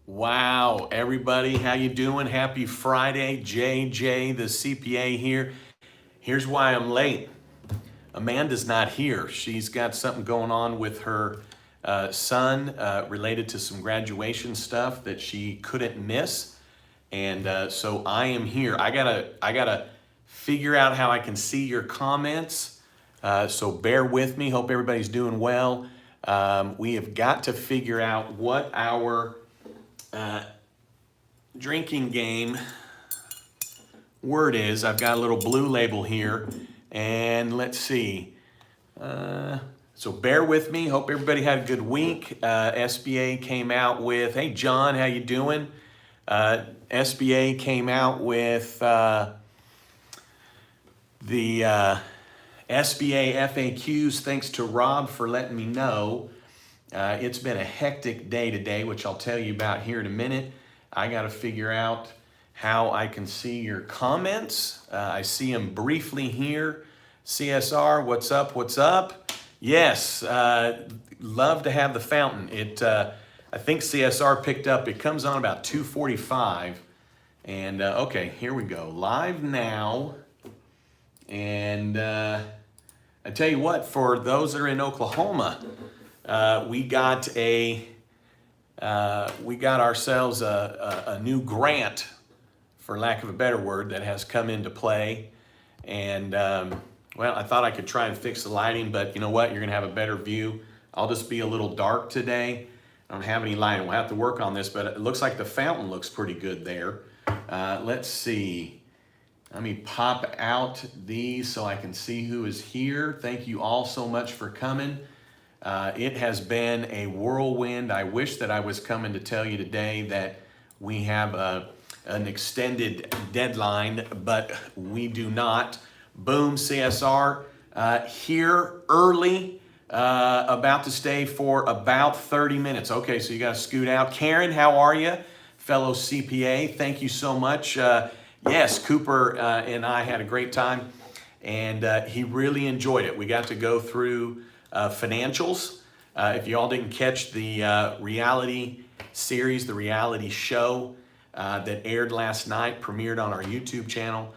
Wow, everybody, how you doing? Happy Friday. JJ, the CPA here. Here's why I'm late. Amanda's not here. She's got something going on with her son related to some graduation stuff that she couldn't miss. And so I am here. I gotta figure out how I can see your comments. So bear with me. Hope everybody's doing well. We have got to figure out what our drinking game word is. I've got a little blue label here, and let's see. So bear with me. Hope everybody had a good week. SBA came out with, hey John, how you doing? SBA came out with the SBA FAQs. Thanks to Rob for letting me know. It's been a hectic day today, which I'll tell you about here in a minute. I got to figure out how I can see your comments. I see them briefly here. CSR, what's up? What's up? Yes, love to have the fountain. I think CSR picked up. It comes on about 2:45. And okay, here we go. Live now. And I tell you what, for those that are in Oklahoma, we got ourselves a new grant, for lack of a better word, that has come into play. And well, I thought I could try and fix the lighting, but you know what? You're gonna have a better view. I'll just be a little dark today. I don't have any lighting. We'll have to work on this, but it looks like the fountain looks pretty good there. Let's see. Let me pop out these so I can see who is here. Thank you all so much for coming. It has been a whirlwind. I wish that I was coming to tell you today that we have an extended deadline, but we do not. Boom, CSR, here early, about to stay for about 30 minutes. Okay, so you got to scoot out. Karen, how are you? Fellow CPA, thank you so much. Yes, Cooper and I had a great time, and he really enjoyed it. We got to go through financials. If you all didn't catch the reality series, the reality show that aired last night, premiered on our YouTube channel,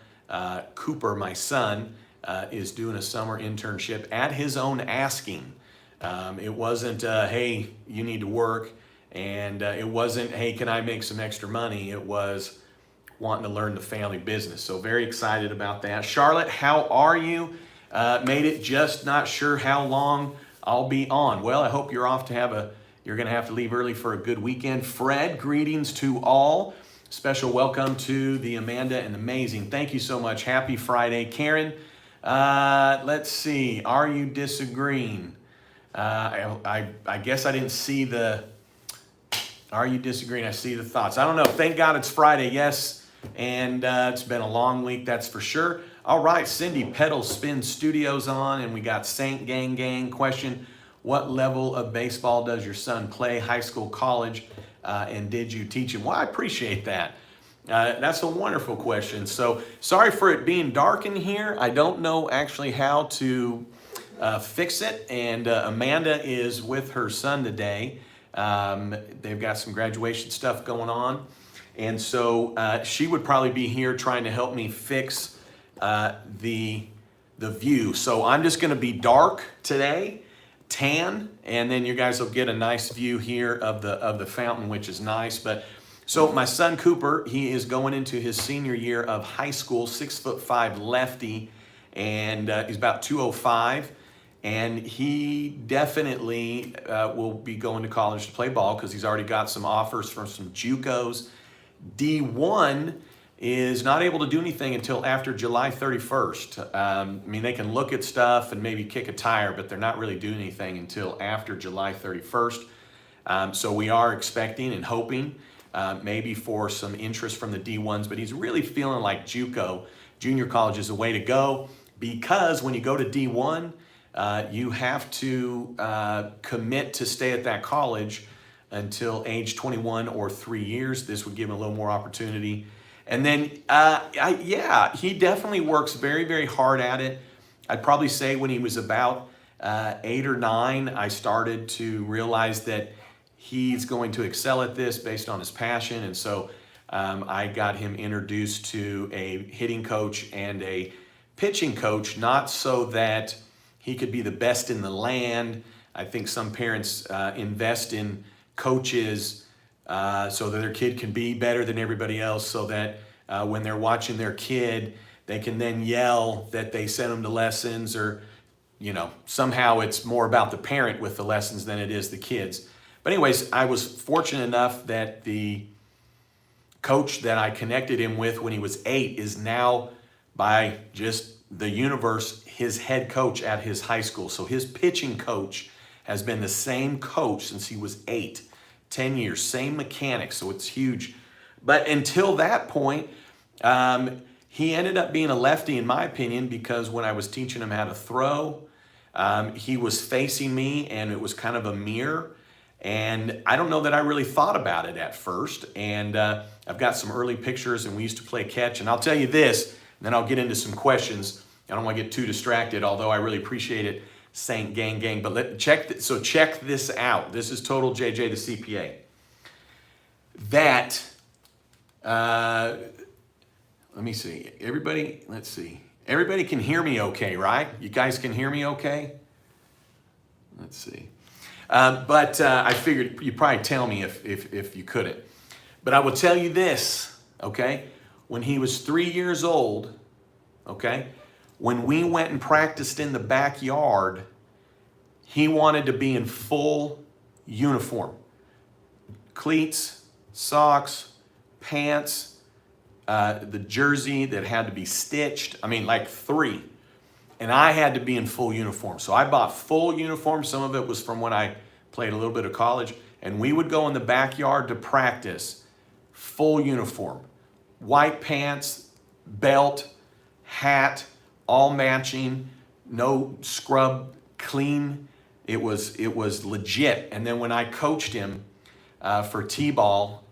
Cooper, my son, is doing a summer internship at his own asking. It wasn't, hey, you need to work, and it wasn't, hey, can I make some extra money? It was wanting to learn the family business. So very excited about that. Charlotte, how are you? Made it, just not sure how long I'll be on. Well, I hope you're off to you're gonna have to leave early for a good weekend. Fred, greetings to all. Special welcome to the Amanda and the Amazing. Thank you so much. Happy Friday. Karen, let's see. Are you disagreeing? I guess I didn't see the, are you disagreeing? I see the thoughts. I don't know. Thank God it's Friday. Yes. And it's been a long week, that's for sure. All right, Cindy, Pedal Spin Studios on, and we got Saint Gang question. What level of baseball does your son play? High school, college? And did you teach him? Well, I appreciate that. That's a wonderful question. So sorry for it being dark in here. I don't know actually how to fix it. And Amanda is with her son today. They've got some graduation stuff going on. And so she would probably be here trying to help me fix the view. So I'm just going to be dark today, tan, and then you guys will get a nice view here of the fountain, which is nice. But so my son Cooper, he is going into his senior year of high school, 6'5" lefty, and he's about 205. And he definitely will be going to college to play ball because he's already got some offers from some JUCOs. D1 is not able to do anything until after July 31st. I mean, they can look at stuff and maybe kick a tire, but they're not really doing anything until after July 31st. So we are expecting and hoping maybe for some interest from the D1s, but he's really feeling like JUCO, junior college, is the way to go, because when you go to D1, you have to commit to stay at that college until age 21 or 3 years. This would give him a little more opportunity. And then, yeah, he definitely works very, very hard at it. I'd probably say when he was about 8 or 9, I started to realize that he's going to excel at this based on his passion. And so I got him introduced to a hitting coach and a pitching coach, not so that he could be the best in the land. I think some parents invest in coaches so that their kid can be better than everybody else, so that when they're watching their kid, they can then yell that they sent them to lessons, or, you know, somehow it's more about the parent with the lessons than it is the kids. But anyways, I was fortunate enough that the coach that I connected him with when he was 8 is now, by just the universe, his head coach at his high school. So his pitching coach has been the same coach since he was 8, 10 years, same mechanics, so it's huge. But until that point, he ended up being a lefty, in my opinion, because when I was teaching him how to throw, he was facing me, and it was kind of a mirror. And I don't know that I really thought about it at first. And I've got some early pictures, and we used to play catch. And I'll tell you this, and then I'll get into some questions. I don't want to get too distracted, although I really appreciate it, Saint Gang. But check this out. This is Total JJ, the CPA. That, let me see. Everybody, let's see. Everybody can hear me okay, right? You guys can hear me okay? Let's see. But I figured you'd probably tell me if you couldn't. But I will tell you this, okay? When he was 3 years old, okay, when we went and practiced in the backyard, he wanted to be in full uniform. Cleats, socks, pants, the jersey that had to be stitched. I mean, like 3. And I had to be in full uniform. So I bought full uniform. Some of it was from when I played a little bit of college. And we would go in the backyard to practice. Full uniform. White pants, belt, hat, all matching. No scrub, clean. It was legit. And then when I coached him for T-ball,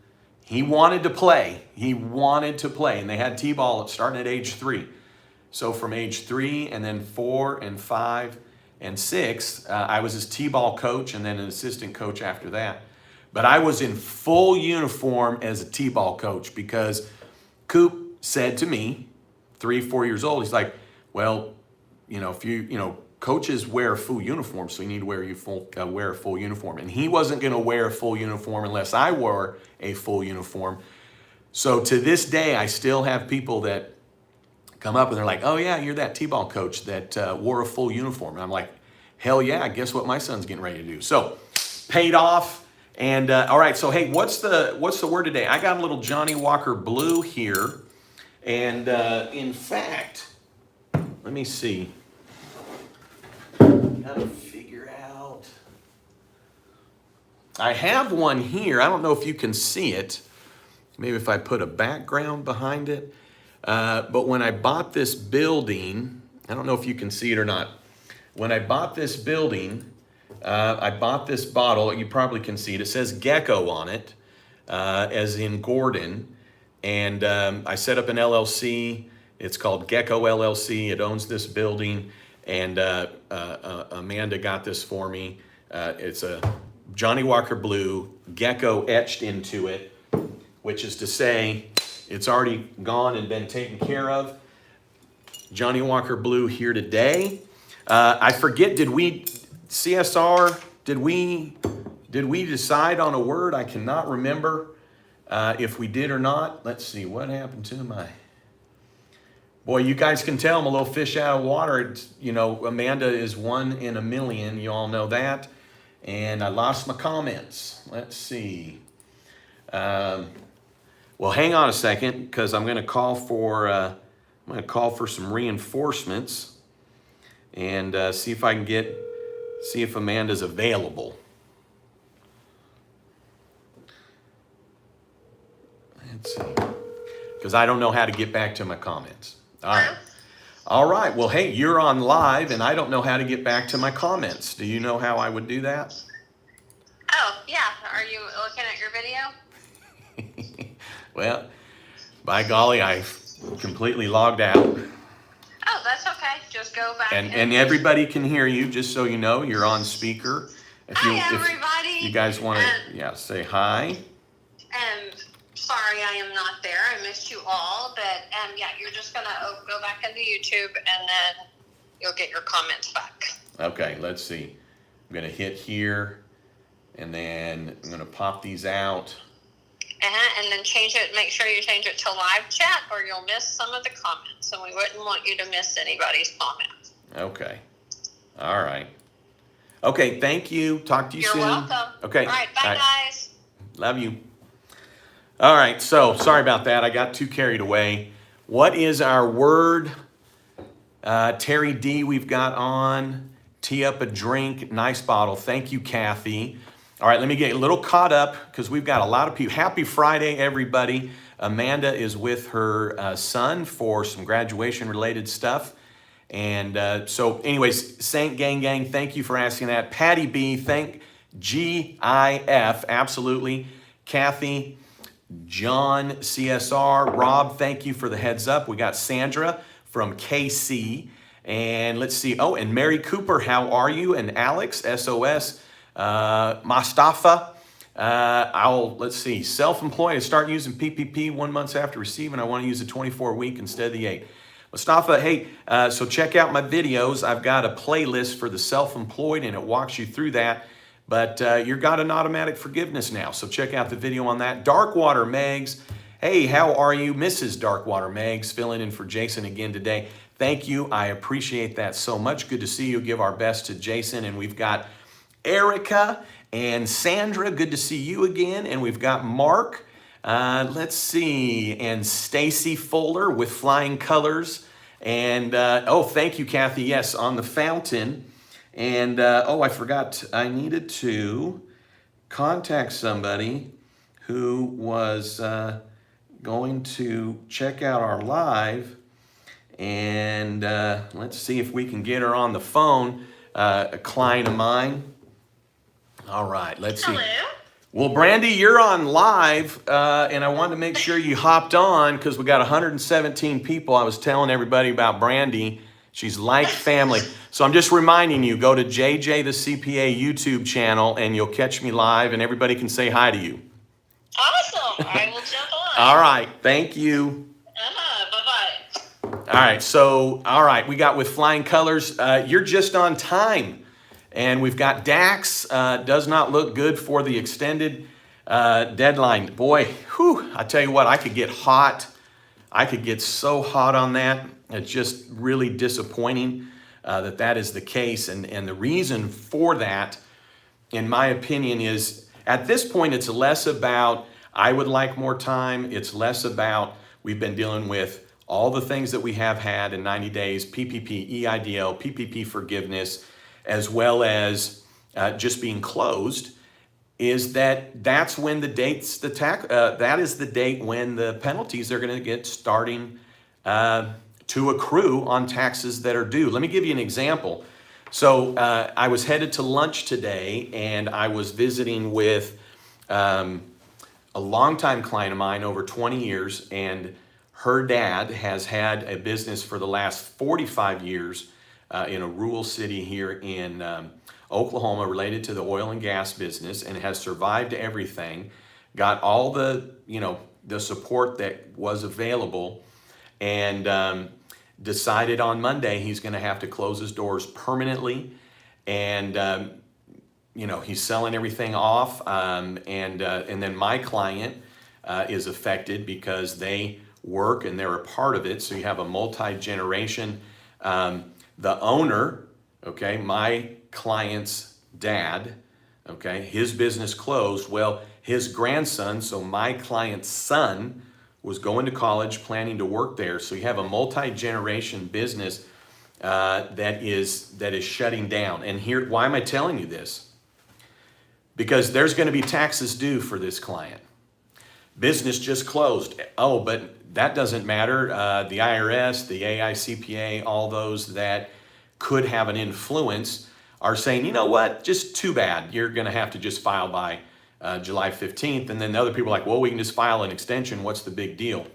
he wanted to play. He wanted to play. And they had T-ball starting at age 3. So from age 3 and then 4 and 5 and 6, I was his T-ball coach and then an assistant coach after that. But I was in full uniform as a T-ball coach because Coop said to me, 3, 4 years old, he's like, well, coaches wear a full uniform, so you need to wear a full uniform. And he wasn't going to wear a full uniform unless I wore a full uniform. So to this day, I still have people that come up and they're like, oh yeah, you're that T-ball coach that wore a full uniform. And I'm like, hell yeah, guess what my son's getting ready to do. So paid off. And all right, so hey, what's the word today? I got a little Johnny Walker Blue here. And in fact, let me see. Gotta figure out. I have one here. I don't know if you can see it. Maybe if I put a background behind it. But when I bought this building, I don't know if you can see it or not. When I bought this building, I bought this bottle. You probably can see it. It says Gecko on it, as in Gordon. And I set up an LLC. It's called Gecko LLC. It owns this building. And Amanda got this for me. It's a Johnny Walker Blue, Gecko etched into it, which is to say it's already gone and been taken care of. Johnny Walker Blue here today. I forget, did we decide on a word? I cannot remember if we did or not. Let's see, what happened to my... Boy, you guys can tell I'm a little fish out of water. It's, Amanda is 1 in a million. You all know that. And I lost my comments. Let's see. Well, hang on a second, because I'm going to call for some reinforcements and see if Amanda's available. Let's see, because I don't know how to get back to my comments. All right. Well, hey, you're on live, and I don't know how to get back to my comments. Do you know how I would do that? Oh, yeah. Are you looking at your video? Well, by golly, I completely logged out. Oh, that's okay. Just go back. And everybody can hear you, just so you know. You're on speaker. If Hi, if everybody. you guys want to, say hi. Sorry I am not there. I missed you all, but yeah, you're just gonna go back into YouTube and then you'll get your comments back. Okay, let's see. I'm gonna hit here, and then I'm gonna pop these out. And then change it. Make sure you change it to live chat, or you'll miss some of the comments, and we wouldn't want you to miss anybody's comments. Okay. All right. Okay, thank you. Talk to you soon. You're welcome. Okay. All right, bye, guys. Love you. All right, so sorry about that. I got too carried away. What is our word? Terry D, we've got on. Tee up a drink. Nice bottle. Thank you, Kathy. All right, let me get a little caught up because we've got a lot of people. Happy Friday, everybody. Amanda is with her son for some graduation-related stuff. And so anyways, Saint Gang, thank you for asking that. Patty B, thank GIF, absolutely. Kathy, John, CSR, Rob, thank you for the heads up. We got Sandra from KC. And let's see, oh, and Mary Cooper, how are you? And Alex, SOS, Mustafa, let's see, self-employed, I start using PPP 1 month after receiving. I want to use the 24-week instead of the 8. Mustafa, hey, so check out my videos. I've got a playlist for the self-employed and it walks you through that. But you've got an automatic forgiveness now. So check out the video on that. Darkwater Megs, hey, how are you? Mrs. Darkwater Megs, filling in for Jason again today. Thank you. I appreciate that so much. Good to see you. Give our best to Jason. And we've got Erica and Sandra. Good to see you again. And we've got Mark. Let's see. And Stacy Fuller with Flying Colors. And, oh, thank you, Kathy. Yes, on the fountain. And, oh, I forgot. I needed to contact somebody who was going to check out our live. And let's see if we can get her on the phone. A client of mine. All right, let's see. Hello. Well, Brandy, you're on live, and I wanted to make sure you hopped on because we got 117 people. I was telling everybody about Brandy. She's like family. So I'm just reminding you, go to JJ the CPA YouTube channel, and you'll catch me live, and everybody can say hi to you. Awesome. I will jump on. All right, thank you. Bye-bye. All right, so, all right, we got with Flying Colors. You're just on time. And we've got Dax, does not look good for the extended deadline. Boy, whew, I tell you what, I could get hot. I could get so hot on that. It's just really disappointing that is the case. And the reason for that, in my opinion, is at this point, it's less about, I would like more time. It's less about, we've been dealing with all the things that we have had in 90 days, PPP, EIDL, PPP forgiveness, as well as just being closed, is that's when the dates, that is the date when the penalties are going to get starting to accrue on taxes that are due. Let me give you an example. So I was headed to lunch today, and I was visiting with a longtime client of mine, over 20 years, and her dad has had a business for the last 45 years in a rural city here in Oklahoma related to the oil and gas business, and has survived everything, got all the, the support that was available, and decided on Monday he's going to have to close his doors permanently. And, he's selling everything off. And then my client is affected because they work and they're a part of it. So you have a multi-generation, the owner, okay, my client's dad, okay, his business closed. Well, his grandson, so my client's son, was going to college, planning to work there. So you have a multi-generation business that is shutting down. And here, why am I telling you this? Because there's going to be taxes due for this client. Business just closed. Oh, but that doesn't matter. The IRS, the AICPA, all those that could have an influence are saying, you know what, just too bad. You're going to have to just file by July 15th. And then the other people are like, well, we can just file an extension. What's the big deal?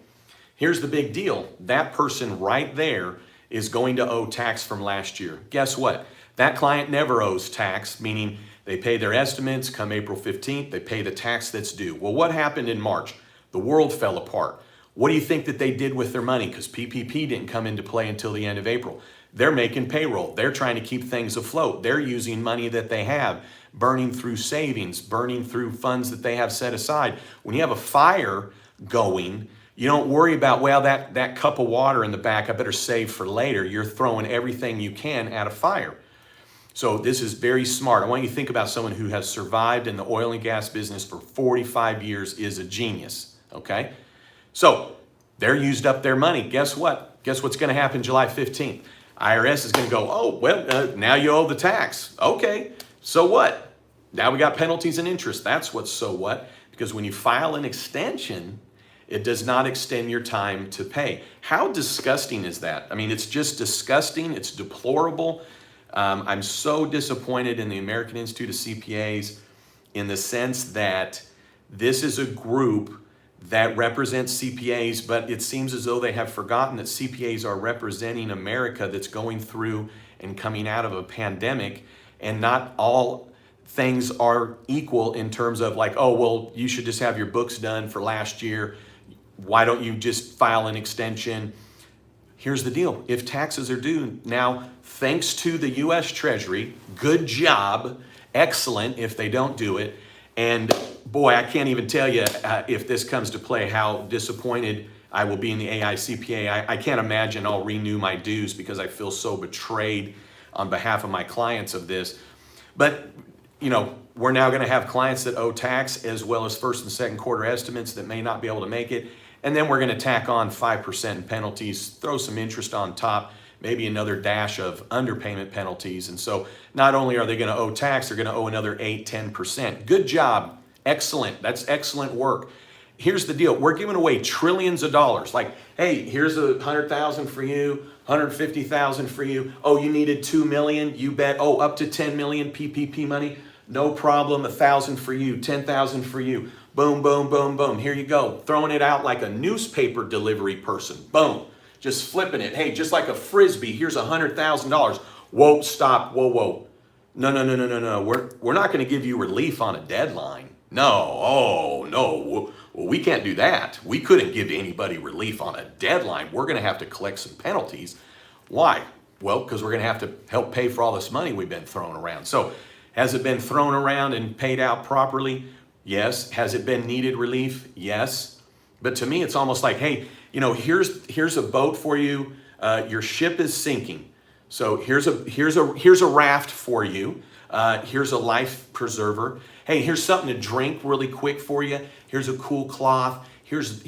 Here's the big deal. That person right there is going to owe tax from last year. Guess what? That client never owes tax, meaning They pay their estimates come April 15th. They pay the tax that's due. Well, what happened in March? The world fell apart. What do you think that they did with their money? Because PPP didn't come into play until the end of April. They're making payroll. They're trying to keep things afloat. They're using money that they have, burning through savings, burning through funds that they have set aside. When you have a fire going, you don't worry about, well, that cup of water in the back, I better save for later. You're throwing everything you can at a fire. So this is very smart. I want you to think about someone who has survived in the oil and gas business for 45 years is a genius, okay? So they're used up their money. Guess what? Guess what's going to happen July 15th? IRS is going to go, oh, well, now you owe the tax. Okay, so what? Now we got penalties and interest. That's what's so what? Because when you file an extension, it does not extend your time to pay. How disgusting is that? I mean, it's just disgusting. It's deplorable. I'm so disappointed in the American Institute of CPAs in the sense that this is a group that represents CPAs, but it seems as though they have forgotten that CPAs are representing America that's going through and coming out of a pandemic, and not all things are equal in terms of like, oh, well, you should just have your books done for last year. Why don't you just file an extension? Here's the deal. If taxes are due now, thanks to the U.S. Treasury, good job, excellent if they don't do it. And boy, I can't even tell you if this comes to play how disappointed I will be in the AICPA. I can't imagine I'll renew my dues because I feel so betrayed on behalf of my clients of this. But, you know, we're now going to have clients that owe tax as well as first and second quarter estimates that may not be able to make it. And then we're going to tack on 5% in penalties, throw some interest on top, maybe another dash of underpayment penalties. And so not only are they going to owe tax, they're going to owe another 8-10%. Good job. Excellent. That's excellent work. Here's the deal. We're giving away trillions of dollars. Like, hey, here's $100,000 for you, $150,000 for you. Oh, you needed $2 million. You bet. Oh, up to $10 million PPP money. No problem. $1,000 for you, $10,000 for you. Boom, boom, boom, boom. Here you go. Throwing it out like a newspaper delivery person. Boom. Just flipping it. Hey, just like a Frisbee. Here's $100,000. Whoa, stop. Whoa, whoa. No. We're not going to give you relief on a deadline. No. Oh, no. Well, we can't do that. We couldn't give anybody relief on a deadline. We're going to have to collect some penalties. Why? Well, because we're going to have to help pay for all this money we've been throwing around. So has it been thrown around and paid out properly? Yes. Has it been needed relief? Yes. But to me, it's almost like, hey, you know, here's a boat for you. Your ship is sinking. So here's a raft for you. Here's a life preserver. Hey, here's something to drink really quick for you. Here's a cool cloth. Here's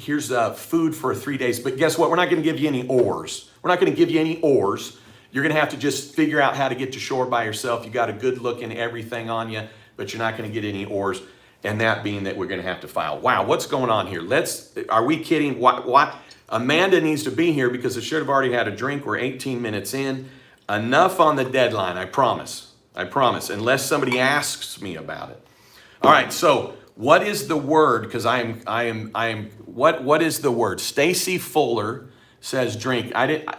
food for 3 days. But guess what? We're not going to give you any oars. We're not going to give you any oars. You're going to have to just figure out how to get to shore by yourself. You got a good look and everything on you, but you're not going to get any oars. And that being that we're going to have to file. Wow, what's going on here? Are we kidding? What? Amanda needs to be here because I should have already had a drink. We're 18 minutes in. Enough on the deadline, I promise. I promise, unless somebody asks me about it. All right, so what is the word? Because what is the word? Stacy Fuller says drink.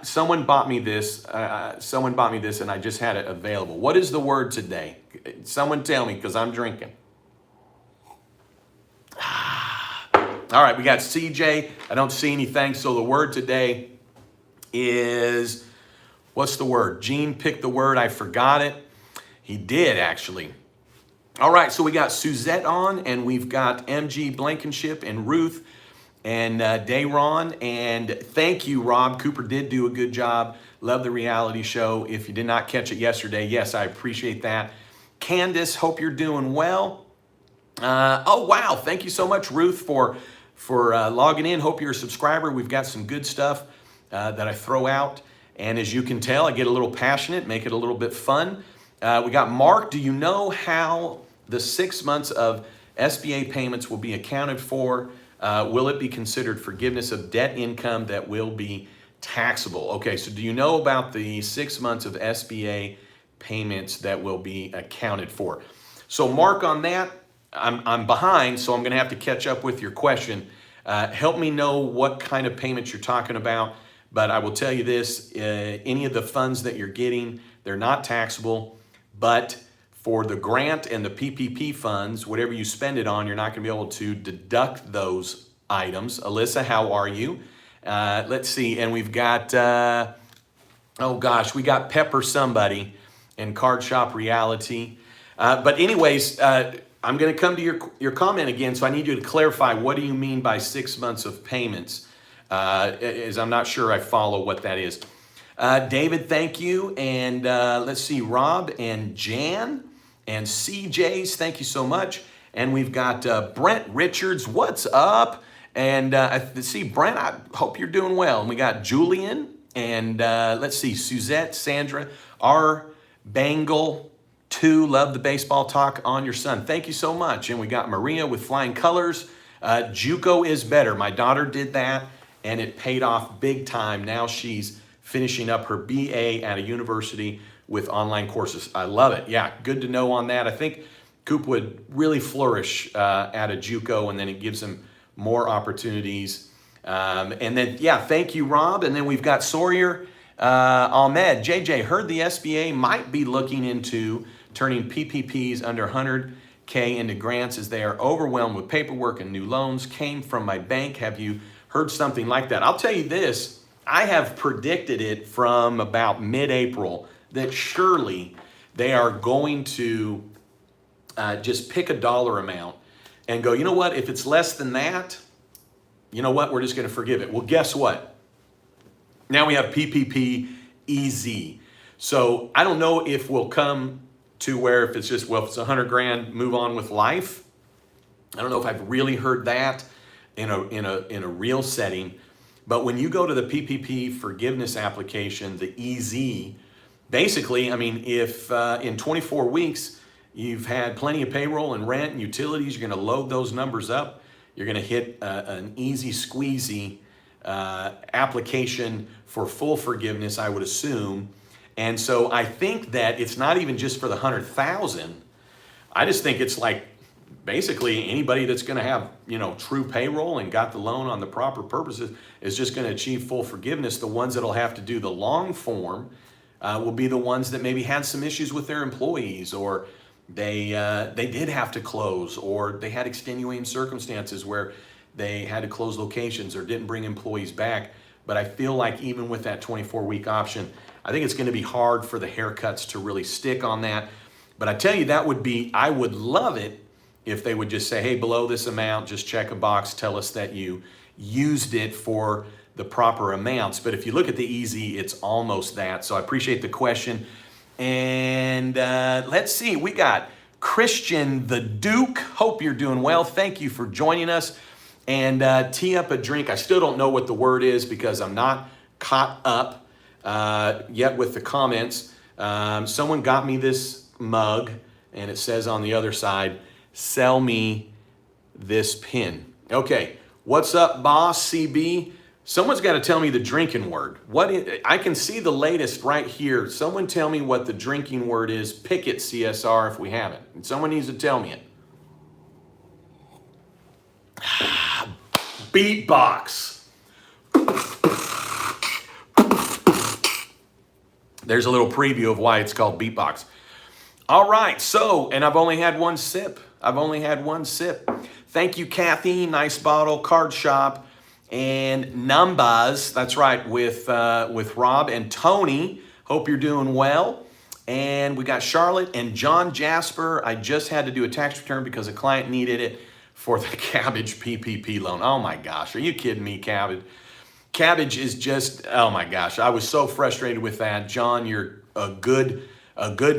Someone bought me this. And I just had it available. What is the word today? Someone tell me, because I'm drinking. All right, we got CJ. I don't see anything. So the word today is, what's the word? Gene picked the word. I forgot it. He did, actually. All right, so we got Suzette on, and we've got MG Blankenship and Ruth and Dayron. And thank you, Rob. Cooper did do a good job. Love the reality show. If you did not catch it yesterday, yes, I appreciate that. Candace, hope you're doing well. Oh, wow. Thank you so much, Ruth, for logging in. Hope you're a subscriber. We've got some good stuff that I throw out. And as you can tell, I get a little passionate, make it a little bit fun. We got Mark. Do you know how the 6 months of SBA payments will be accounted for? Will it be considered forgiveness of debt income that will be taxable? Okay, so do you know about the 6 months of SBA payments that will be accounted for? So Mark, on that, I'm behind, so I'm going to have to catch up with your question. Help me know what kind of payments you're talking about. But I will tell you this, any of the funds that you're getting, they're not taxable. But for the grant and the PPP funds, whatever you spend it on, you're not going to be able to deduct those items. Alyssa, how are you? Let's see, and we've got, oh gosh, we got Pepper Somebody and Card Shop Reality. But anyways, I'm going to come to your comment again, so I need you to clarify, what do you mean by 6 months of payments? As I'm not sure I follow what that is. David, thank you. And let's see, Rob and Jan and CJ's, thank you so much. And we've got Brent Richards, what's up? And see, Brent, I hope you're doing well. And we got Julian and let's see, Suzette, Sandra, R. Bangle, 2, love the baseball talk on your son. Thank you so much. And we got Maria with Flying Colors. JUCO is better. My daughter did that and it paid off big time. Now she's finishing up her BA at a university with online courses. I love it. Yeah, good to know on that. I think Coop would really flourish at a JUCO, and then it gives him more opportunities. And then, yeah, thank you, Rob. And then we've got Sawyer Ahmed. JJ, heard the SBA might be looking into turning PPPs under 100K into grants as they are overwhelmed with paperwork and new loans came from my bank. Have you heard something like that? I'll tell you this, I have predicted it from about mid-April that surely they are going to just pick a dollar amount and go, you know what, if it's less than that, you know what, we're just going to forgive it. Well, guess what? Now we have PPP EZ. So I don't know if we'll come to where if it's just, well, if it's 100 grand, move on with life. I don't know if I've really heard that in a real setting. But when you go to the PPP forgiveness application, the EZ, basically, I mean, if in 24 weeks you've had plenty of payroll and rent and utilities, you're going to load those numbers up. You're going to hit an easy squeezy application for full forgiveness, I would assume. And so I think that it's not even just for the 100,000. I just think it's like basically anybody that's going to have, you know, true payroll and got the loan on the proper purposes is just going to achieve full forgiveness. The ones that'll have to do the long form will be the ones that maybe had some issues with their employees, or they did have to close, or they had extenuating circumstances where they had to close locations or didn't bring employees back. But I feel like even with that 24-week option, I think it's going to be hard for the haircuts to really stick on that. But I tell you, that would be, I would love it if they would just say, hey, below this amount, just check a box, tell us that you used it for the proper amounts. But if you look at the easy, it's almost that. So I appreciate the question. And let's see, we got Christian the Duke. Hope you're doing well. Thank you for joining us. And tee up a drink. I still don't know what the word is because I'm not caught up yet with the comments. Someone got me this mug and it says on the other side, sell me this pin. Okay, what's up, boss CB? Someone's got to tell me the drinking word. I can see the latest right here. Someone tell me what the drinking word is. Pick it, CSR, if we haven't. And someone needs to tell me it. Beatbox. There's a little preview of why it's called beatbox. All right, so, and I've only had one sip. Thank you, Kathy. Nice bottle. Card Shop. And Numbaz, that's right, with Rob and Tony. Hope you're doing well. And we got Charlotte and John Jasper. I just had to do a tax return because a client needed it for the Cabbage PPP loan. Oh my gosh, are you kidding me, Cabbage? Cabbage is just, oh my gosh, I was so frustrated with that. John, you're a good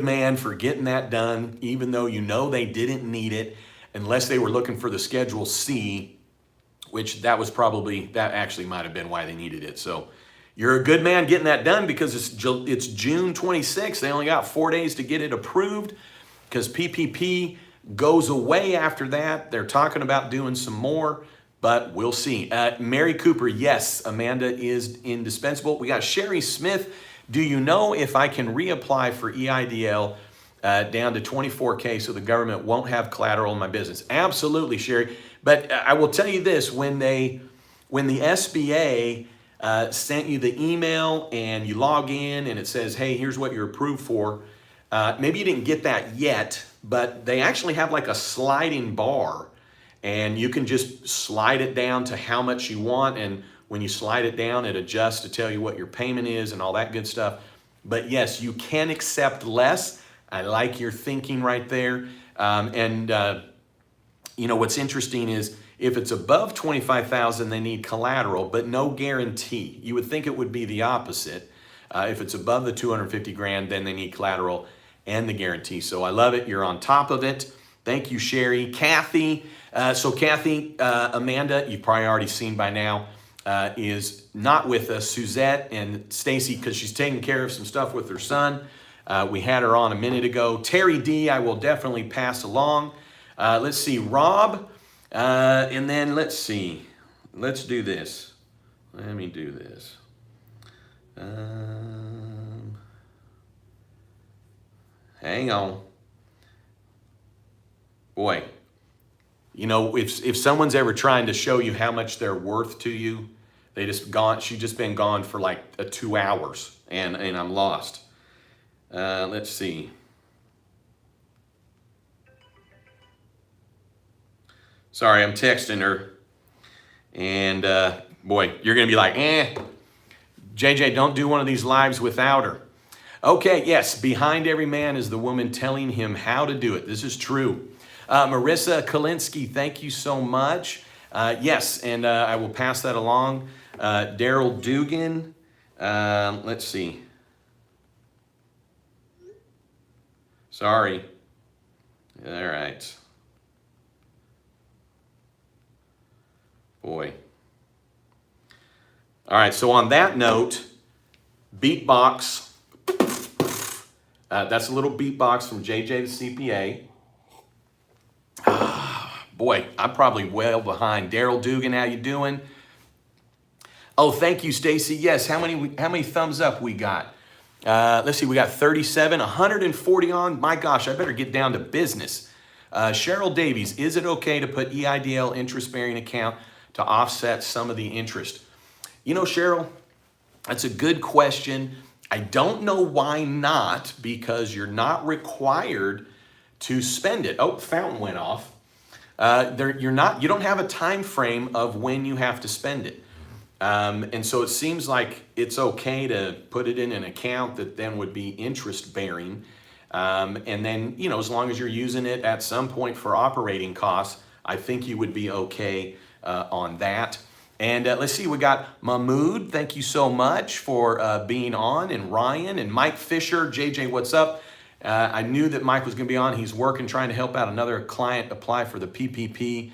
man for getting that done, even though you know they didn't need it, unless they were looking for the Schedule C, which that actually might have been why they needed it. So you're a good man getting that done because it's June 26th. They only got 4 days to get it approved because PPP goes away after that. They're talking about doing some more, but we'll see. Mary Cooper, yes, Amanda is indispensable. We got Sherry Smith. Do you know if I can reapply for EIDL down to 24K so the government won't have collateral in my business? Absolutely, Sherry. But I will tell you this, when the SBA sent you the email and you log in and it says, hey, here's what you're approved for, Maybe you didn't get that yet, but they actually have like a sliding bar, and you can just slide it down to how much you want. And when you slide it down, it adjusts to tell you what your payment is and all that good stuff. But yes, you can accept less. I like your thinking right there. You know, what's interesting is if it's above 25,000, they need collateral, but no guarantee. You would think it would be the opposite. If it's above the 250 grand, then they need collateral and the guarantee. So I love it. You're on top of it. Thank you, Sherry. Kathy. Kathy, Amanda, you've probably already seen by now, is not with us. Suzette and Stacy, because she's taking care of some stuff with her son. We had her on a minute ago. Terry D, I will definitely pass along. Let's see, Rob, and then let's see. Let's do this. Let me do this. Hang on. Boy, you know, if someone's ever trying to show you how much they're worth to you, she's just been gone for like 2 hours, and I'm lost. Let's see. Sorry, I'm texting her. And boy, you're going to be like, JJ, don't do one of these lives without her. Okay, yes, behind every man is the woman telling him how to do it. This is true. Marissa Kalinsky, thank you so much. Yes, and I will pass that along. Daryl Dugan, let's see. Sorry. All right. Boy. All right, so on that note, beatbox. That's a little beatbox from JJ the CPA. Boy, I'm probably well behind. Daryl Dugan, how you doing? Oh, thank you, Stacy. Yes, how many thumbs up we got? Let's see, we got 37, 140 on. My gosh, I better get down to business. Cheryl Davies, is it okay to put EIDL interest-bearing account to offset some of the interest? You know, Cheryl, that's a good question. I don't know why not, because you're not required to spend it. Oh, fountain went off. You don't have a time frame of when you have to spend it. And so it seems like it's okay to put it in an account that then would be interest bearing. And then, you know, as long as you're using it at some point for operating costs, I think you would be okay on that. And let's see, we got Mahmood. Thank you so much for being on. And Ryan and Mike Fisher. JJ, what's up? I knew that Mike was going to be on. He's working, trying to help out another client apply for the PPP.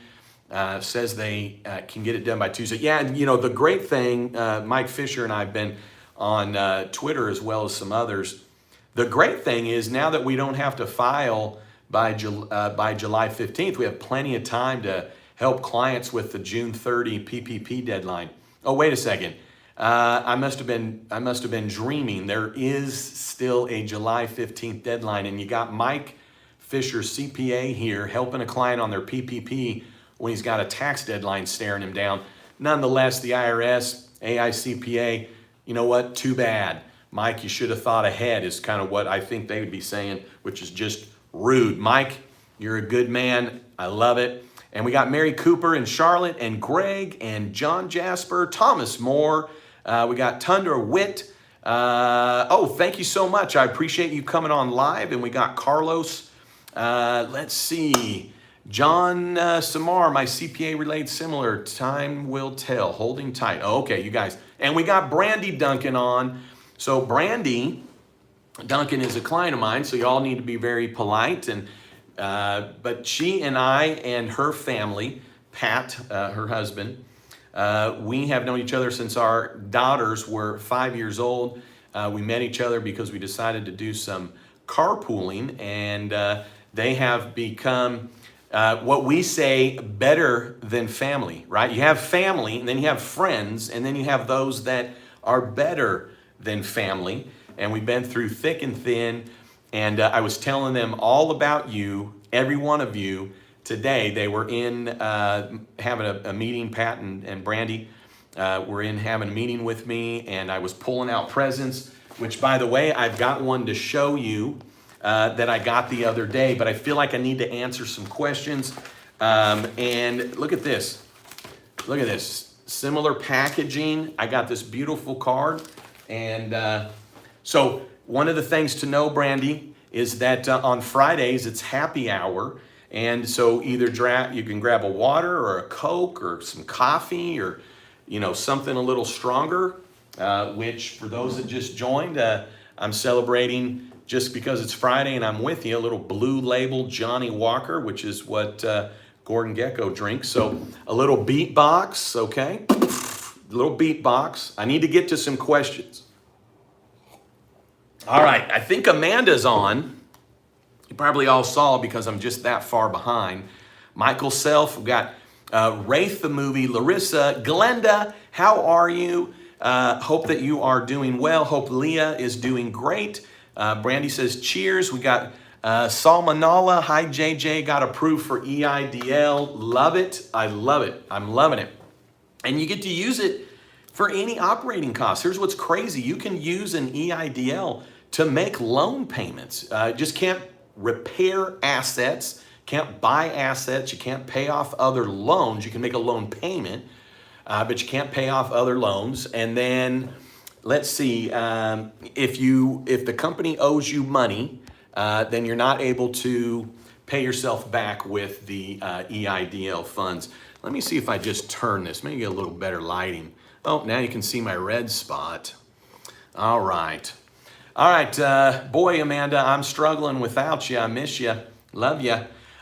Says they can get it done by Tuesday. Yeah, and you know, the great thing, Mike Fisher and I have been on Twitter as well as some others. The great thing is now that we don't have to file by July 15th, we have plenty of time to help clients with the June 30 PPP deadline. Oh, wait a second. I must have been dreaming. There is still a July 15th deadline, and you got Mike Fisher, CPA here, helping a client on their PPP when he's got a tax deadline staring him down. Nonetheless, the IRS, AICPA, you know what? Too bad. Mike, you should have thought ahead is kind of what I think they would be saying, which is just rude. Mike, you're a good man. I love it. And we got Mary Cooper and Charlotte and Greg and John Jasper, Thomas Moore. We got Tundra Witt. Oh, thank you so much. I appreciate you coming on live. And we got Carlos. Let's see. John Samar, my CPA related similar. Time will tell. Holding tight. Oh, okay, you guys. And we got Brandy Duncan on. So Brandy Duncan is a client of mine, so y'all need to be very polite. And but she and I and her family, Pat, her husband, we have known each other since our daughters were 5 years old. We met each other because we decided to do some carpooling, and they have become what we say better than family, right? You have family, and then you have friends, and then you have those that are better than family. And we've been through thick and thin. And I was telling them all about you, every one of you, today. They were in having a meeting, Pat and Brandy were in having a meeting with me, and I was pulling out presents, which, by the way, I've got one to show you. that I got the other day, but I feel like I need to answer some questions. And look at this. Look at this. Similar packaging. I got this beautiful card. And so one of the things to know, Brandy, is that on Fridays it's happy hour. And so either you can grab a water or a Coke or some coffee or, you know, something a little stronger, which for those that just joined, I'm celebrating just because it's Friday and I'm with you, a little Blue Label Johnny Walker, which is what Gordon Gecko drinks. So a little beatbox, okay? A little beatbox. I need to get to some questions. All right, I think Amanda's on. You probably all saw because I'm just that far behind. Michael Self, we've got Wraith the movie, Larissa, Glenda, how are you? Hope that you are doing well. Hope Leah is doing great. Brandy says cheers. We got Salmonella. Hi JJ, got approved for EIDL. Love it. I love it. I'm loving it. And you get to use it for any operating costs. Here's what's crazy. You can use an EIDL to make loan payments. Just can't repair assets, can't buy assets, you can't pay off other loans. You can make a loan payment, but you can't pay off other loans. And then let's see, if the company owes you money, then you're not able to pay yourself back with the EIDL funds. Let me see if I just turn this, maybe get a little better lighting. Oh, now you can see my red spot. All right. All right, boy, Amanda, I'm struggling without you. I miss you. Love you.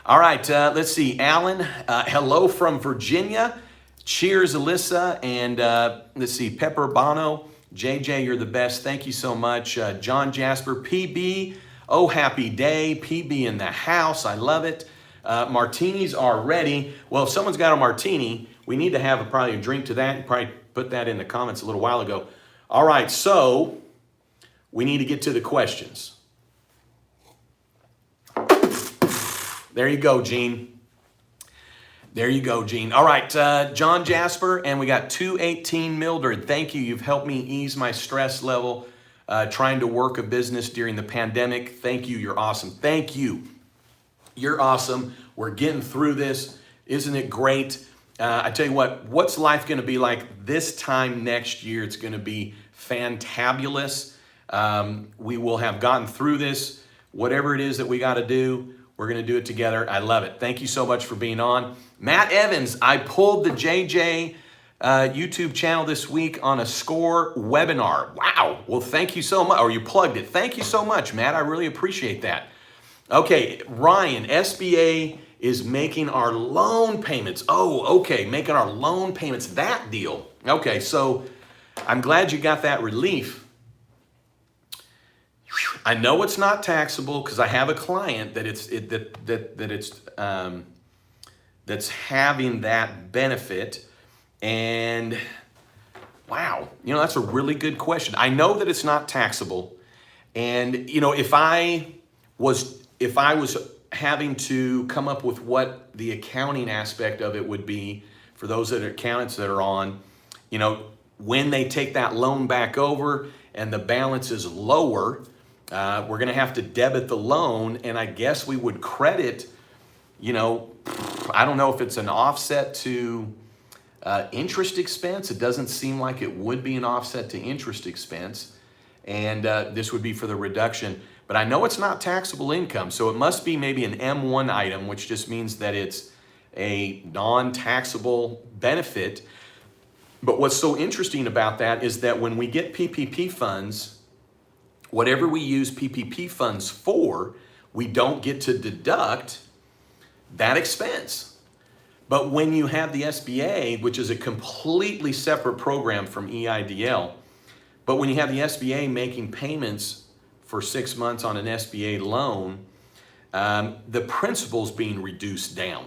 All right, let's see. Alan, hello from Virginia. Cheers, Alyssa. And let's see, Pepper Bono. JJ, you're the best. Thank you so much. John Jasper, PB. Oh, happy day. PB in the house. I love it. Martinis are ready. Well, if someone's got a martini, we need to have probably a drink to that. You probably put that in the comments a little while ago. All right, so we need to get to the questions. There you go, Gene. There you go, Gene. All right, John Jasper, and we got 218 Mildred. Thank you. You've helped me ease my stress level trying to work a business during the pandemic. Thank you. You're awesome. Thank you. You're awesome. We're getting through this. Isn't it great? I tell you what, what's life going to be like this time next year? It's going to be fantabulous. We will have gotten through this. Whatever it is that we got to do, we're going to do it together. I love it. Thank you so much for being on. Matt Evans, I pulled the JJ YouTube channel this week on a SCORE webinar. Wow. Well, thank you so much. Or you plugged it. Thank you so much, Matt. I really appreciate that. Okay, Ryan, SBA is making our loan payments. Oh, okay, making our loan payments, that deal. Okay, so I'm glad you got that relief. I know it's not taxable because I have a client that that's having that benefit. And wow, you know, that's a really good question. I know that it's not taxable. And you know, if I was having to come up with what the accounting aspect of it would be for those that are accountants that are on, you know, when they take that loan back over and the balance is lower, we're going to have to debit the loan, and I guess we would credit, you know, I don't know if it's an offset to interest expense. It doesn't seem like it would be an offset to interest expense, and this would be for the reduction. But I know it's not taxable income, so it must be maybe an M1 item, which just means that it's a non-taxable benefit. But what's so interesting about that is that when we get PPP funds, whatever we use PPP funds for, we don't get to deduct that expense. But when you have the SBA, which is a completely separate program from EIDL, but when you have the SBA making payments for 6 months on an SBA loan, the principal's being reduced down.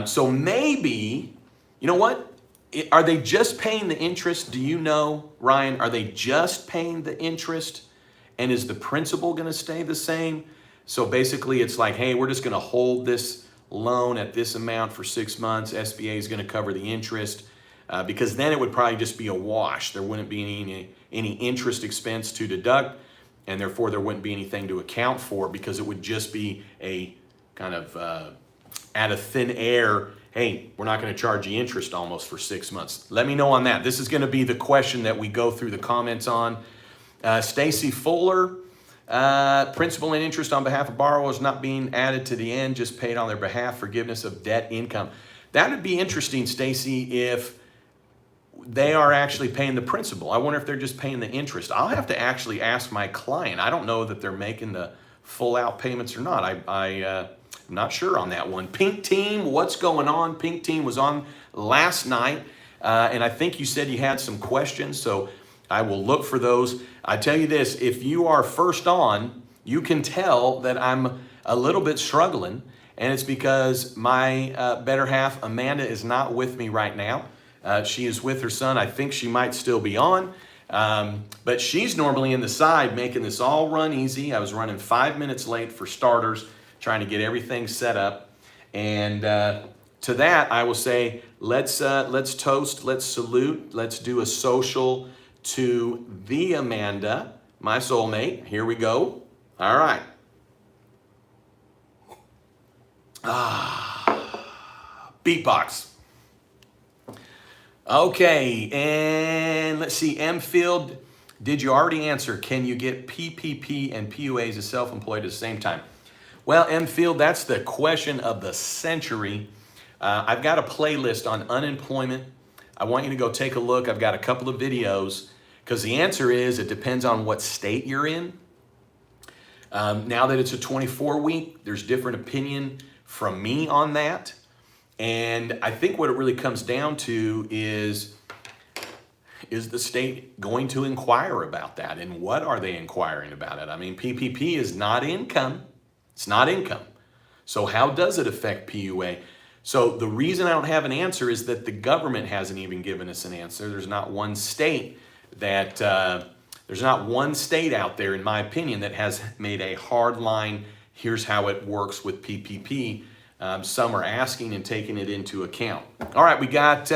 So maybe, you know what? Are they just paying the interest? Do you know, Ryan? Are they just paying the interest? And is the principal going to stay the same? So basically it's like, hey, we're just going to hold this loan at this amount for 6 months. SBA is going to cover the interest because then it would probably just be a wash. There wouldn't be any interest expense to deduct. and therefore there wouldn't be anything to account for because it would just be a kind of out of thin air, hey, we're not going to charge you interest almost for 6 months. Let me know on that. This is going to be the question that we go through the comments on. Stacy Fuller, principal and interest on behalf of borrowers not being added to the end, just paid on their behalf, forgiveness of debt income. That would be interesting, Stacy, if they are actually paying the principal. I wonder if they're just paying the interest. I'll have to actually ask my client. I don't know that they're making the full out payments or not. I'm not sure on that one. Pink Team, what's going on? Pink Team was on last night, and I think you said you had some questions, so I will look for those. I tell you this, if you are first on, you can tell that I'm a little bit struggling, and it's because my better half, Amanda, is not with me right now. She is with her son. I think she might still be on, but she's normally in the side making this all run easy. I was running 5 minutes late for starters, trying to get everything set up. And to that, I will say, let's toast, let's salute, let's do a social to the Amanda, my soulmate. Here we go. All right. Beatbox. Okay, and let's see, M Field, did you already answer? Can you get PPP and PUAs as self-employed at the same time? Well, M Field, that's the question of the century. I've got a playlist on unemployment. I want you to go take a look. I've got a couple of videos because the answer is it depends on what state you're in. Now that it's a 24-week, there's different opinion from me on that. And I think what it really comes down to is the state going to inquire about that? And what are they inquiring about it? I mean, PPP is not income. It's not income. So how does it affect PUA? So the reason I don't have an answer is that the government hasn't even given us an answer. There's not one state that, there's not one state out there, in my opinion, that has made a hard line, here's how it works with PPP. Some are asking and taking it into account. All right, we got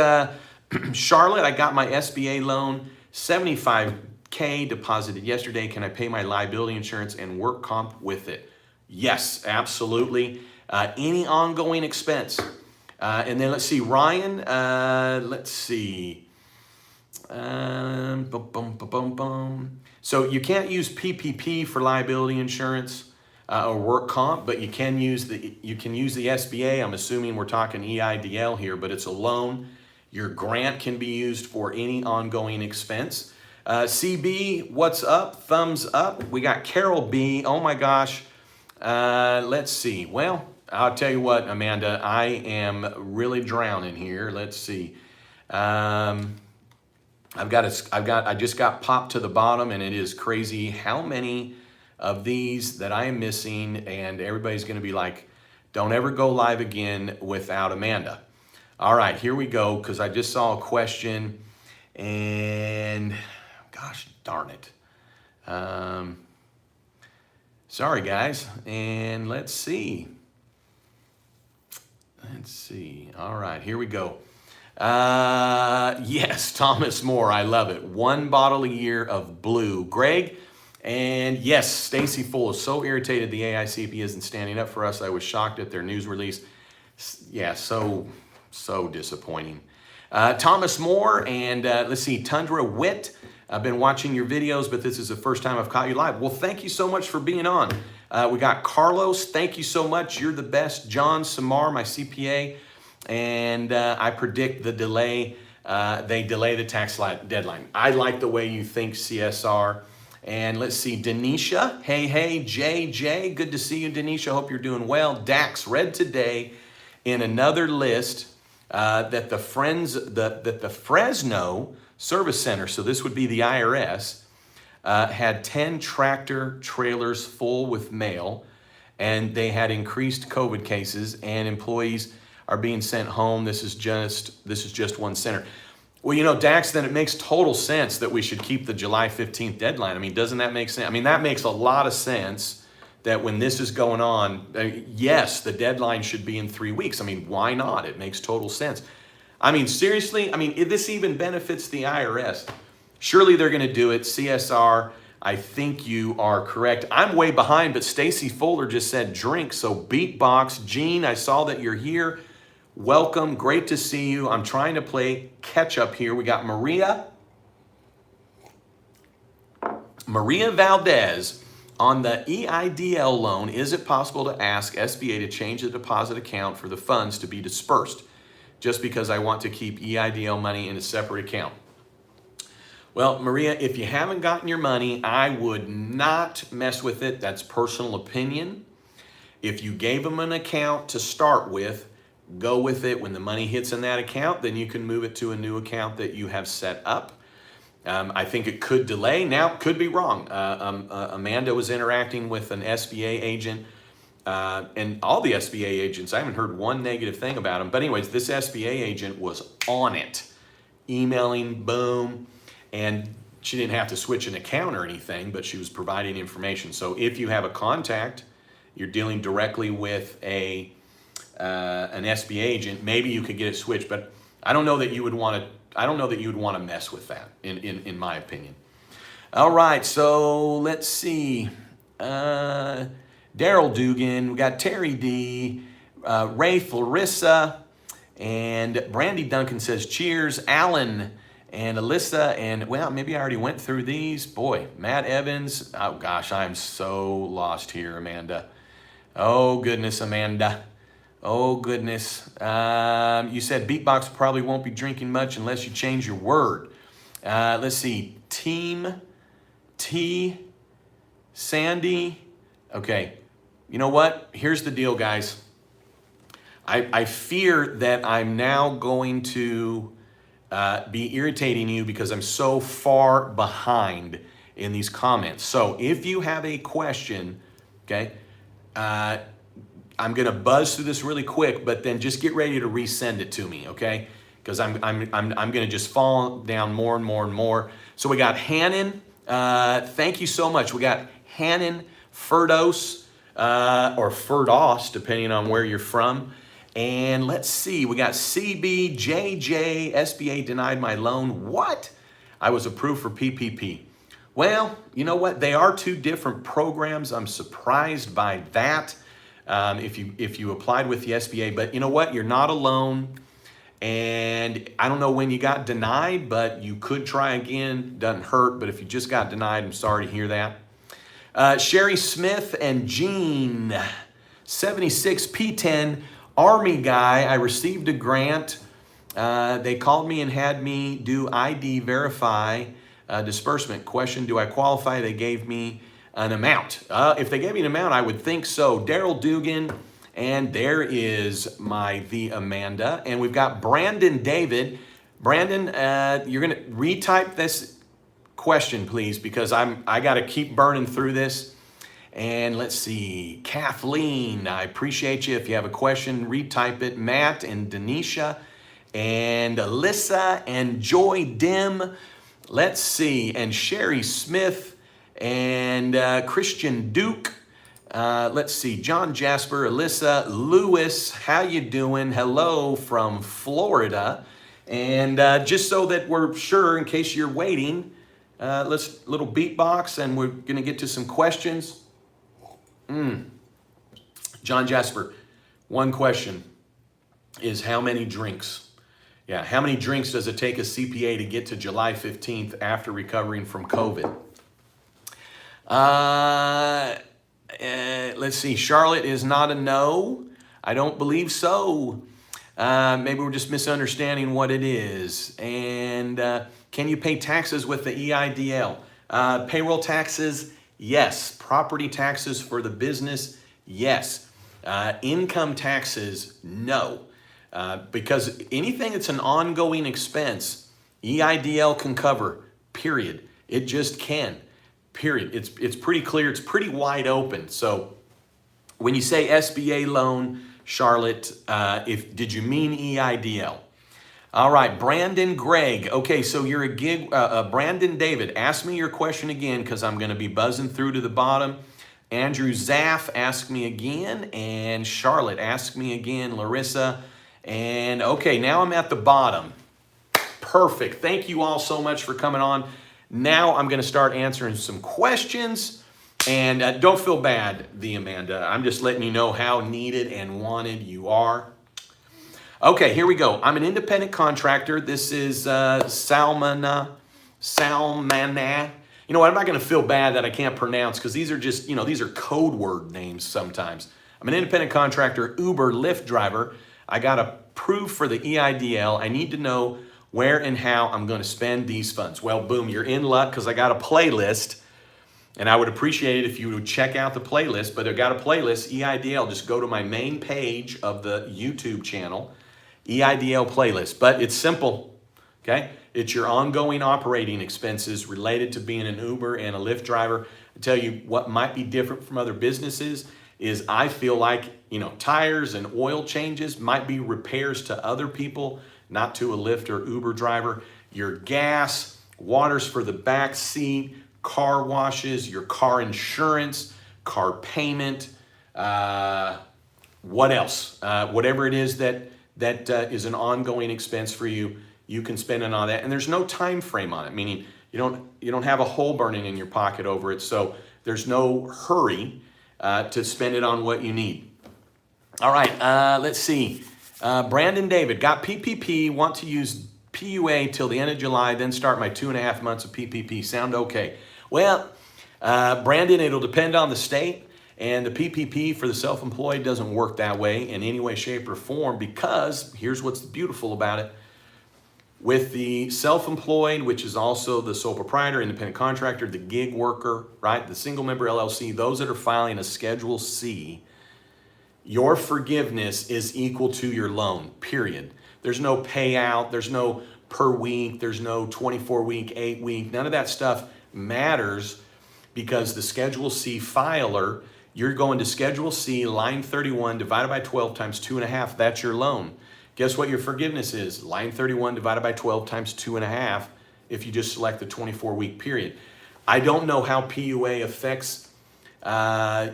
Charlotte. I got my SBA loan, $75K deposited yesterday. Can I pay my liability insurance and work comp with it? Yes, absolutely. Any ongoing expense. And then let's see, Ryan, let's see. So you can't use PPP for liability insurance or work comp, but you can use the SBA. I'm assuming we're talking EIDL here, but it's a loan. Your grant can be used for any ongoing expense. CB, what's up? Thumbs up. We got Carol B. Oh my gosh. Let's see. Well, I'll tell you what, Amanda, I am really drowning here. Let's see. I just got popped to the bottom, and it is crazy how many of these that I am missing, and everybody's going to be like, don't ever go live again without Amanda. All right, here we go, because I just saw a question, and gosh darn it. Sorry, guys, and let's see. All right, here we go. Yes, Thomas Moore, I love it. 1 bottle a year of blue. Greg, and yes, Stacy Full is so irritated the AICPA isn't standing up for us. I was shocked at their news release. Yeah, so disappointing. Thomas Moore, and let's see, Tundra Witt. I've been watching your videos, but this is the first time I've caught you live. Well, thank you so much for being on. We got Carlos, thank you so much. You're the best. John Samar, my CPA, and I predict the delay. They delay the tax deadline. I like the way you think, CSR. And let's see, Denisha. Hey, JJ. Good to see you, Denisha. Hope you're doing well. Dax, read today in another list that the Fresno Service Center, so this would be the IRS, had 10 tractor trailers full with mail, and they had increased COVID cases, and employees are being sent home. This is just one center. Well, you know, Dax, then it makes total sense that we should keep the July 15th deadline. I mean, doesn't that make sense? I mean, that makes a lot of sense that when this is going on, yes, the deadline should be in 3 weeks. I mean, why not? It makes total sense. I mean, seriously, I mean, if this even benefits the IRS, surely they're going to do it. CSR, I think you are correct. I'm way behind, but Stacy Fuller just said drink. So beatbox. Gene, I saw that you're here. Welcome. Great to see you. I'm trying to play catch up here. We got Maria Valdez. On the EIDL loan, is it possible to ask SBA to change the deposit account for the funds to be dispersed just because I want to keep EIDL money in a separate account? Well, Maria, if you haven't gotten your money, I would not mess with it. That's personal opinion. If you gave them an account to start with, go with it. When the money hits in that account, then you can move it to a new account that you have set up. I think it could delay. Now, could be wrong. Amanda was interacting with an SBA agent, and all the SBA agents, I haven't heard one negative thing about them. But anyways, this SBA agent was on it, emailing, boom, and she didn't have to switch an account or anything, but she was providing information. So if you have a contact, you're dealing directly with an SBA agent, maybe you could get it switched, but I don't know that you would want to. I don't know that you would want to mess with that, in my opinion. All right, so let's see. Daryl Dugan, we got Terry D, Ray Clarissa, and Brandy Duncan says cheers. Alan and Alyssa, and well, maybe I already went through these. Boy, Matt Evans. Oh gosh, I'm so lost here, Amanda. Oh goodness, Amanda. Oh goodness. You said beatbox probably won't be drinking much unless you change your word. Let's see. Team T Sandy. Okay. You know what? Here's the deal, guys. I fear that I'm now going to be irritating you because I'm so far behind in these comments. So if you have a question, okay, I'm gonna buzz through this really quick, but then just get ready to resend it to me, okay? Because I'm gonna just fall down more and more and more. So we got Hannon. Thank you so much. We got Hannon Ferdos or Ferdos, depending on where you're from. And let's see, we got CBJJ. SBA denied my loan. What? I was approved for PPP. Well, you know what? They are two different programs. I'm surprised by that. If you applied with the SBA, but you know what? You're not alone. And I don't know when you got denied, but you could try again. Doesn't hurt, but if you just got denied, I'm sorry to hear that. Sherry Smith and Jean, 76 P10, Army guy. I received a grant. They called me and had me do ID verify disbursement. Question, do I qualify? They gave me an amount. If they gave me an amount, I would think so. Daryl Dugan, and there is the Amanda, and we've got Brandon David. Brandon, you're gonna retype this question, please, because I got to keep burning through this. And let's see, Kathleen, I appreciate you. If you have a question, retype it. Matt and Denisha and Alyssa and Joy Dim. Let's see, and Sherry Smith and Christian Duke. Let's see, John Jasper, Alyssa, Lewis, how you doing? Hello from Florida. And just so that we're sure, in case you're waiting, let's little beatbox, and we're gonna get to some questions. John Jasper, one question is how many drinks? Yeah, how many drinks does it take a CPA to get to July 15th after recovering from COVID? Let's see, Charlotte is not a no. I don't believe so. Maybe we're just misunderstanding what it is. And can you pay taxes with the EIDL? Payroll taxes, yes. Property taxes for the business, yes. Income taxes, no. Because anything that's an ongoing expense, EIDL can cover, period. It just can, period. It's pretty clear, it's pretty wide open. So when you say SBA loan, Charlotte, did you mean EIDL? All right, Brandon Gregg. Okay, so you're a gig, Brandon David, ask me your question again because I'm going to be buzzing through to the bottom. Andrew Zaff, ask me again. And Charlotte, ask me again. Larissa. And okay, now I'm at the bottom. Perfect. Thank you all so much for coming on. Now I'm going to start answering some questions. And don't feel bad, Amanda. I'm just letting you know how needed and wanted you are. Okay, here we go. I'm an independent contractor. This is Salmana. You know what? I'm not going to feel bad that I can't pronounce because these are just, these are code word names sometimes. I'm an independent contractor, Uber, Lyft driver. I got approved for the EIDL. I need to know where and how I'm going to spend these funds. Well, boom, you're in luck because I got a playlist. And I would appreciate it if you would check out the playlist, but I've got a playlist, EIDL. Just go to my main page of the YouTube channel, EIDL playlist. But it's simple, okay? It's your ongoing operating expenses related to being an Uber and a Lyft driver. I tell you what might be different from other businesses is I feel like, tires and oil changes might be repairs to other people, not to a Lyft or Uber driver. Your gas, waters for the back seat, car washes, your car insurance, car payment, what else? Whatever it is that is an ongoing expense for you, you can spend it on that. And there's no time frame on it, meaning you don't have a hole burning in your pocket over it. So there's no hurry to spend it on what you need. All right, let's see. Brandon David, got PPP, want to use PUA till the end of July, then start my 2.5 months of PPP. Sound okay? Well, Brandon, it'll depend on the state, and the PPP for the self-employed doesn't work that way in any way, shape, or form because here's what's beautiful about it. With the self-employed, which is also the sole proprietor, independent contractor, the gig worker, right, the single member LLC, those that are filing a Schedule C, your forgiveness is equal to your loan, period. There's no payout, there's no per week, there's no 24-week, 8-week, none of that stuff matters because the Schedule C filer, you're going to Schedule C, line 31 divided by 12 times 2.5, that's your loan. Guess what your forgiveness is? Line 31 divided by 12 times 2.5 if you just select the 24-week period. I don't know how PUA affects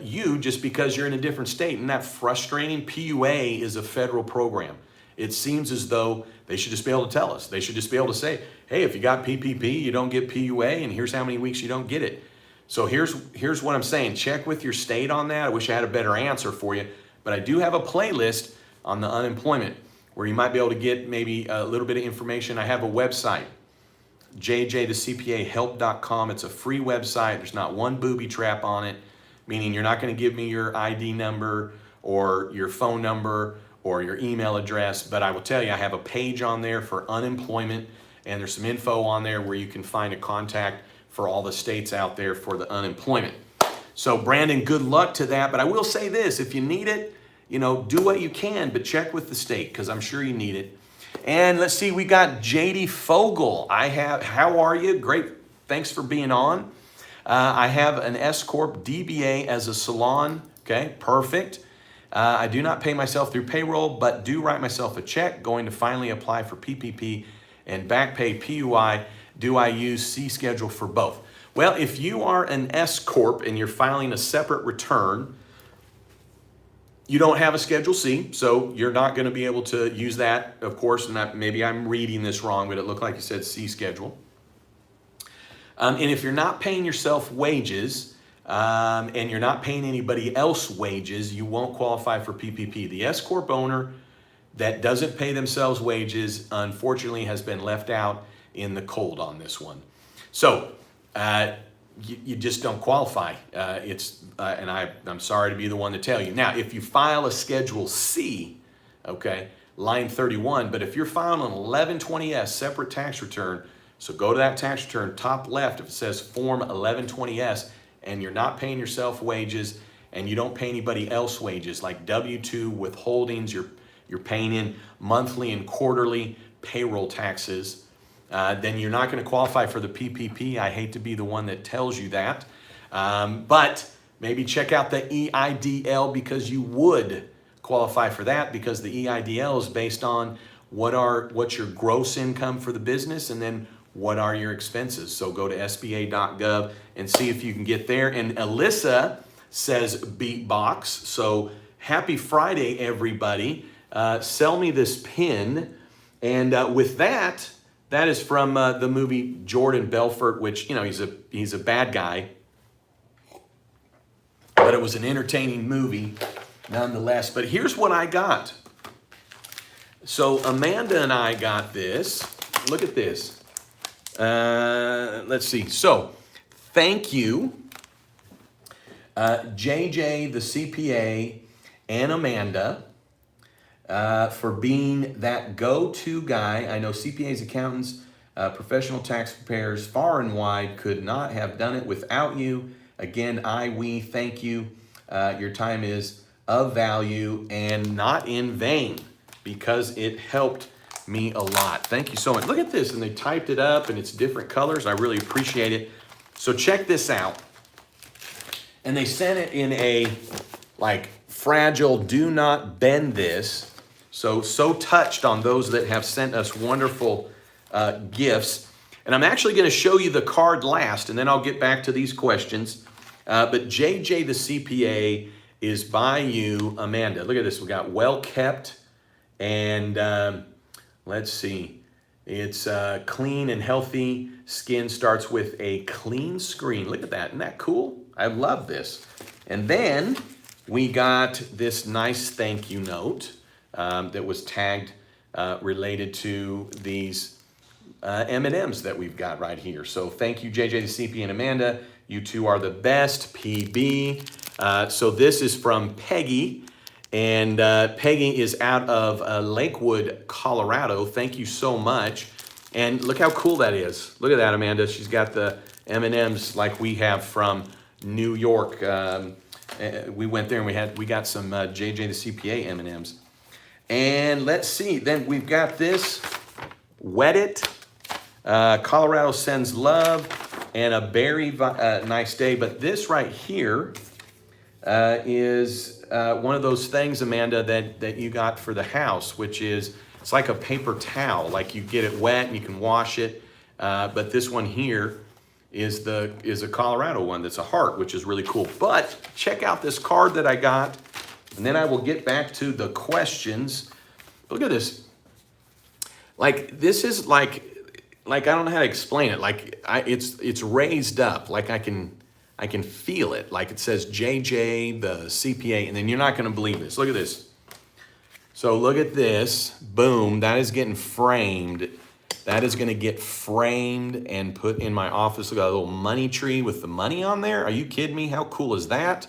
you just because you're in a different state. Isn't that frustrating? PUA is a federal program. It seems as though they should just be able to tell us. They should just be able to say, hey, if you got PPP, you don't get PUA, and here's how many weeks you don't get it. So here's what I'm saying. Check with your state on that. I wish I had a better answer for you, but I do have a playlist on the unemployment where you might be able to get maybe a little bit of information. I have a website, jjthecpahelp.com. It's a free website. There's not one booby trap on it, meaning you're not going to give me your ID number or your phone number or your email address, but I will tell you I have a page on there for unemployment, and there's some info on there where you can find a contact for all the states out there for the unemployment. So Brandon, good luck to that, but I will say this, if you need it, do what you can, but check with the state because I'm sure you need it. And let's see, we got JD Fogel. How are you? Great, thanks for being on. I have an S Corp DBA as a salon, okay, perfect. I do not pay myself through payroll, but do write myself a check. Going to finally apply for PPP and back pay PUI. Do I use C schedule for both? Well, if you are an S Corp and you're filing a separate return, you don't have a Schedule C, so you're not going to be able to use that, of course, and maybe I'm reading this wrong, but it looked like you said C schedule. And if you're not paying yourself wages, and you're not paying anybody else wages, you won't qualify for PPP. The S Corp owner that doesn't pay themselves wages, unfortunately, has been left out in the cold on this one. So you just don't qualify. And I'm sorry to be the one to tell you. Now, if you file a Schedule C, okay, line 31, but if you're filing an 1120S separate tax return, so go to that tax return, top left, if it says Form 1120S, and you're not paying yourself wages, and you don't pay anybody else wages, like W-2 withholdings, you're paying in monthly and quarterly payroll taxes, then you're not going to qualify for the PPP. I hate to be the one that tells you that, but maybe check out the EIDL because you would qualify for that because the EIDL is based on what's your gross income for the business and then what are your expenses. So go to SBA.gov and see if you can get there. And Alyssa says beatbox. So happy Friday, everybody. Sell me this pin. And with that, That is from the movie Jordan Belfort, which, you know, he's a bad guy. But it was an entertaining movie nonetheless. But here's what I got. So Amanda and I got this. Look at this. Let's see. So thank you, JJ, the CPA, and Amanda, for being that go-to guy. I know CPAs, accountants, professional tax preparers far and wide could not have done it without you. Again, we thank you. Your time is of value and not in vain, because it helped me a lot. Thank you so much. Look at this, and they typed it up, and it's different colors. I really appreciate it. So check this out. And they sent it in a, like, fragile, do not bend this. So touched on those that have sent us wonderful gifts. And I'm actually going to show you the card last, and then I'll get back to these questions. But JJ, the CPA, is by you, Amanda. Look at this. We got well kept, and let's see. It's clean and healthy skin starts with a clean screen. Look at that. Isn't that cool? I love this. And then we got this nice thank you note that was tagged related to these M&Ms that we've got right here. So thank you, JJ, the CP, and Amanda. You two are the best, PB. So this is from Peggy. And Peggy is out of Lakewood, Colorado. Thank you so much. And look how cool that is. Look at that, Amanda. She's got the M&Ms like we have from New York. We went there and we got some JJ the CPA M&Ms. And let's see. Then we've got this. Wet It. Colorado sends love. And a very nice day. But this right here is one of those things, Amanda, that you got for the house, which is, it's like a paper towel. Like you get it wet and you can wash it. But this one here is a Colorado one that's a heart, which is really cool. But check out this card that I got, and then I will get back to the questions. Look at this. Like, this is like I don't know how to explain it. Like, it's raised up. Like I can feel it. Like it says JJ, the CPA, and then you're not going to believe this. Look at this. So look at this. Boom. That is getting framed. That is going to get framed and put in my office. Look at a little money tree with the money on there. Are you kidding me? How cool is that?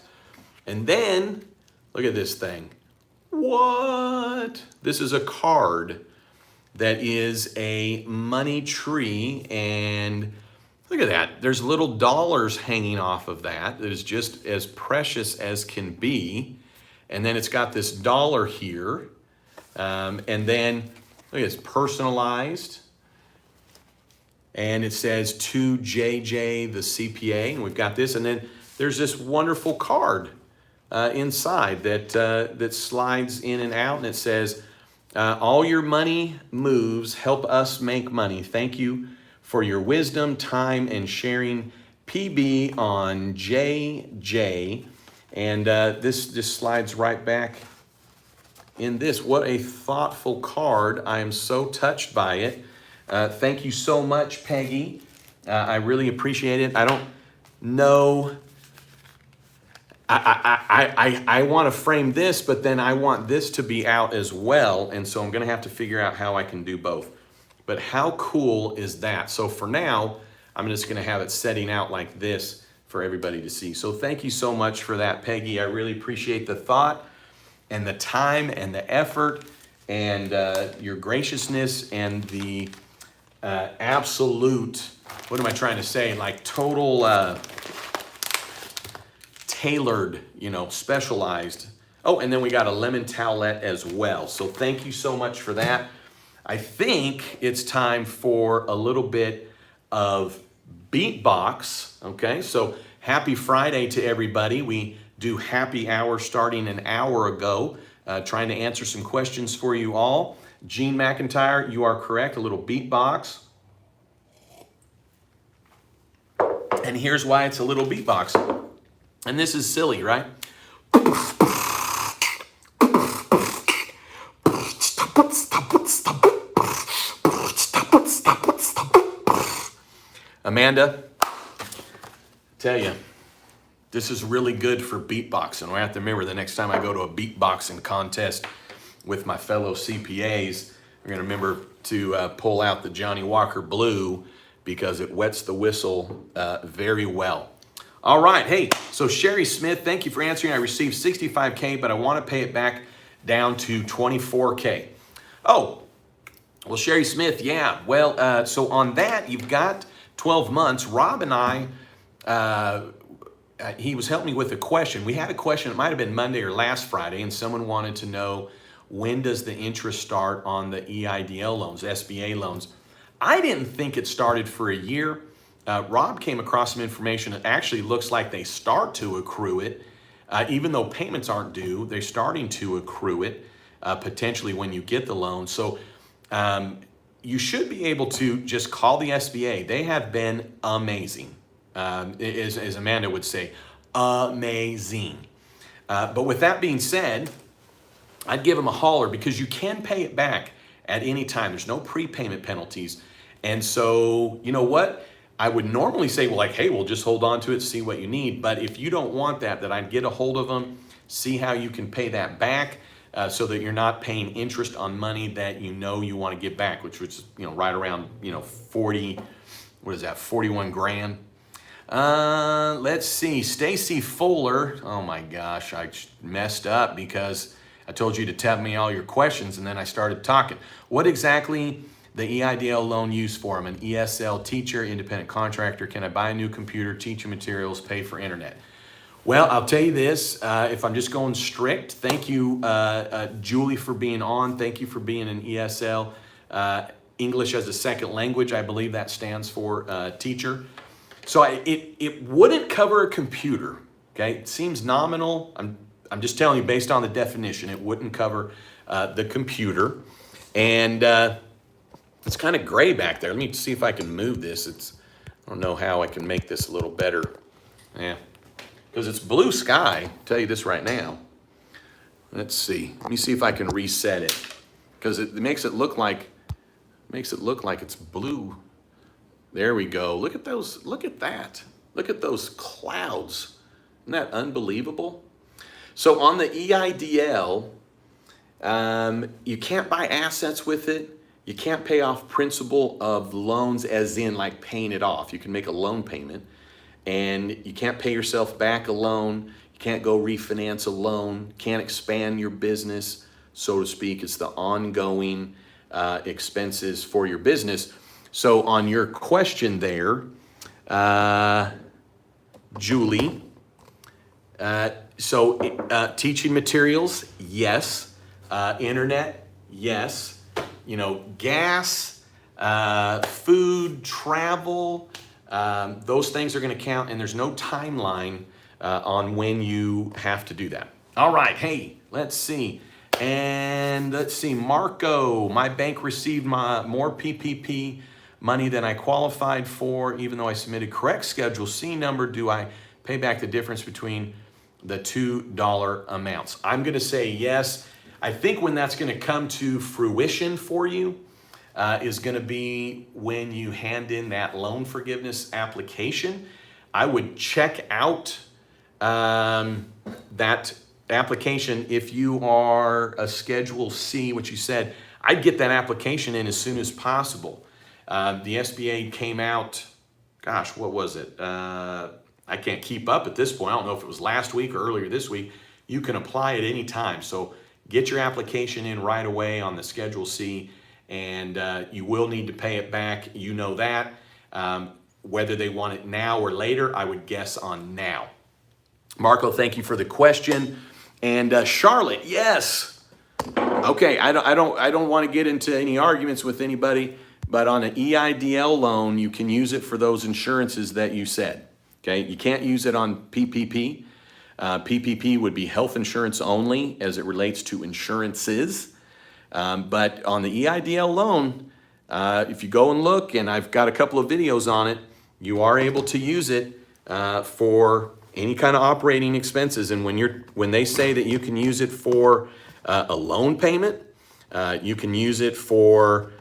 And then look at this thing. What? This is a card that is a money tree, and look at that. There's little dollars hanging off of that. That is just as precious as can be. And then it's got this dollar here. And then look at this, personalized. And it says to JJ, the CPA. And we've got this. And then there's this wonderful card inside that slides in and out. And it says, all your money moves help us make money. Thank you for your wisdom, time, and sharing. PB on JJ. And this just slides right back in this. What a thoughtful card. I am so touched by it. Thank you so much, Peggy. I really appreciate it. I don't know. I want to frame this, but then I want this to be out as well. And so I'm going to have to figure out how I can do both. But how cool is that? So for now, I'm just going to have it setting out like this for everybody to see. So thank you so much for that, Peggy. I really appreciate the thought and the time and the effort and your graciousness and the absolute, what am I trying to say? Like total tailored, specialized. Oh, and then we got a lemon towelette as well. So thank you so much for that. I think it's time for a little bit of beatbox. Okay, so happy Friday to everybody. We do happy hour starting an hour ago, trying to answer some questions for you all. Gene McIntyre, you are correct, a little beatbox. And here's why it's a little beatbox. And this is silly, right? Amanda, tell you, this is really good for beatboxing. I have to remember the next time I go to a beatboxing contest with my fellow CPAs, we're going to remember to pull out the Johnny Walker Blue because it wets the whistle very well. All right, hey, so Sherry Smith, thank you for answering. I received $65K, but I want to pay it back down to $24K. Oh, well, Sherry Smith, yeah. Well, so on that, you've got 12 months. Rob and I, he was helping me with a question. We had a question, it might have been Monday or last Friday, and someone wanted to know, when does the interest start on the EIDL loans, SBA loans? I didn't think it started for a year. Rob came across some information that actually looks like they start to accrue it. Even though payments aren't due, they're starting to accrue it potentially when you get the loan. So you should be able to just call the SBA. They have been amazing. As Amanda would say, amazing. But with that being said, I'd give them a holler because you can pay it back at any time. There's no prepayment penalties. And so, you know what? I would normally say, well, like, hey, we'll just hold on to it, see what you need. But if you don't want that, then I'd get a hold of them, see how you can pay that back so that you're not paying interest on money that you know you want to get back, which was, right around, 41 grand. Let's see, Stacy Fuller. Oh my gosh, I messed up because I told you to tell me all your questions and then I started talking. What exactly the EIDL loan used for? I'm an ESL teacher, independent contractor. Can I buy a new computer, teaching materials, pay for internet? Well, I'll tell you this, if I'm just going strict, thank you, Julie, for being on. Thank you for being an ESL, English as a second language. I believe that stands for teacher. So it wouldn't cover a computer, okay? It seems nominal. I'm just telling you based on the definition, it wouldn't cover the computer. And it's kind of gray back there. Let me see if I can move this. I don't know how I can make this a little better. Yeah, because it's blue sky. I'll tell you this right now. Let's see. Let me see if I can reset it because it makes it look like it's blue. There we go. Look at those. Look at that. Look at those clouds. Isn't that unbelievable? So on the EIDL, you can't buy assets with it. You can't pay off principal of loans as in like paying it off. You can make a loan payment and you can't pay yourself back a loan. You can't go refinance a loan. Can't expand your business, so to speak. It's the ongoing expenses for your business. So on your question there, Julie, teaching materials, yes. Internet, yes. Gas, food, travel, those things are going to count, and there's no timeline on when you have to do that. All right, hey, let's see. Marco, my bank received more PPP money than I qualified for, even though I submitted correct Schedule C number. Do I pay back the difference between the $2 amounts? I'm going to say yes. I think when that's going to come to fruition for you is going to be when you hand in that loan forgiveness application. I would check out that application if you are a Schedule C, which you said. I'd get that application in as soon as possible. The SBA came out, gosh, what was it? I can't keep up at this point. I don't know if it was last week or earlier this week. You can apply at any time. So get your application in right away on the Schedule C, and you will need to pay it back. You know that. Whether they want it now or later, I would guess on now. Marco, thank you for the question. And Charlotte, yes. Okay, I don't want to get into any arguments with anybody, but on an EIDL loan, you can use it for those insurances that you said. Okay, you can't use it on PPP. PPP would be health insurance only as it relates to insurances. But on the EIDL loan, if you go and look, and I've got a couple of videos on it, you are able to use it for any kind of operating expenses. And when they say that you can use it for a loan payment, you can use it for,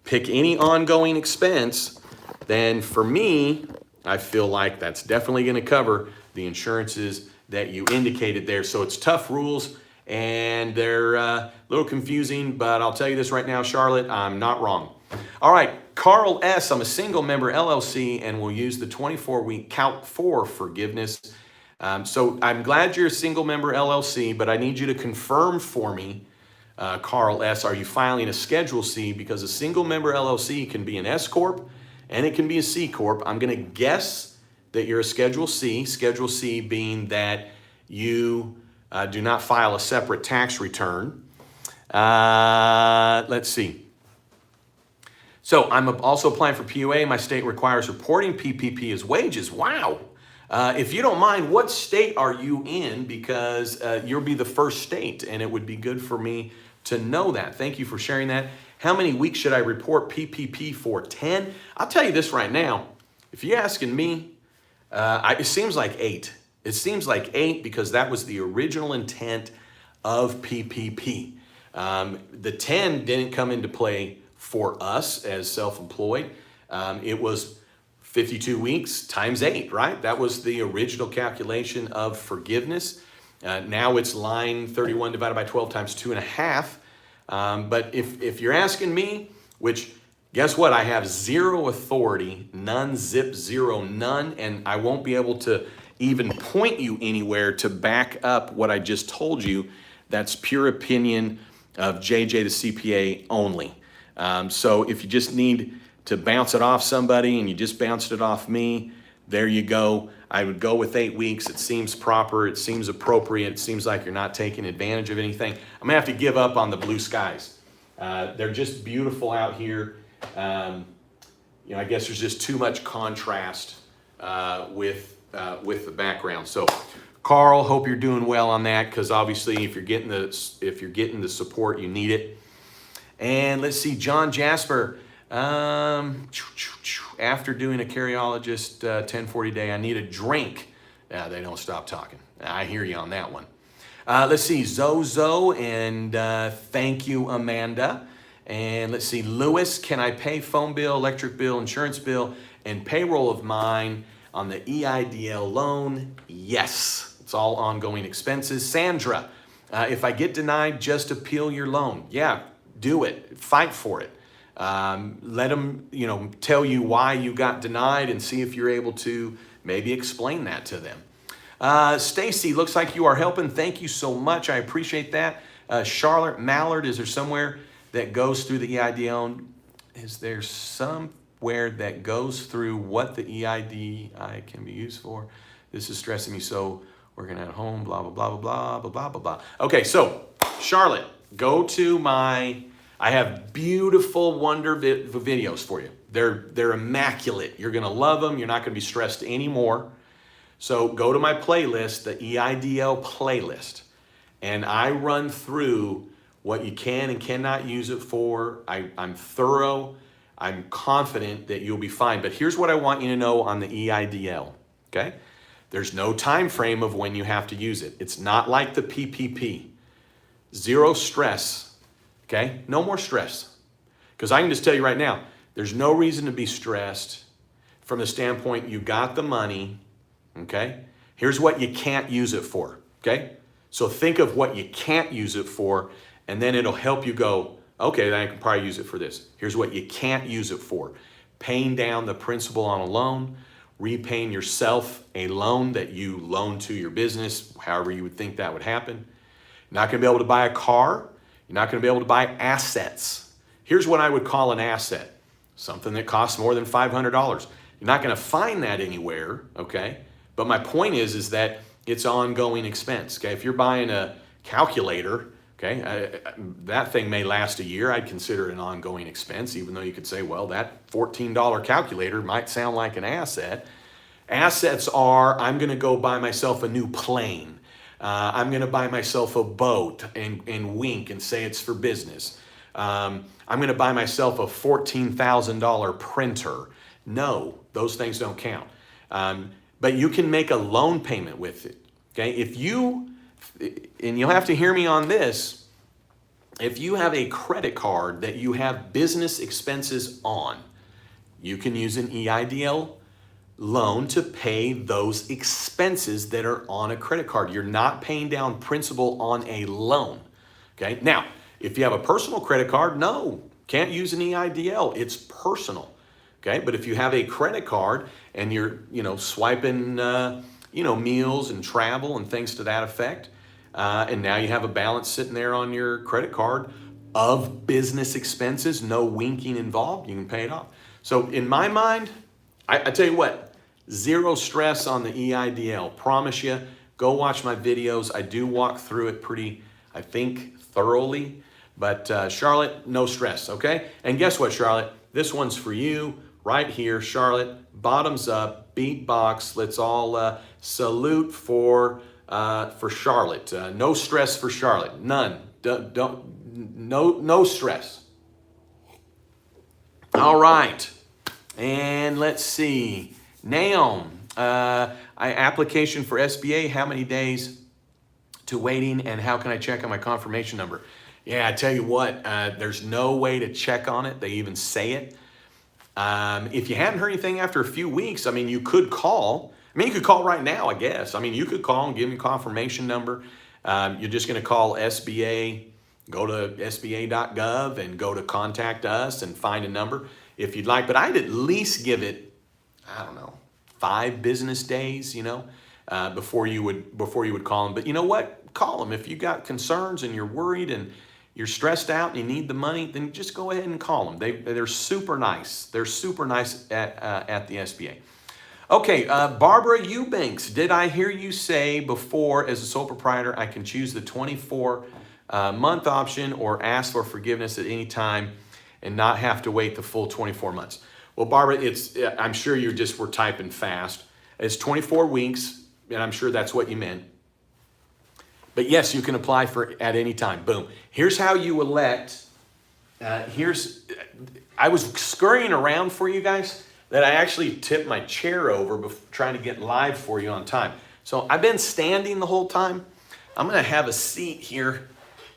pick any ongoing expense then for me, I feel like that's definitely going to cover the insurances that you indicated there. So it's tough rules, and they're a little confusing, but I'll tell you this right now, Charlotte, I'm not wrong. All right, Carl S., I'm a single member LLC and will use the 24-week count 4 forgiveness. So I'm glad you're a single member LLC, but I need you to confirm for me, Carl S., are you filing a Schedule C? Because a single member LLC can be an S Corp and it can be a C Corp. I'm going to guess that you're a Schedule C being that you do not file a separate tax return. Let's see. So I'm also applying for PUA. My state requires reporting PPP as wages. Wow. If you don't mind, what state are you in? Because you'll be the first state, and it would be good for me to know that. Thank you for sharing that. How many weeks should I report PPP for? 10? I'll tell you this right now. If you're asking me, it seems like 8. It seems like 8 because that was the original intent of PPP. The 10 didn't come into play for us as self-employed. It was 52 weeks times 8, right? That was the original calculation of forgiveness. Now it's line 31 divided by 12 times 2.5. But if you're asking me, which guess what? I have zero authority, none, zip, zero, none, and I won't be able to even point you anywhere to back up what I just told you. That's pure opinion of JJ the CPA only. So if you just need to bounce it off somebody and you just bounced it off me, there you go. I would go with 8 weeks. It seems proper. It seems appropriate. It seems like you're not taking advantage of anything. I'm gonna have to give up on the blue skies. They're just beautiful out here. I guess there's just too much contrast with the background. So, Carl, hope you're doing well on that, because obviously, if you're getting the support, you need it. And let's see, John Jasper. After doing a cardiologist 1040 day, I need a drink. They don't stop talking. I hear you on that one. Let's see, Zozo, and thank you, Amanda. And let's see, Lewis, can I pay phone bill, electric bill, insurance bill, and payroll of mine on the EIDL loan? Yes, it's all ongoing expenses. Sandra, if I get denied, just appeal your loan. Yeah, do it. Fight for it. Let them, tell you why you got denied and see if you're able to maybe explain that to them. Stacy, looks like you are helping. Thank you so much. I appreciate that. Charlotte Mallard, is there somewhere that goes through the EIDL? Is there somewhere that goes through what the EIDL can be used for? This is stressing me so working at home, blah, blah, blah, blah, blah, blah, blah, blah. Okay, so Charlotte, go to I have beautiful wonder videos for you. They're immaculate. You're gonna love them. You're not gonna be stressed anymore. So go to my playlist, the EIDL playlist, and I run through what you can and cannot use it for. I'm thorough. I'm confident that you'll be fine. But here's what I want you to know on the EIDL, okay? There's no time frame of when you have to use it. It's not like the PPP. Zero stress, okay? No more stress. Because I can just tell you right now, there's no reason to be stressed from the standpoint you got the money, okay? Here's what you can't use it for, okay? So think of what you can't use it for, and then it'll help you go, okay, then I can probably use it for this. Here's what you can't use it for. Paying down the principal on a loan, repaying yourself a loan that you loaned to your business, however you would think that would happen. You're not gonna be able to buy a car. You're not gonna be able to buy assets. Here's what I would call an asset. Something that costs more than $500. You're not gonna find that anywhere, okay? But my point is that it's ongoing expense, okay? If you're buying a calculator, okay, that thing may last a year. I'd consider it an ongoing expense, even though you could say, well, that $14 calculator might sound like an asset. Assets are, I'm gonna go buy myself a new plane. I'm gonna buy myself a boat and wink and say it's for business. I'm gonna buy myself a $14,000 printer. No, those things don't count. But you can make a loan payment with it, okay? And you'll have to hear me on this, if you have a credit card that you have business expenses on, you can use an EIDL loan to pay those expenses that are on a credit card. You're not paying down principal on a loan. Okay. Now, if you have a personal credit card, no, can't use an EIDL. It's personal. Okay. But if you have a credit card and you're, swiping, meals and travel and things to that effect, and now you have a balance sitting there on your credit card of business expenses, no winking involved, you can pay it off. So in my mind, I tell you what, zero stress on the EIDL. Promise you, go watch my videos. I do walk through it pretty, I think, thoroughly. But Charlotte, no stress, okay? And guess what, Charlotte? This one's for you right here, Charlotte. Bottoms up, beatbox. Let's all salute for Charlotte. No stress for Charlotte. None. No stress. All right. And let's see. Naum, application for SBA, how many days to waiting, and how can I check on my confirmation number? Yeah, I tell you what, there's no way to check on it. They even say it. If you hadn't heard anything after a few weeks, you could call. You could call right now, I guess. You could call and give me a confirmation number. You're just going to call SBA, go to sba.gov and go to contact us and find a number if you'd like. But I'd at least give it, 5 business days, before you would call them. But you know what? Call them. If you got concerns and you're worried and you're stressed out and you need the money, then just go ahead and call them. They're super nice. They're super nice at the SBA. Okay, Barbara Eubanks, did I hear you say before, as a sole proprietor, I can choose the 24-month option or ask for forgiveness at any time and not have to wait the full 24 months? Well, Barbara, I'm sure you just were typing fast. It's 24 weeks, and I'm sure that's what you meant. But yes, you can apply for at any time. Boom. Here's how you elect. I was scurrying around for you guys that I actually tipped my chair over trying to get live for you on time. So I've been standing the whole time. I'm going to have a seat here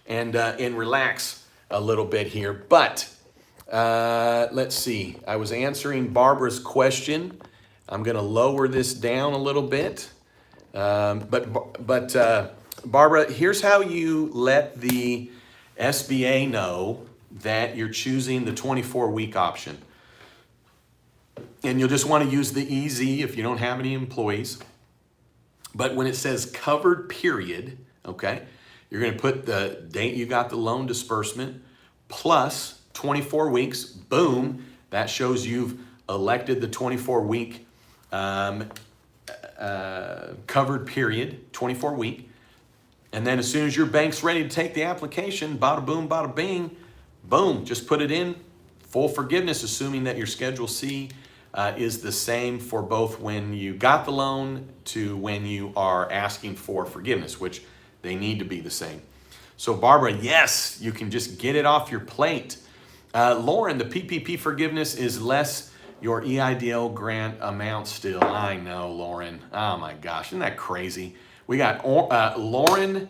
and relax a little bit here. But let's see. I was answering Barbara's question. I'm going to lower this down a little bit. But Barbara, here's how you let the SBA know that you're choosing the 24-week option. And you'll just want to use the EZ if you don't have any employees. But when it says covered period, okay, you're going to put the date you got the loan disbursement plus 24 weeks. Boom. That shows you've elected the 24-week covered period, 24-week. And then as soon as your bank's ready to take the application, bada boom, bada bing, boom, just put it in. Full forgiveness, assuming that your Schedule C is the same for both when you got the loan to when you are asking for forgiveness, which they need to be the same. So Barbara, yes, you can just get it off your plate. Lauren, the PPP forgiveness is less your EIDL grant amount still. I know, Lauren. Oh my gosh, isn't that crazy? We got Lauren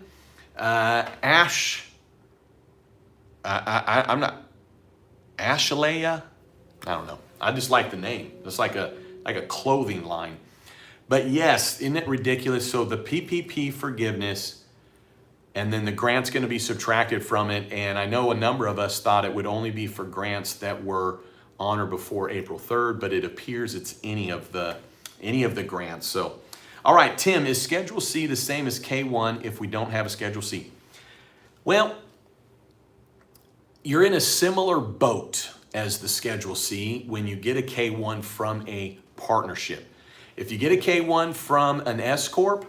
Ash. I'm not Ashalea. I don't know. I just like the name. It's like a clothing line. But yes, isn't it ridiculous? So the PPP forgiveness, and then the grant's going to be subtracted from it. And I know a number of us thought it would only be for grants that were on or before April 3rd, but it appears it's any of the grants. So, all right, Tim, is Schedule C the same as K1 if we don't have a Schedule C? Well, you're in a similar boat as the Schedule C when you get a K1 from a partnership. If you get a K1 from an S Corp,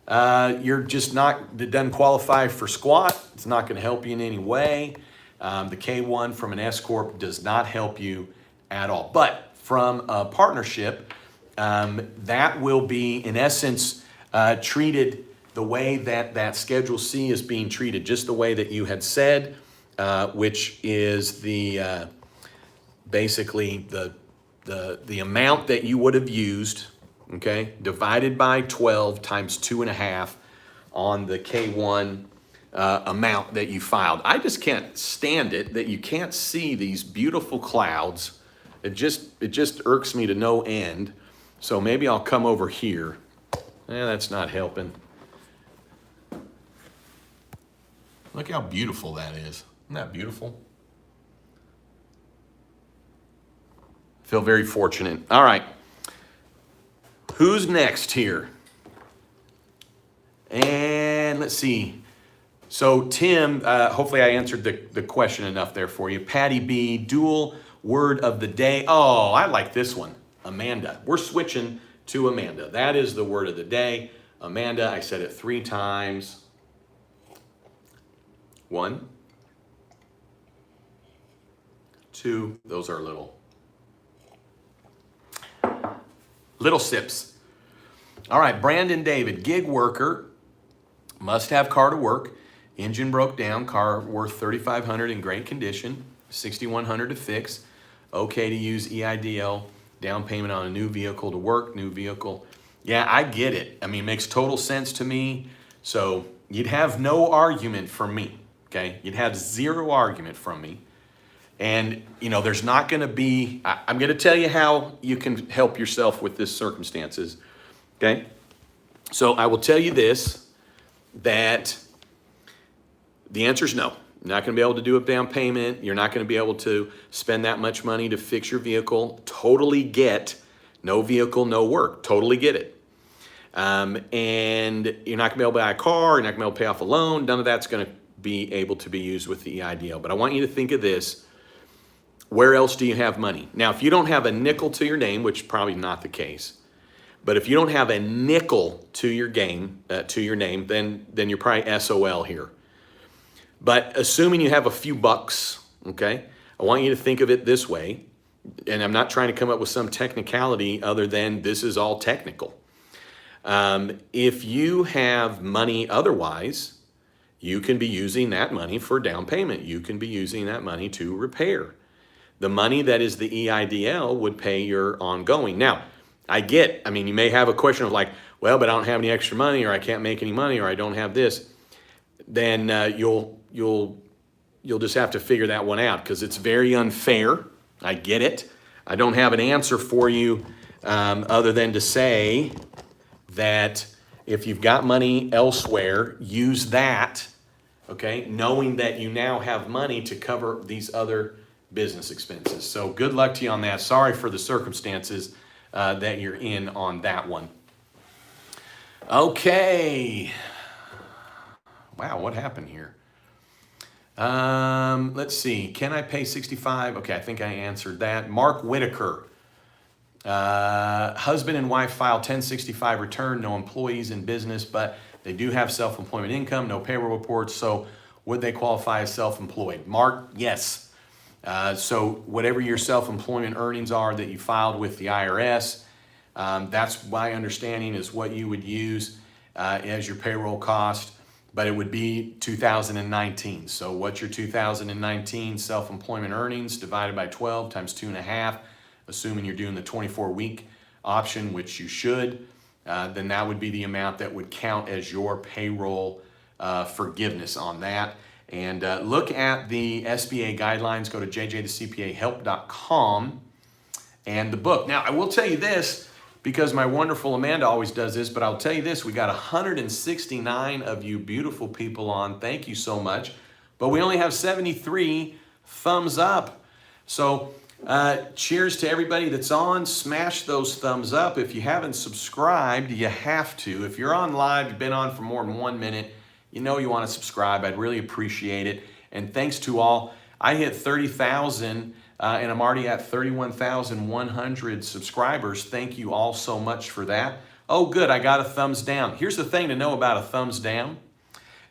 you're just not, it doesn't qualify for squat. It's not going to help you in any way. The K1 from an S Corp does not help you at all. But from a partnership, that will be, in essence, treated the way that Schedule C is being treated, just the way that you had said, which is the basically the amount that you would have used, okay, divided by 12 times 2.5 on the K1 amount that you filed. I just can't stand it that you can't see these beautiful clouds It just irks me to no end. So maybe I'll come over here. That's not helping. Look how beautiful that is. Isn't that beautiful? Feel very fortunate. All right. Who's next here? And let's see. So Tim, hopefully I answered the question enough there for you. Patty B, dual word of the day. Oh, I like this one. Amanda. We're switching to Amanda. That is the word of the day. Amanda, I said it 3 times. 1, 2, those are little sips. All right, Brandon David, gig worker, must have car to work. Engine broke down, car worth $3,500 in great condition, $6,100 to fix. Okay to use EIDL, down payment on a new vehicle to work, new vehicle. Yeah, I get it. I mean, it makes total sense to me. So you'd have no argument from me, okay? You'd have 0 argument from me. And, you know, there's not going to be, I'm going to tell you how you can help yourself with this circumstances, okay? So I will tell you this, that the answer is no. You're not going to be able to do a down payment. You're not going to be able to spend that much money to fix your vehicle. Totally get no vehicle, no work. Totally get it. And you're not going to be able to buy a car. You're not going to be able to pay off a loan. None of that's going to be able to be used with the EIDL. But I want you to think of this. Where else do you have money? Now, if you don't have a nickel to your name, which is probably not the case, but if you don't have a nickel to your name, then you're probably SOL here. But assuming you have a few bucks, okay, I want you to think of it this way, and I'm not trying to come up with some technicality other than this is all technical. If you have money otherwise, you can be using that money for down payment. You can be using that money to repair. The money that is the EIDL would pay your ongoing. Now, I mean, you may have a question of like, well, but I don't have any extra money, or I can't make any money, or I don't have this. Then you'll just have to figure that one out, because it's very unfair. I get it. I don't have an answer for you other than to say that if you've got money elsewhere, use that, okay, knowing that you now have money to cover these other business expenses. So good luck to you on that. Sorry for the circumstances that you're in on that one. Okay. Wow, what happened here? Let's see. Can I pay 65? Okay, I think I answered that. Mark Whitaker. Husband and wife file 1065 return, no employees in business, but they do have self-employment income, no payroll reports. So would they qualify as self-employed? Mark, yes. So whatever your self-employment earnings are that you filed with the IRS, that's my understanding is what you would use as your payroll cost, but it would be 2019. So what's your 2019 self-employment earnings divided by 12 times 2.5, assuming you're doing the 24-week option, which you should, then that would be the amount that would count as your payroll forgiveness on that. And look at the SBA guidelines. Go to jjthecpahelp.com and the book. Now, I will tell you this, because my wonderful Amanda always does this, but I'll tell you this, we got 169 of you beautiful people on. Thank you so much. But we only have 73 thumbs up. So cheers to everybody that's on. Smash those thumbs up. If you haven't subscribed, you have to. If you're on live, you've been on for more than 1 minute, you know you want to subscribe. I'd really appreciate it. And thanks to all. I hit 30,000 and I'm already at 31,100 subscribers. Thank you all so much for that. Oh, good, I got a thumbs down. Here's the thing to know about a thumbs down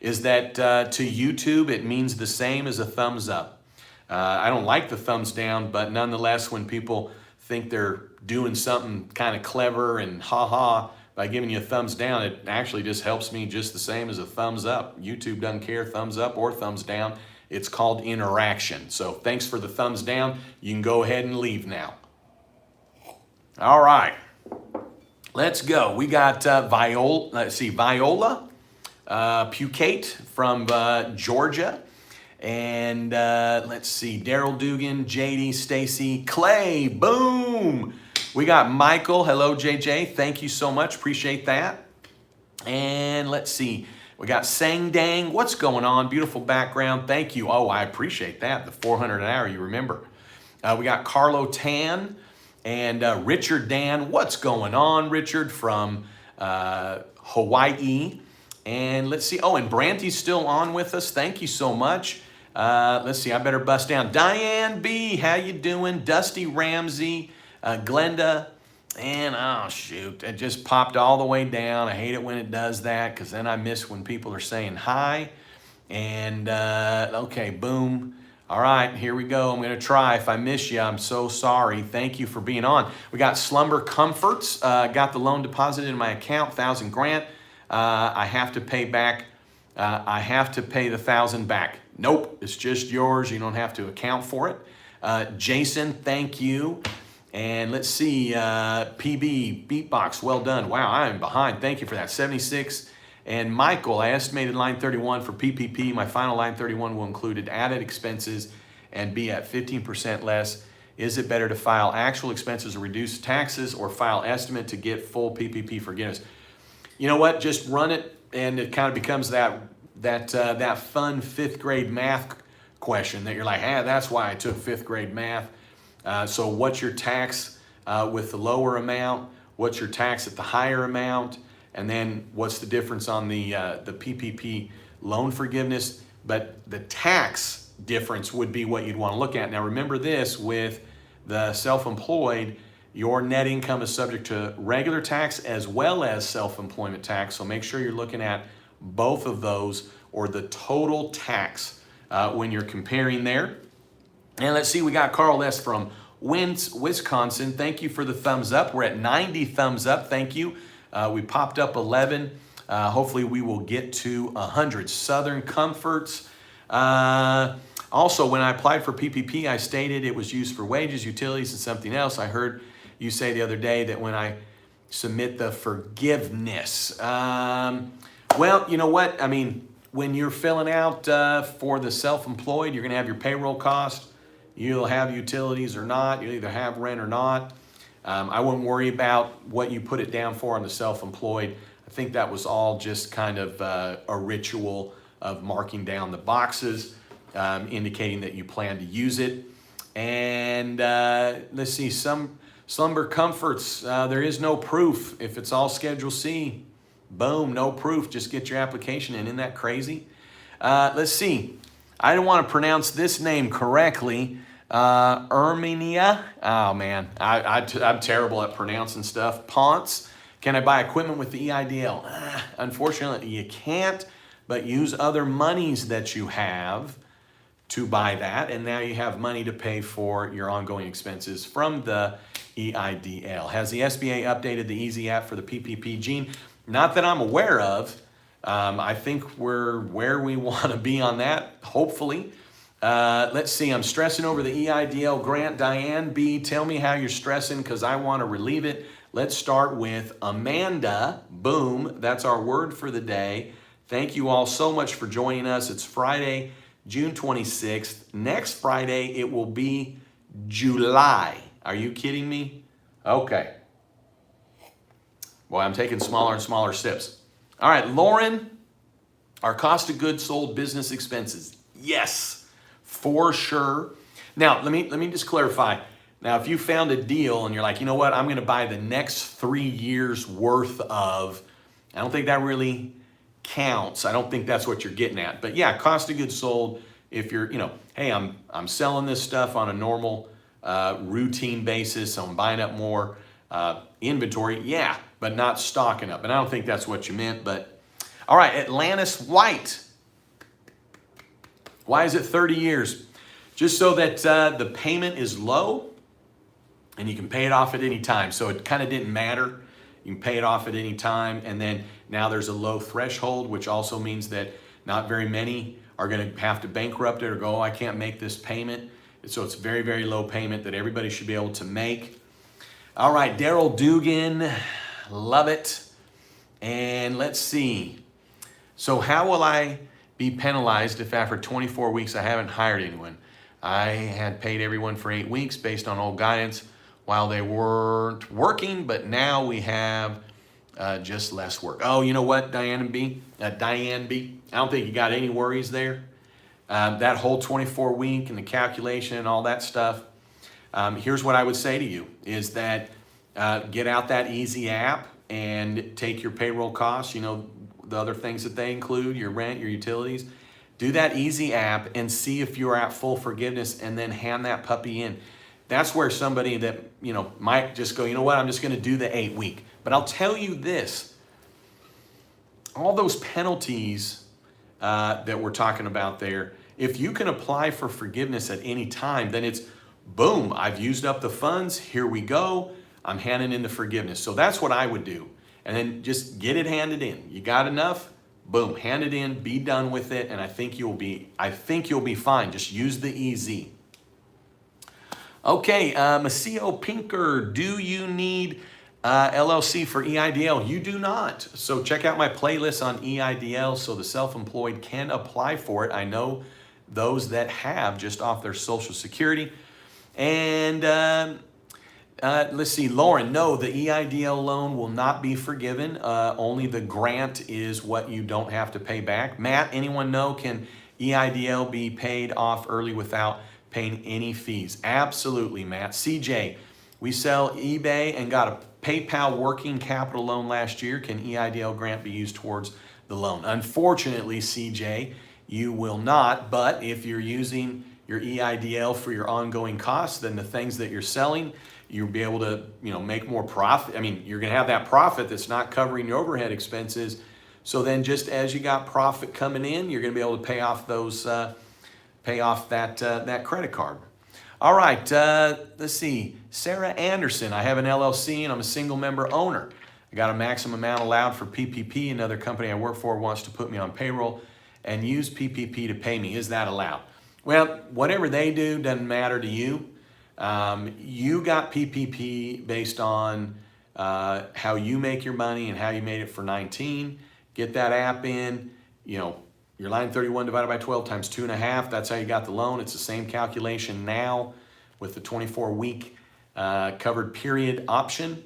is that to YouTube, it means the same as a thumbs up. I don't like the thumbs down, but nonetheless, when people think they're doing something kind of clever and ha-ha, by giving you a thumbs down, it actually just helps me just the same as a thumbs up. YouTube doesn't care, thumbs up or thumbs down. It's called interaction. So thanks for the thumbs down. You can go ahead and leave now. All right, let's go. We got Viola Pucate from Georgia. And let's see, Daryl Dugan, JD, Stacy, Clay, boom. We got Michael, hello JJ, thank you so much, appreciate that. And let's see, we got Sang Dang, what's going on? Beautiful background, thank you. Oh, I appreciate that, the 400 an hour, you remember. We got Carlo Tan and Richard Dan, what's going on, Richard, from Hawaii. And let's see, oh, and Branty's still on with us, thank you so much. Let's see, I better bust down. Diane B, how you doing? Dusty Ramsey, Glenda, and oh shoot, it just popped all the way down. I hate it when it does that because then I miss when people are saying hi. And okay, boom. All right, here we go. I'm gonna try. If I miss you, I'm so sorry. Thank you for being on. We got Slumber Comforts, got the loan deposited in my account, 1,000 grant. I have to pay back, I have to pay the 1,000 back. Nope, it's just yours. You don't have to account for it. Jason, thank you. And let's see, PB, Beatbox, well done. Wow, I am behind. Thank you for that, 76. And Michael, I estimated line 31 for PPP. My final line 31 will include added expenses and be at 15% less. Is it better to file actual expenses or reduce taxes or file estimate to get full PPP forgiveness? You know what, just run it and it kind of becomes that fun 5th grade math question that you're like, that's why I took 5th grade math. So what's your tax with the lower amount? What's your tax at the higher amount? And then what's the difference on the PPP loan forgiveness? But the tax difference would be what you'd want to look at. Now remember this, with the self-employed, your net income is subject to regular tax as well as self-employment tax. So make sure you're looking at both of those or the total tax when you're comparing there. And let's see, we got Carl S. from Wisconsin. Thank you for the thumbs up. We're at 90 thumbs up. Thank you. We popped up 11. Hopefully we will get to 100. Southern Comforts. Also, when I applied for PPP, I stated it was used for wages, utilities, and something else. I heard you say the other day that when I submit the forgiveness. Well, you know what? I mean, when you're filling out for the self-employed, you're going to have your payroll cost. You'll have utilities or not. You'll either have rent or not. I wouldn't worry about what you put it down for on the self-employed. I think that was all just kind of a ritual of marking down the boxes, indicating that you plan to use it. And let's see, some Slumber Comforts, there is no proof. If it's all Schedule C, boom, no proof. Just get your application in. Isn't that crazy? Let's see. I don't want to pronounce this name correctly. Erminia. Oh, man. I'm terrible at pronouncing stuff. Ponce. Can I buy equipment with the EIDL? Unfortunately, you can't, but use other monies that you have to buy that. And now you have money to pay for your ongoing expenses from the EIDL. Has the SBA updated the Easy app for the PPP, Gene? Not that I'm aware of. I think we're where we want to be on that, hopefully. Let's see, I'm stressing over the EIDL grant. Diane B, tell me how you're stressing because I want to relieve it. Let's start with Amanda. Boom, that's our word for the day. Thank you all so much for joining us. It's Friday, June 26th. Next Friday, it will be July. Are you kidding me? Okay. Boy, I'm taking smaller and smaller sips. All right, Lauren, our cost of goods sold business expenses. Yes, for sure. Now, let me just clarify. Now, if you found a deal and you're like, you know what, I'm going to buy the next 3 years worth of, I don't think that really counts. I don't think that's what you're getting at. But yeah, cost of goods sold, if you're, hey, I'm selling this stuff on a normal routine basis, so I'm buying up more inventory, yeah, but not stocking up. And I don't think that's what you meant, but all right, Atlantis White. Why is it 30 years? Just so that the payment is low and you can pay it off at any time. So it kind of didn't matter. You can pay it off at any time. And then now there's a low threshold, which also means that not very many are going to have to bankrupt it or go, oh, I can't make this payment. So it's very, very low payment that everybody should be able to make. All right, Daryl Dugan, love it. And let's see. So how will I be penalized if after 24 weeks I haven't hired anyone. I had paid everyone for 8 weeks based on old guidance while they weren't working, but now we have just less work. Oh, you know what, Diane B? I don't think you got any worries there. That whole 24 week and the calculation and all that stuff. Here's what I would say to you is that get out that easy app and take your payroll costs, you know, the other things that they include, your rent, your utilities. Do that easy app and see if you're at full forgiveness, and then hand that puppy in. That's where somebody that, you know, might just go, you know what, I'm just going to do the 8 week. But I'll tell you this, all those penalties that we're talking about there, if you can apply for forgiveness at any time, then it's boom, I've used up the funds, here we go, I'm handing in the forgiveness. So that's what I would do. And then just get it handed in. You got enough? Boom, hand it in, be done with it, and I think you'll be fine. Just use the EZ. Okay, Macio Pinker, do you need LLC for EIDL? You do not. So check out my playlist on EIDL so the self-employed can apply for it. I know those that have just off their Social Security. And let's see, Lauren, no, the EIDL loan will not be forgiven. Only the grant is what you don't have to pay back. Matt, anyone know, can EIDL be paid off early without paying any fees? Absolutely, Matt. CJ, we sell eBay and got a PayPal working capital loan last year. Can EIDL grant be used towards the loan? Unfortunately, CJ, you will not, but if you're using your EIDL for your ongoing costs, then the things that you're selling, you'll be able to, you know, make more profit. I mean, you're going to have that profit that's not covering your overhead expenses. So then just as you got profit coming in, you're going to be able to pay off those, that credit card. All right, let's see. Sarah Anderson, I have an LLC and I'm a single member owner. I got a maximum amount allowed for PPP. Another company I work for wants to put me on payroll and use PPP to pay me. Is that allowed? Well, whatever they do doesn't matter to you. You got PPP based on how you make your money and how you made it for 19. Get that app in, you know, your line 31 divided by 12 times 2.5. That's how you got the loan. It's the same calculation now with the 24-week covered period option.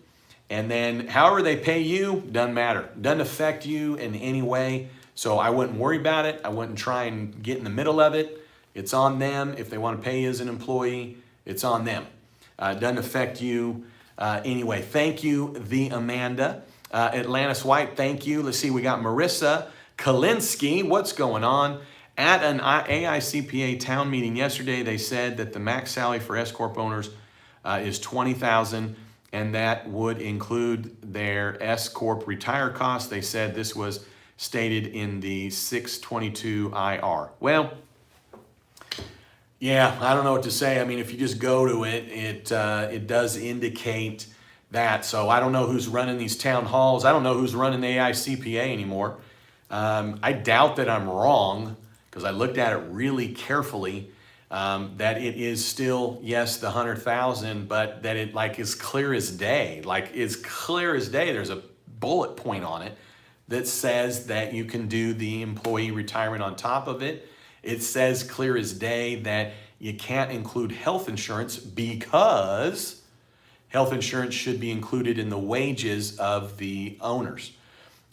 And then however they pay you, doesn't matter. Doesn't affect you in any way. So I wouldn't worry about it. I wouldn't try and get in the middle of it. It's on them. If they want to pay you as an employee, it's on them. It doesn't affect you anyway. Thank you, the Amanda. Atlantis White, thank you. Let's see, we got Marissa Kalinsky. What's going on? At an AICPA town meeting yesterday, they said that the max salary for S Corp owners is $20,000, and that would include their S Corp retire costs. They said this was stated in the 622 IR. Well, yeah, I don't know what to say. I mean, if you just go to it, it does indicate that. So I don't know who's running these town halls. I don't know who's running the AICPA anymore. I doubt that I'm wrong because I looked at it really carefully. That it is still, yes, the 100,000, but that it like is clear as day. Like it's clear as day. There's a bullet point on it that says that you can do the employee retirement on top of it. It says clear as day that you can't include health insurance because health insurance should be included in the wages of the owners.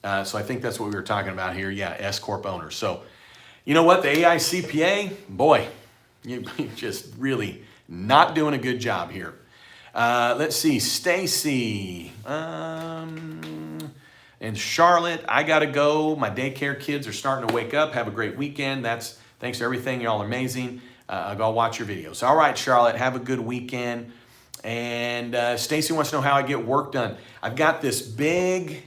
So I think that's what we were talking about here. Yeah, S Corp owners. So you know what? The AICPA, boy, you're just really not doing a good job here. Let's see, Stacy and Charlotte, I got to go. My daycare kids are starting to wake up. Have a great weekend. Thanks for everything. Y'all are amazing. I'll go watch your videos. All right, Charlotte, have a good weekend. And Stacy wants to know how I get work done. I've got this big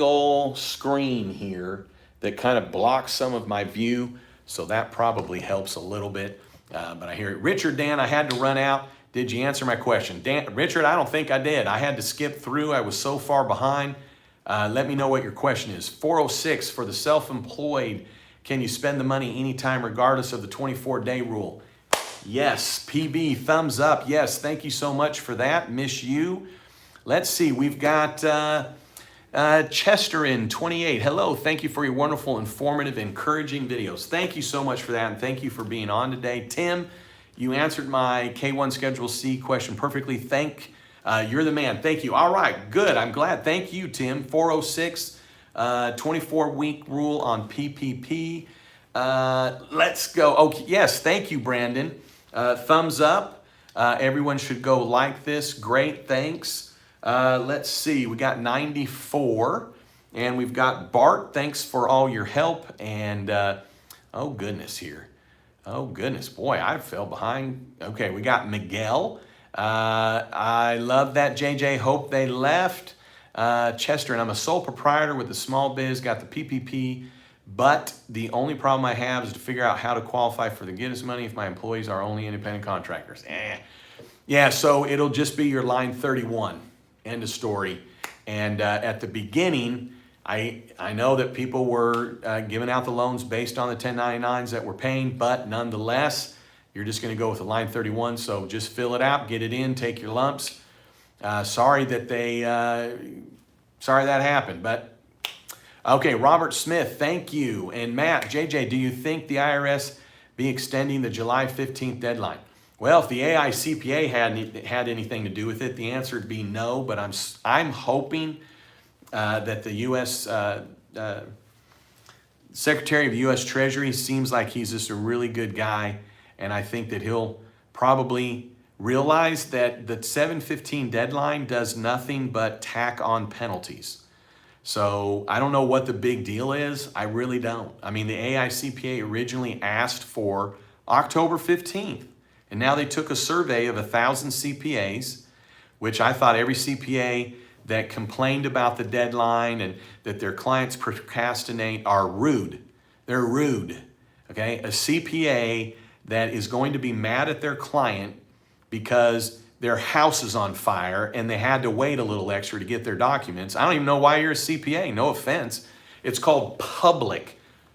old screen here that kind of blocks some of my view. So that probably helps a little bit. But I hear it. Richard, Dan, I had to run out. Did you answer my question? Dan, Richard, I don't think I did. I had to skip through. I was so far behind. Let me know what your question is. 406 for the self-employed. Can you spend the money anytime regardless of the 24-day rule? Yes. PB, thumbs up. Yes. Thank you so much for that. Miss you. Let's see. We've got Chester in 28, hello, thank you for your wonderful, informative, encouraging videos. Thank you so much for that, and thank you for being on today. Tim, you answered my K1 Schedule C question perfectly. You're the man. Thank you. All right, good. I'm glad. Thank you, Tim. 406, 24-week rule on PPP. Let's go. Okay, yes, thank you, Brandon. Thumbs up. Everyone should go like this. Great, thanks. Let's see, we got 94, and we've got Bart, thanks for all your help, and oh goodness here. Oh goodness, boy, I fell behind. Okay, we got Miguel. I love that, JJ, hope they left. Chester, and I'm a sole proprietor with a small biz, got the PPP, but the only problem I have is to figure out how to qualify for the Get Us money if my employees are only independent contractors. Yeah, so it'll just be your line 31. End of story. And at the beginning, I know that people were giving out the loans based on the 1099s that we're paying, but nonetheless, you're just going to go with the line 31. So just fill it out, get it in, take your lumps. Sorry that happened, but okay. Robert Smith, thank you. And Matt, JJ, do you think the IRS be extending the July 15th deadline? Well, if the AICPA had anything to do with it, the answer would be no, but I'm hoping that the U.S. Secretary of U.S. Treasury seems like he's just a really good guy, and I think that he'll probably realize that the 7/15 deadline does nothing but tack on penalties. So I don't know what the big deal is. I really don't. I mean, the AICPA originally asked for October 15th. And now they took a survey of 1,000 CPAs, which I thought every CPA that complained about the deadline and that their clients procrastinate are rude. They're rude, okay? A CPA that is going to be mad at their client because their house is on fire and they had to wait a little extra to get their documents. I don't even know why you're a CPA, no offense. It's called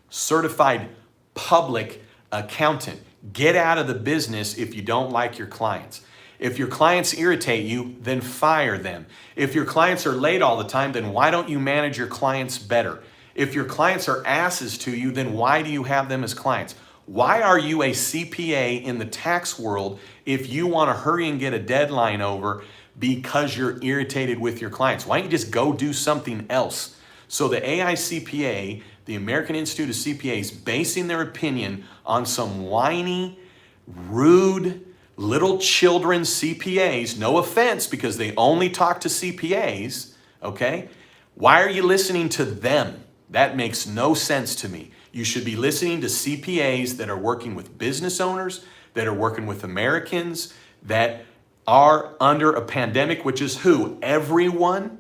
certified public accountant. Get out of the business if you don't like your clients. If your clients irritate you, then fire them. If your clients are late all the time, then why don't you manage your clients better? If your clients are asses to you, then why do you have them as clients? Why are you a CPA in the tax world if you want to hurry and get a deadline over because you're irritated with your clients? Why don't you just go do something else? So the AICPA, the American Institute of CPAs, basing their opinion on some whiny, rude, little children CPAs, no offense because they only talk to CPAs, okay? Why are you listening to them? That makes no sense to me. You should be listening to CPAs that are working with business owners, that are working with Americans, that are under a pandemic, which is who? Everyone.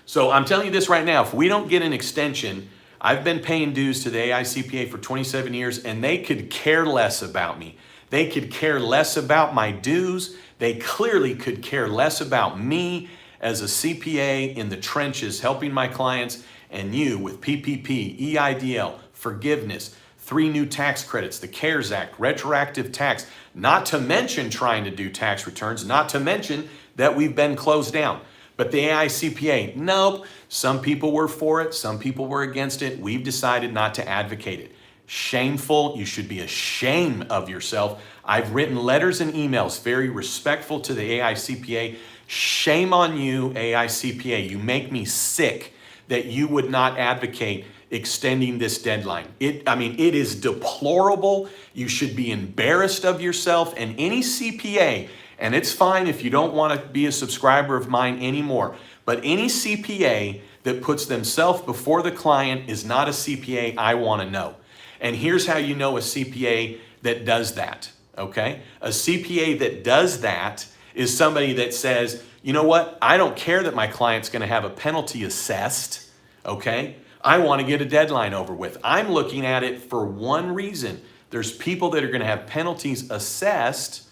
So I'm telling you this right now, if we don't get an extension, I've been paying dues to the AICPA for 27 years and they could care less about me. They could care less about my dues. They clearly could care less about me as a CPA in the trenches helping my clients and you with PPP, EIDL, forgiveness, 3 new tax credits, the CARES Act, retroactive tax, not to mention trying to do tax returns, not to mention that we've been closed down. But the AICPA, nope. Some people were for it, some people were against it. We've decided not to advocate it. Shameful. You should be ashamed of yourself. I've written letters and emails very respectful to the AICPA. Shame on you, AICPA. You make me sick that you would not advocate extending this deadline. It is deplorable. You should be embarrassed of yourself, and any CPA, and it's fine if you don't want to be a subscriber of mine anymore, but any CPA that puts themselves before the client is not a CPA I want to know. And here's how you know a CPA that does that, okay? A CPA that does that is somebody that says, you know what? I don't care that my client's going to have a penalty assessed, okay? I want to get a deadline over with. I'm looking at it for one reason. There's people that are going to have penalties assessed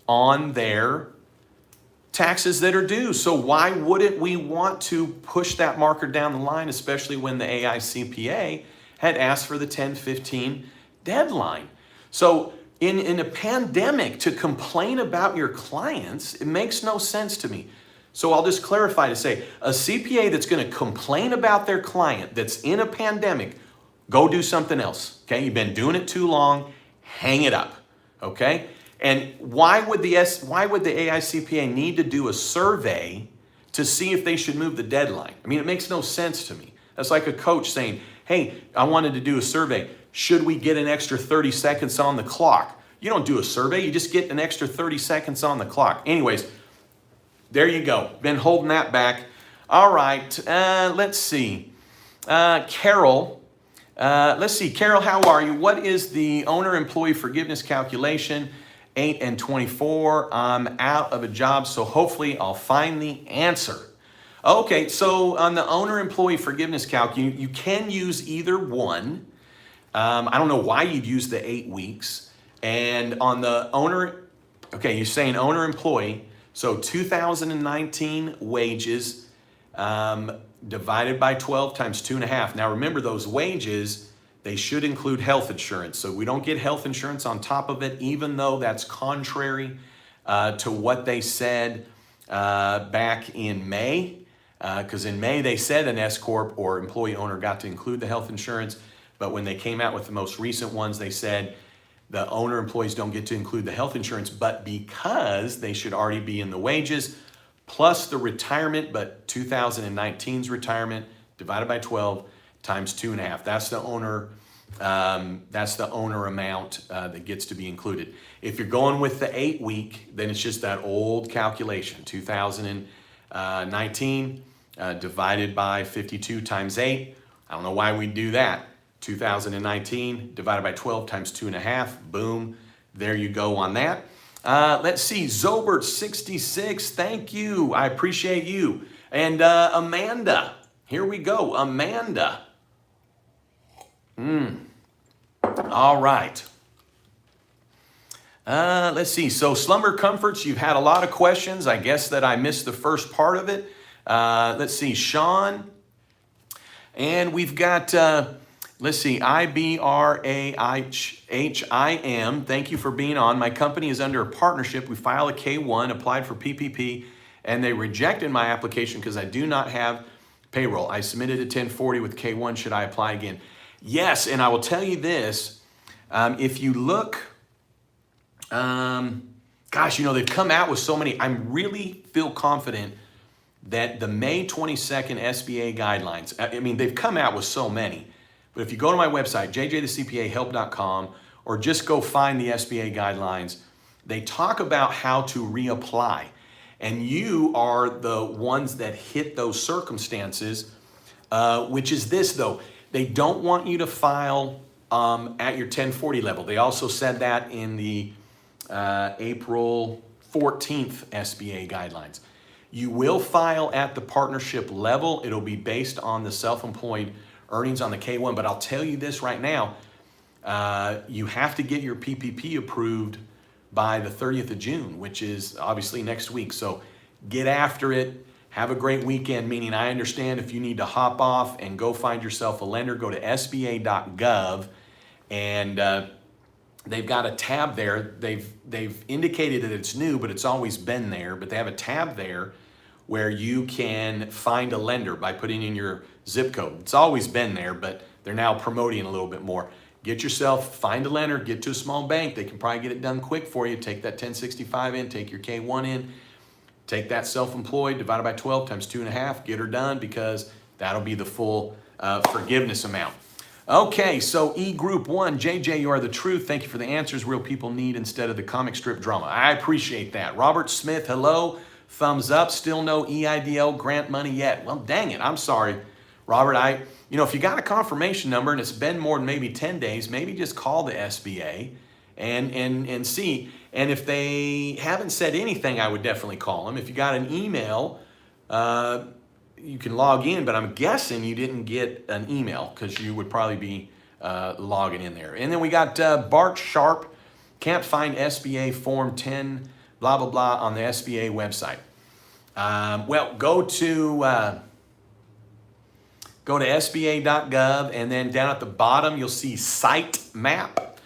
on their taxes that are due. So why wouldn't we want to push that marker down the line, especially when the AICPA had asked for the 10/15 deadline? So in a pandemic, to complain about your clients, it makes no sense to me. So I'll just clarify to say, a CPA that's going to complain about their client that's in a pandemic, go do something else, okay? You've been doing it too long, hang it up, okay? And why would the AICPA need to do a survey to see if they should move the deadline? I mean, it makes no sense to me. That's like a coach saying, hey, I wanted to do a survey. Should we get an extra 30 seconds on the clock? You don't do a survey, you just get an extra 30 seconds on the clock. Anyways, there you go. Been holding that back. All right, let's see. Carol, Carol, how are you? What is the owner-employee forgiveness calculation? 8 and 24. I'm out of a job, so hopefully I'll find the answer. Okay, so on the owner-employee forgiveness calc, you can use either one. I don't know why you'd use the 8 weeks. And on the owner, okay, you're saying owner-employee, so 2019 wages divided by 12 times 2.5. Now remember, those wages, they should include health insurance. So we don't get health insurance on top of it, even though that's contrary to what they said back in May. Because in May they said an S Corp or employee owner got to include the health insurance. But when they came out with the most recent ones, they said the owner employees don't get to include the health insurance, but because they should already be in the wages, plus the retirement, but 2019's retirement divided by 12 times 2.5. That's the owner. That's the owner amount that gets to be included. If you're going with the 8 week, then it's just that old calculation: 2019 divided by 52 times 8. I don't know why we do that. 2019 divided by 12 times 2.5. Boom. There you go on that. Let's see, Zobert 66, thank you. I appreciate you. And Amanda, here we go. Amanda. All right. Let's see. So slumber comforts, you've had a lot of questions. I guess that I missed the first part of it. Let's see, Sean. And we've got, let's see, IBRAHIM. Thank you for being on. My company is under a partnership. We filed a K-1, applied for PPP, and they rejected my application because I do not have payroll. I submitted a 1040 with K-1. Should I apply again? Yes, and I will tell you this. If you look, gosh, you know, they've come out with so many. I really feel confident that the May 22nd SBA guidelines, I mean, they've come out with so many. But if you go to my website, jjthecpahelp.com, or just go find the SBA guidelines, they talk about how to reapply. And you are the ones that hit those circumstances, which is this though. They don't want you to file at your 1040 level. They also said that in the April 14th SBA guidelines. You will file at the partnership level. It'll be based on the self-employed earnings on the K-1, but I'll tell you this right now, you have to get your PPP approved by the 30th of June, which is obviously next week. So get after it. Have a great weekend, meaning I understand if you need to hop off and go find yourself a lender, go to sba.gov, and they've got a tab there. They've indicated that it's new, but it's always been there. But they have a tab there where you can find a lender by putting in your zip code. It's always been there, but they're now promoting a little bit more. Get yourself, find a lender, get to a small bank. They can probably get it done quick for you. Take that 1065 in, take your K-1 in, take that self-employed divided by 12 times 2.5, get her done, because that'll be the full forgiveness amount. Okay, so E Group 1, JJ, you are the truth. Thank you for the answers real people need instead of the comic strip drama. I appreciate that. Robert Smith, hello. Thumbs up. Still no EIDL grant money yet. Well, dang it. I'm sorry, Robert. If you got a confirmation number and it's been more than maybe 10 days, maybe just call the SBA and see. And if they haven't said anything, I would definitely call them. If you got an email, you can log in, but I'm guessing you didn't get an email because you would probably be logging in there. And then we got Bart Sharp, can't find SBA Form 10, blah, blah, blah on the SBA website. Well, go to SBA.gov, and then down at the bottom, you'll see site map,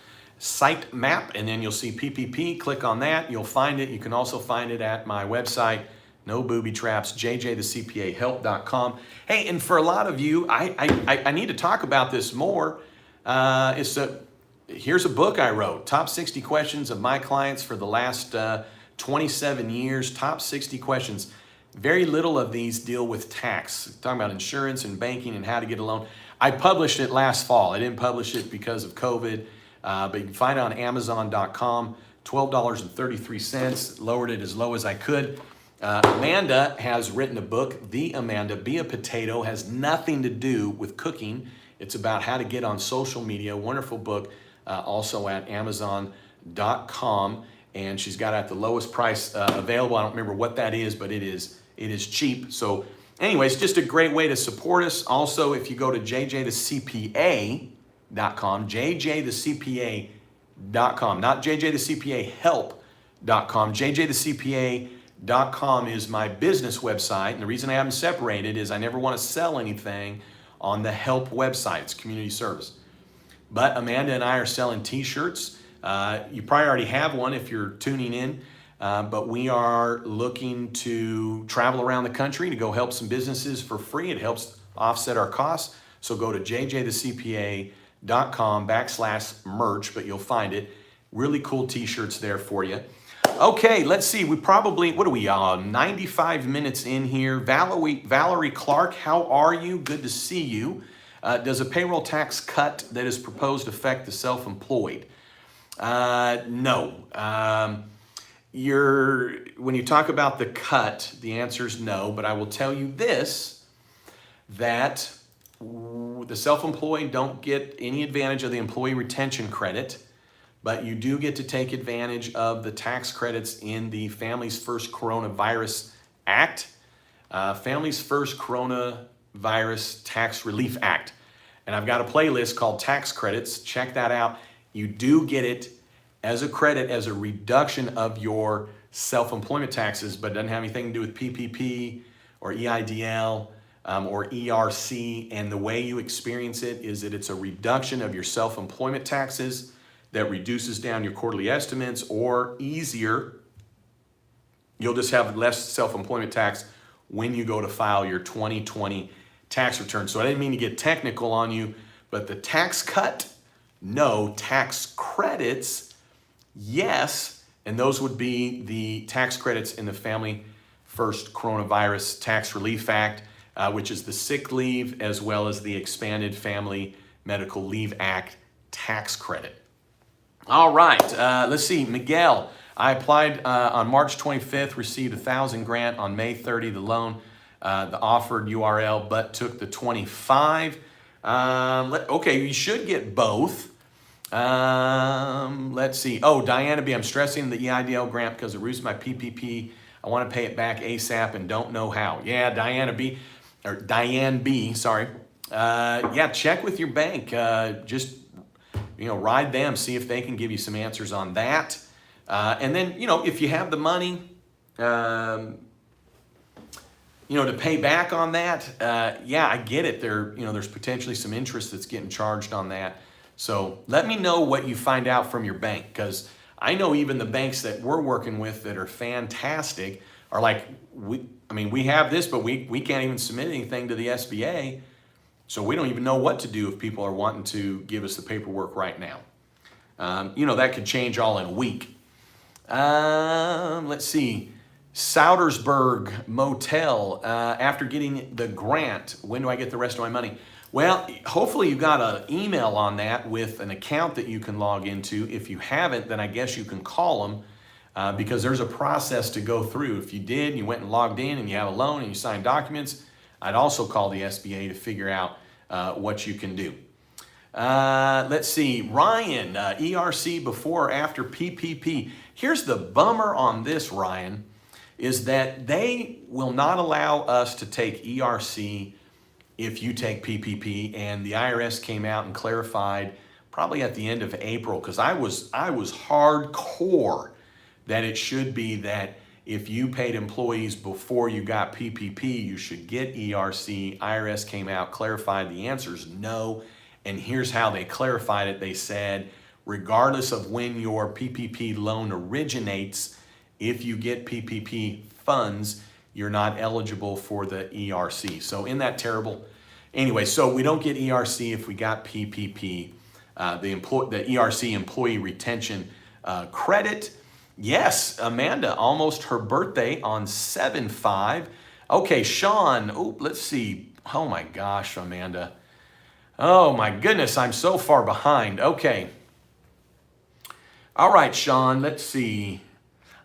and then you'll see PPP. Click on that. You'll find it. You can also find it at my website, No booby traps. jjthecpahelp.com. Hey, and for a lot of you, I need to talk about this more. Here's a book I wrote, Top 60 Questions of My Clients for the last 27 years. Top 60 questions. Very little of these deal with tax. Talking about insurance and banking and how to get a loan. I published it last fall. I didn't publish it because of COVID, but you can find it on Amazon.com. $12.33. Lowered it as low as I could. Amanda has written a book, The Amanda, Be a Potato, has nothing to do with cooking. It's about how to get on social media. Wonderful book, also at Amazon.com. And she's got it at the lowest price available. I don't remember what that is, but it is cheap. So anyways, just a great way to support us. Also, if you go to jjthecpa.com, jjthecpa.com, not jjthecpahelp.com, jjthecpa.com is my business website. And the reason I haven't separated is I never want to sell anything on the help website. It's community service. But Amanda and I are selling t-shirts. You probably already have one if you're tuning in, but we are looking to travel around the country to go help some businesses for free. It helps offset our costs. So go to jjthecpa.com/merch, but you'll find it. Really cool t-shirts there for you. Okay, let's see. We probably, 95 minutes in here. Valerie Clark, how are you? Good to see you. Does a payroll tax cut that is proposed affect the self-employed? No. When you talk about the cut, the answer is no, but I will tell you this, that the self-employed don't get any advantage of the employee retention credit, but you do get to take advantage of the tax credits in the Families First Coronavirus Act, Families First Coronavirus Tax Relief Act. And I've got a playlist called Tax Credits. Check that out. You do get it as a credit, as a reduction of your self-employment taxes, but it doesn't have anything to do with PPP or EIDL or ERC. And the way you experience it is that it's a reduction of your self-employment taxes that reduces down your quarterly estimates, or easier, you'll just have less self-employment tax when you go to file your 2020 tax return. So I didn't mean to get technical on you, but the tax cut, no. Tax credits, yes. And those would be the tax credits in the Family First Coronavirus Tax Relief Act, which is the sick leave, as well as the Expanded Family Medical Leave Act tax credit. All right, let's see. Miguel, I applied on March 25th, received a $1,000 grant on May 30, the loan, the offered URL, but took the 25. Okay, you should get both. Let's see. Oh, Diana B, I'm stressing the EIDL grant because it roots my PPP. I want to pay it back ASAP and don't know how. Yeah, Diane B, sorry. Yeah, check with your bank. Just ride them, see if they can give you some answers on that. And then, if you have the money, to pay back on that, yeah, I get it. There's potentially some interest that's getting charged on that. So let me know what you find out from your bank, because I know even the banks that we're working with that are fantastic are like, we have this, but we can't even submit anything to the SBA. So we don't even know what to do if people are wanting to give us the paperwork right now. That could change all in a week. Let's see. Soudersburg Motel, after getting the grant, when do I get the rest of my money? Well, hopefully you got an email on that with an account that you can log into. If you haven't, then I guess you can call them because there's a process to go through. If you did, you went and logged in and you have a loan and you signed documents, I'd also call the SBA to figure out what you can do. Let's see, Ryan, ERC before or after PPP. Here's the bummer on this, Ryan, is that they will not allow us to take ERC if you take PPP, and the IRS came out and clarified probably at the end of April, because I was hardcore that it should be that if you paid employees before you got PPP, you should get ERC. IRS came out, clarified the answer is no. And here's how they clarified it. They said, regardless of when your PPP loan originates, if you get PPP funds, you're not eligible for the ERC. So isn't that terrible? Anyway, so we don't get ERC if we got PPP. The ERC employee retention credit. Yes, Amanda, almost her birthday on 7/5. Okay, Sean, let's see. Oh my gosh, Amanda. Oh my goodness, I'm so far behind. Okay. All right, Sean, let's see.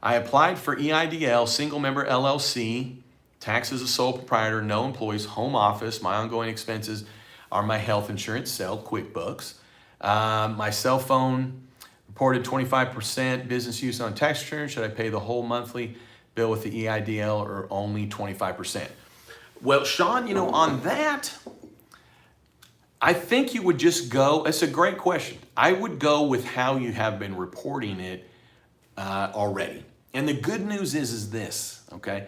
I applied for EIDL, single member LLC, tax as a sole proprietor, no employees, home office. My ongoing expenses are my health insurance, Cell, QuickBooks. My cell phone reported 25% business use on tax return. Should I pay the whole monthly bill with the EIDL or only 25%? Well, Sean, on that, I think you would just go, it's a great question. I would go with how you have been reporting it already. And the good news is this, okay?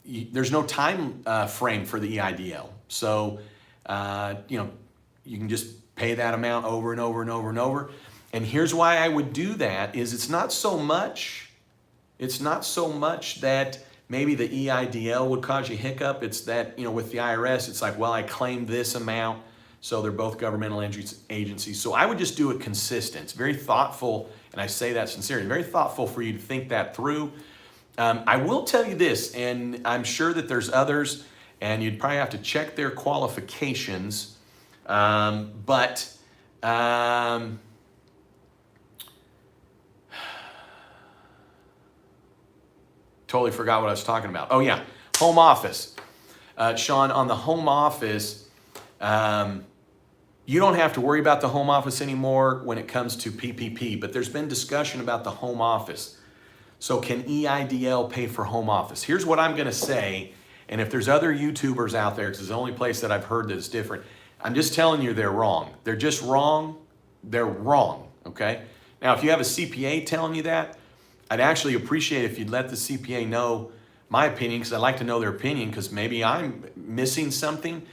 There's no time frame for the EIDL. So, you can just pay that amount over and over and over and over. And here's why I would do that is it's not so much that maybe the EIDL would cause you hiccup. It's that, with the IRS, it's like, well, I claimed this amount. So they're both governmental agencies. So I would just do it consistent. It's very thoughtful, and I say that sincerely, very thoughtful for you to think that through. I will tell you this, and I'm sure that there's others, and you'd probably have to check their qualifications, but totally forgot what I was talking about. Oh yeah, home office. Sean, on the home office, you don't have to worry about the home office anymore when it comes to PPP, but there's been discussion about the home office. So can EIDL pay for home office? Here's what I'm gonna say, and if there's other YouTubers out there, because it's the only place that I've heard that is different, I'm just telling you they're wrong. They're just wrong. They're wrong, okay? Now, if you have a CPA telling you that, I'd actually appreciate if you'd let the CPA know my opinion, because I'd like to know their opinion, because maybe I'm missing something.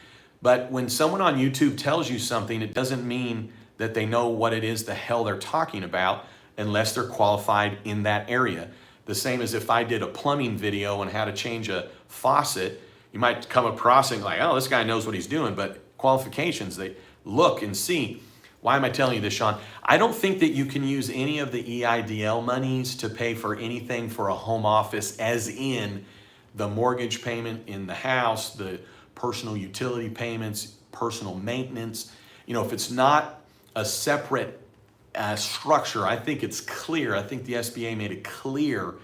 But when someone on YouTube tells you something, it doesn't mean that they know what it is the hell they're talking about unless they're qualified in that area. The same as if I did a plumbing video on how to change a faucet, you might come across and like, oh, this guy knows what he's doing, but qualifications, they look and see. Why am I telling you this, Sean? I don't think that you can use any of the EIDL monies to pay for anything for a home office, as in the mortgage payment in the house, the personal utility payments, personal maintenance. If it's not a separate structure, I think it's clear. I think the SBA made it clear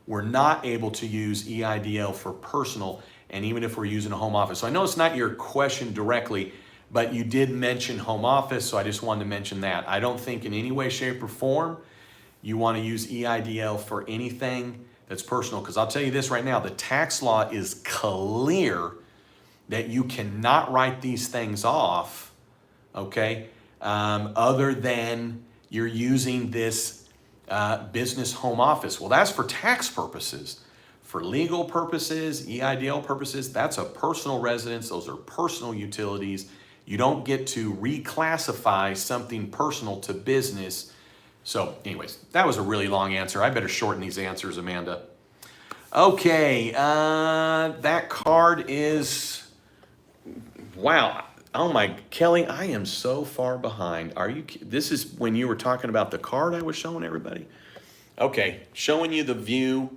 we're not able to use EIDL for personal, and even if we're using a home office. So I know it's not your question directly, but you did mention home office, so I just wanted to mention that. I don't think in any way, shape, or form you want to use EIDL for anything that's personal, because I'll tell you this right now, the tax law is clear that you cannot write these things off, okay, other than you're using this business home office. Well, that's for tax purposes. For legal purposes, EIDL purposes, that's a personal residence. Those are personal utilities. You don't get to reclassify something personal to business. So anyways, that was a really long answer. I better shorten these answers, Amanda. Okay, that card is... Wow. Oh my, Kelly, I am so far behind. This is when you were talking about the card I was showing everybody? Okay, showing you the view.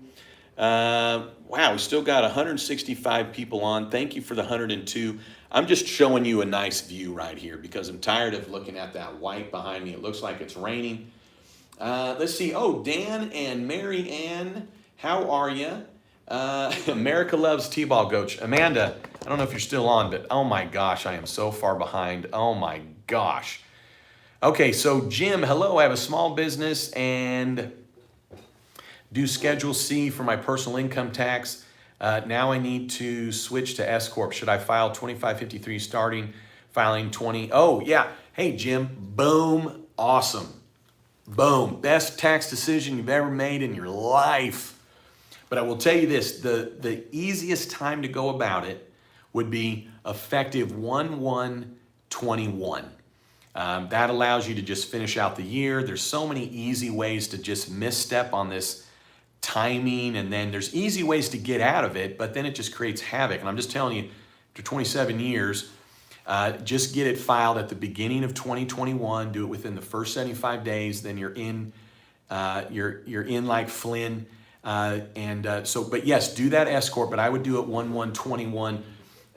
Wow, we still got 165 people on. Thank you for the 102. I'm just showing you a nice view right here because I'm tired of looking at that white behind me. It looks like it's raining. Let's see. Oh, Dan and Mary Ann, how are you? America loves T-ball coach. Amanda, I don't know if you're still on, but oh my gosh, I am so far behind. Oh my gosh. Okay, so Jim, hello. I have a small business and do Schedule C for my personal income tax. Now I need to switch to S Corp. Should I file 2553 starting filing 20? Oh yeah. Hey Jim, boom, awesome. Boom, best tax decision you've ever made in your life. But I will tell you this, the easiest time to go about it would be effective 1/1/21. That allows you to just finish out the year. There's so many easy ways to just misstep on this timing, and then there's easy ways to get out of it, but then it just creates havoc. And I'm just telling you, after 27 years, just get it filed at the beginning of 2021. Do it within the first 75 days. Then you're in. You're in like Flynn. But yes, do that S corp. But I would do it 1/1/21.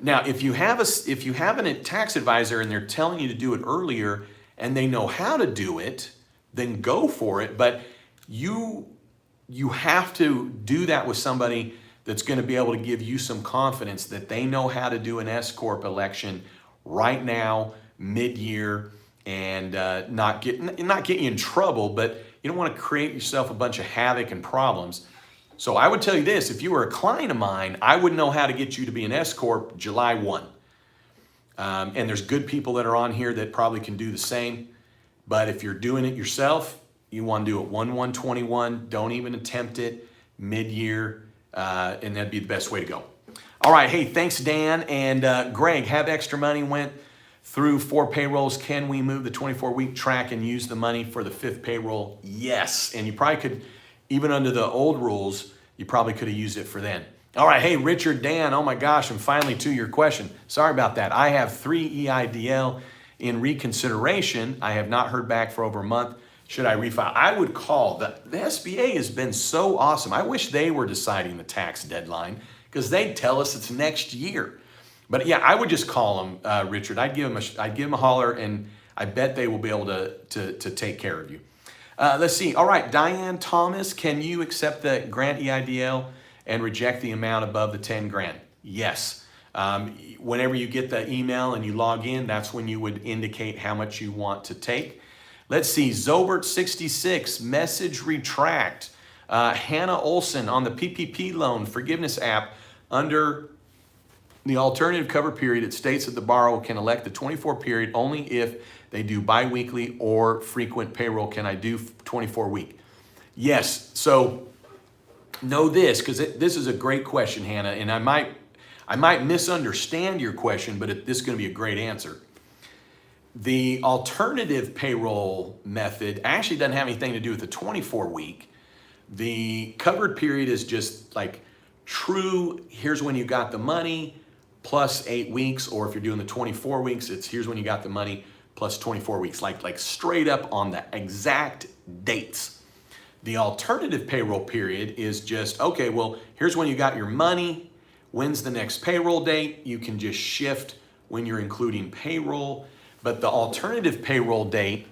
Now, if you have a tax advisor and they're telling you to do it earlier and they know how to do it, then go for it. But you have to do that with somebody that's going to be able to give you some confidence that they know how to do an S corp election right now, mid-year, and not get you in trouble, but you don't want to create yourself a bunch of havoc and problems. So I would tell you this: if you were a client of mine, I would know how to get you to be an S corp July 1. And there's good people that are on here that probably can do the same. But if you're doing it yourself, you want to do it 1/1/21. Don't even attempt it mid-year, and that'd be the best way to go. All right, hey, thanks, Dan. And Greg, have extra money, went through 4 payrolls. Can we move the 24-week track and use the money for the 5th payroll? Yes, and you probably could, even under the old rules, you probably could have used it for then. All right, hey, Richard, Dan, oh my gosh, and finally to your question. Sorry about that. I have 3 EIDL in reconsideration. I have not heard back for over a month. Should I refile? I would call. The SBA has been so awesome. I wish they were deciding the tax deadline, because they'd tell us it's next year. But yeah, I would just call them, Richard. I'd give them a holler, and I bet they will be able to take care of you. Let's see. All right, Diane Thomas, can you accept the grant EIDL and reject the amount above the 10 grand? Yes. Whenever you get the email and you log in, that's when you would indicate how much you want to take. Let's see. Zobert66, message retract. Hannah Olson on the PPP loan forgiveness app, under the alternative cover period, it states that the borrower can elect the 24 period only if they do biweekly or frequent payroll. Can I do 24 week? Yes. So know this, because this is a great question, Hannah, and I might misunderstand your question, but this is going to be a great answer. The alternative payroll method actually doesn't have anything to do with the 24 week. The covered period is just like true, here's when you got the money plus 8 weeks, or if you're doing the 24 weeks, it's here's when you got the money plus 24 weeks, like straight up on the exact dates. The alternative payroll period is just, okay, well, here's when you got your money, when's the next payroll date? You can just shift when you're including payroll, but the alternative payroll date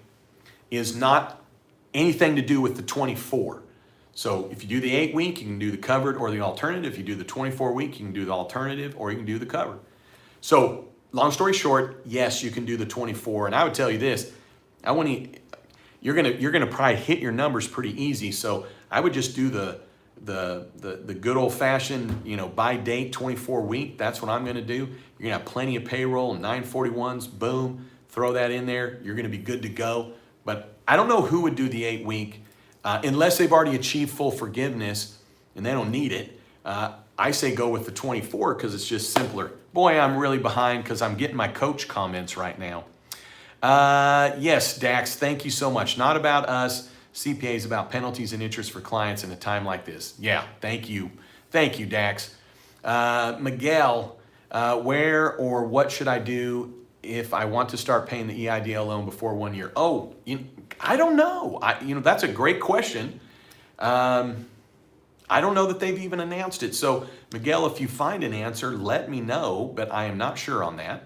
is not anything to do with the 24. So if you do the 8 week, you can do the covered or the alternative. If you do the 24 week, you can do the alternative or you can do the covered. So long story short, yes, you can do the 24. And I would tell you this, you're gonna probably hit your numbers pretty easy. So I would just do the good old fashioned, by date 24 week. That's what I'm gonna do. You're gonna have plenty of payroll and 941s, boom, throw that in there. You're gonna be good to go. But I don't know who would do the 8 week. Unless they've already achieved full forgiveness and they don't need it, I say go with the 24 because it's just simpler. Boy, I'm really behind because I'm getting my coach comments right now. Yes, Dax, thank you so much. Not about us. CPA is about penalties and interest for clients in a time like this. Yeah, thank you. Thank you, Dax. Miguel, where or what should I do if I want to start paying the EIDL loan before 1 year? Oh, I don't know. That's a great question. I don't know that they've even announced it. So, Miguel, if you find an answer, let me know, but I am not sure on that.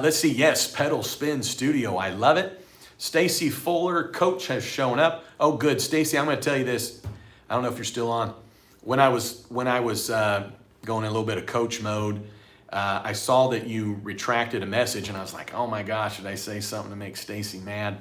Let's see. Yes, Pedal Spin Studio. I love it. Stacy Fuller, coach, has shown up. Oh, good. Stacy, I'm going to tell you this. I don't know if you're still on. When I was going in a little bit of coach mode, I saw that you retracted a message, and I was like, oh my gosh, did I say something to make Stacy mad?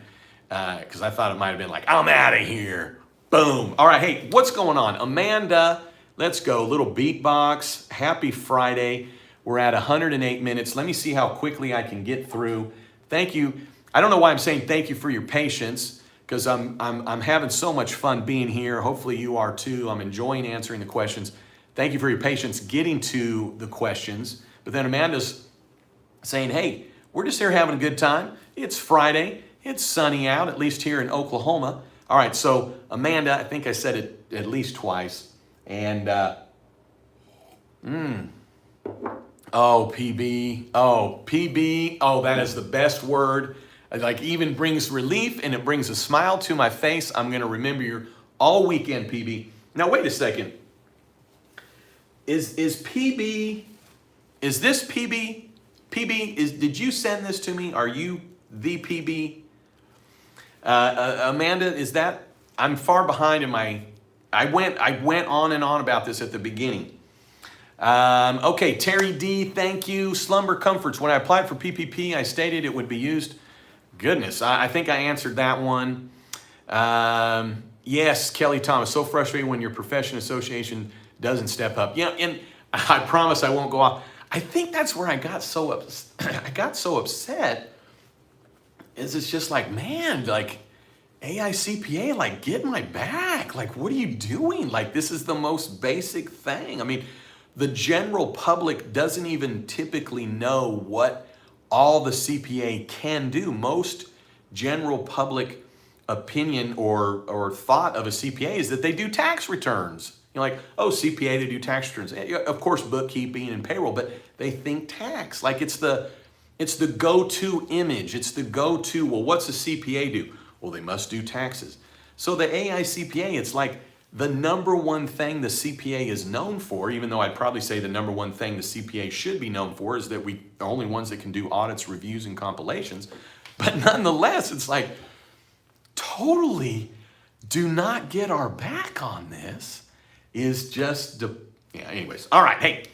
Because I thought it might have been like, I'm out of here. Boom. All right, hey, what's going on? Amanda, let's go. Little beatbox. Happy Friday. We're at 108 minutes. Let me see how quickly I can get through. Thank you. I don't know why I'm saying thank you for your patience, because I'm having so much fun being here. Hopefully you are too. I'm enjoying answering the questions. Thank you for your patience getting to the questions. But then Amanda's saying, hey, we're just here having a good time. It's Friday. It's sunny out, at least here in Oklahoma. All right, so Amanda, I think I said it at least twice. And, oh, PB, that is the best word. It like even brings relief and it brings a smile to my face. I'm going to remember you all weekend, PB. Now, wait a second. Is PB, is this PB? PB, did you send this to me? Are you the PB? Amanda, is that, I'm far behind in my, I went on and on about this at the beginning. Okay, Terry D, thank you. Slumber Comforts, when I applied for PPP, I stated it would be used. Goodness, I think I answered that one. Yes, Kelly Thomas, so frustrating when your profession association doesn't step up. Yeah, and I promise I won't go off. I think that's where I got so upset. Is it's just like, man, like AICPA, like get my back. Like, what are you doing? Like, this is the most basic thing. I mean, the general public doesn't even typically know what all the CPA can do. Most general public opinion or thought of a CPA is that they do tax returns. You're like, oh, CPA, they do tax returns. Of course, bookkeeping and payroll, but they think tax. Like it's the go-to image. It's the go-to, well, what's a CPA do? Well, they must do taxes. So the AICPA, it's like the number one thing the CPA is known for, even though I'd probably say the number one thing the CPA should be known for is that we are the only ones that can do audits, reviews, and compilations. But nonetheless, it's like, totally do not get our back on this is just, yeah, anyways. All right, hey.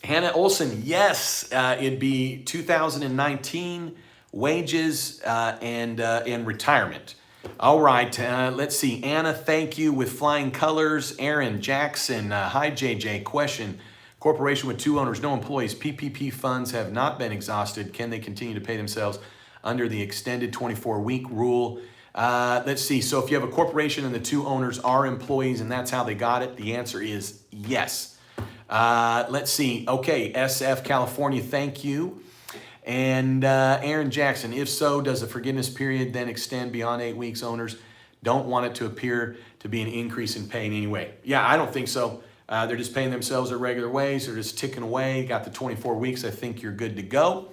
Hannah Olson, yes, it'd be 2019 wages and retirement. All right, let's see. Anna, thank you with flying colors. Aaron Jackson, hi JJ. Question: corporation with 2 owners, no employees. PPP funds have not been exhausted. Can they continue to pay themselves under the extended 24-week rule? Let's see. So if you have a corporation and the 2 owners are employees and that's how they got it, the answer is yes. Let's see. Okay, SF California, thank you. And Aaron Jackson, if so, does the forgiveness period then extend beyond 8 weeks? Owners don't want it to appear to be an increase in pay in any way. Yeah, I don't think so. They're just paying themselves their regular ways. They're just ticking away. Got the 24 weeks. I think you're good to go.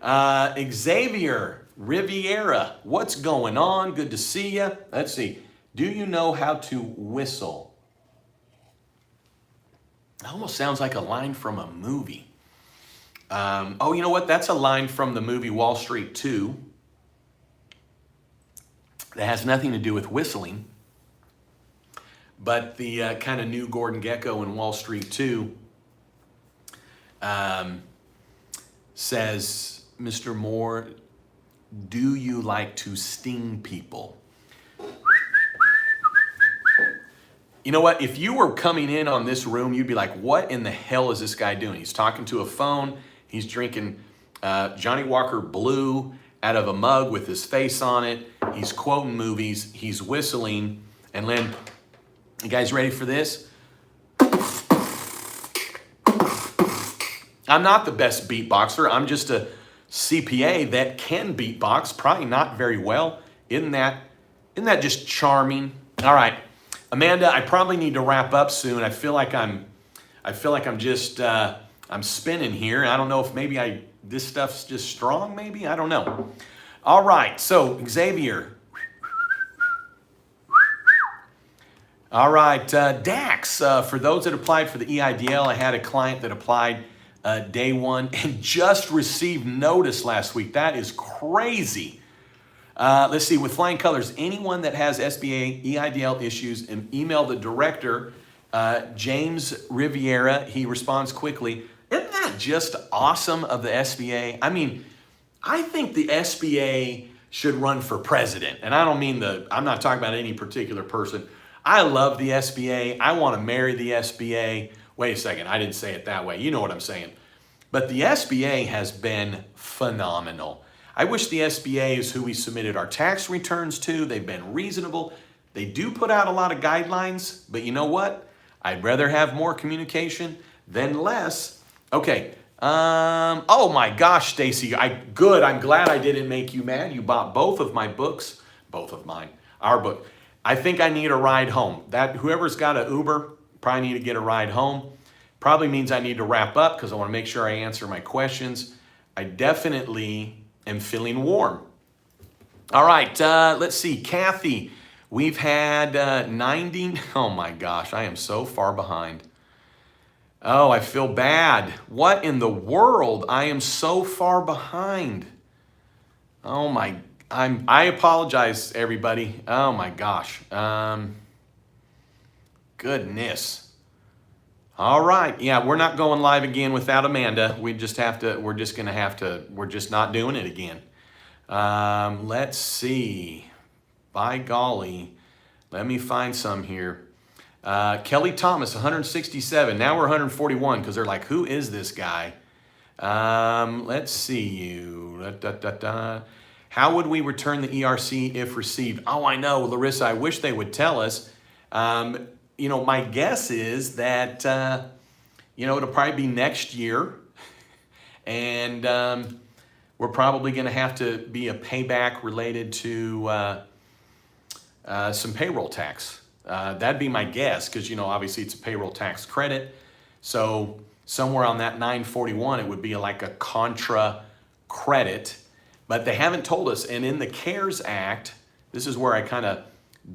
Xavier Riviera, what's going on? Good to see you. Let's see. Do you know how to whistle? It almost sounds like a line from a movie. Oh, you know what? That's a line from the movie Wall Street 2 that has nothing to do with whistling. But the kind of new Gordon Gekko in Wall Street 2 says, Mr. Moore, do you like to sting people? You know what? If you were coming in on this room, you'd be like, what in the hell is this guy doing? He's talking to a phone. He's drinking Johnny Walker Blue out of a mug with his face on it. He's quoting movies. He's whistling. And then, you guys ready for this? I'm not the best beatboxer. I'm just a CPA that can beatbox, probably not very well. Isn't that just charming? All right, Amanda, I probably need to wrap up soon. I feel like I'm just I'm spinning here. I don't know if maybe this stuff's just strong. Maybe I don't know. All right, so Xavier. All right, Dax. For those that applied for the EIDL, I had a client that applied day one and just received notice last week. That is crazy. Let's see, with flying colors, anyone that has SBA EIDL issues, and email the director, James Riviera. He responds quickly. Isn't that just awesome of the SBA? I mean, I think the SBA should run for president. And I don't mean I'm not talking about any particular person. I love the SBA. I want to marry the SBA. Wait a second, I didn't say it that way. You know what I'm saying. But the SBA has been phenomenal. I wish the SBA is who we submitted our tax returns to. They've been reasonable. They do put out a lot of guidelines, but you know what? I'd rather have more communication than less. Okay, Oh my gosh, Stacy, good. I'm glad I didn't make you mad. You bought both of my books, both of mine, our book. I think I need a ride home. Whoever's got an Uber, probably need to get a ride home. Probably means I need to wrap up because I want to make sure I answer my questions. I definitely am feeling warm. All right, let's see, Kathy. We've had 90. Oh my gosh, I am so far behind. Oh, I feel bad. What in the world? I am so far behind. Oh my, I apologize, everybody. Oh my gosh. Goodness. All right. Yeah, we're not going live again without Amanda. We're just not doing it again. Let's see. By golly. Let me find some here. Kelly Thomas, 167. Now we're 141 because they're like, who is this guy? Let's see you. How would we return the ERC if received? Oh, I know, Larissa. I wish they would tell us. My guess is that, it'll probably be next year. And we're probably going to have to be a payback related to some payroll tax. That'd be my guess because, obviously it's a payroll tax credit. So somewhere on that 941, it would be like a contra credit. But they haven't told us. And in the CARES Act, this is where I kind of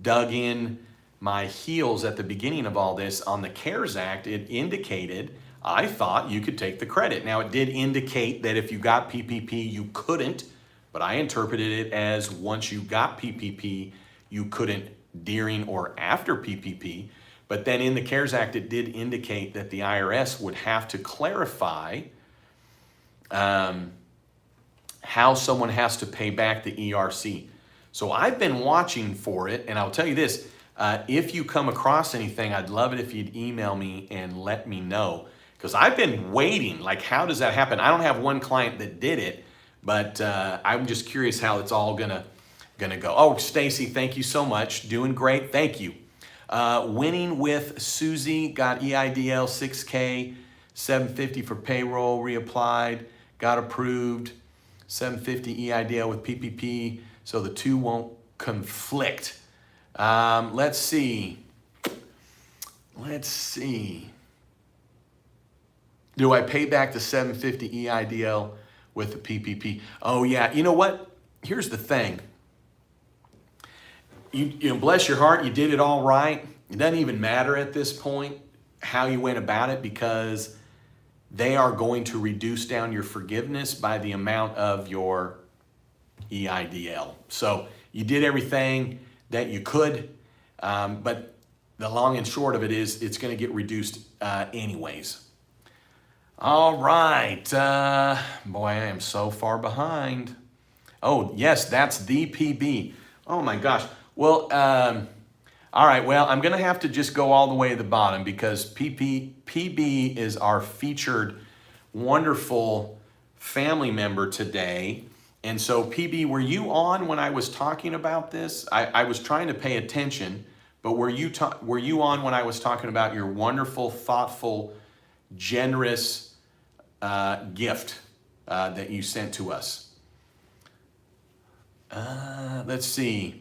dug in my heels at the beginning of all this. On the CARES Act, it indicated, I thought you could take the credit. Now, it did indicate that if you got PPP, you couldn't. But I interpreted it as once you got PPP, you couldn't during or after PPP. But then in the CARES Act, it did indicate that the IRS would have to clarify how someone has to pay back the ERC. So I've been watching for it, and I'll tell you this, if you come across anything, I'd love it if you'd email me and let me know. Because I've been waiting, like how does that happen? I don't have one client that did it, but I'm just curious how it's all gonna go. Oh, Stacy, thank you so much. Doing great, thank you. Winning with Susie, got EIDL 6K, 750 for payroll, reapplied, got approved, 750 EIDL with PPP, so the two won't conflict. Let's see. Do I pay back the 750 EIDL with the PPP? Oh yeah, you know what? Here's the thing. You bless your heart, you did it all right. It doesn't even matter at this point how you went about it because they are going to reduce down your forgiveness by the amount of your EIDL. So you did everything that you could, but the long and short of it is it's going to get reduced anyways. All right. Boy, I am so far behind. Oh, yes, that's the PB. Oh, my gosh. Well, all right. Well, I'm going to have to just go all the way to the bottom because PB is our featured wonderful family member today. And so, PB, were you on when I was talking about this? I was trying to pay attention, but were you on when I was talking about your wonderful, thoughtful, generous gift that you sent to us? Let's see.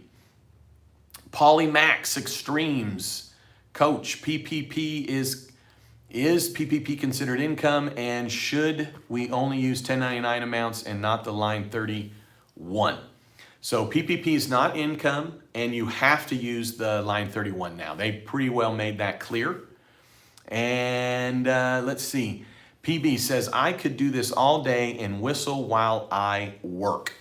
Polymax Extremes, Coach, PPP is PPP considered income, and should we only use 1099 amounts and not the line 31? So PPP is not income, and you have to use the line 31 now. They pretty well made that clear. And let's see. PB says, I could do this all day and whistle while I work.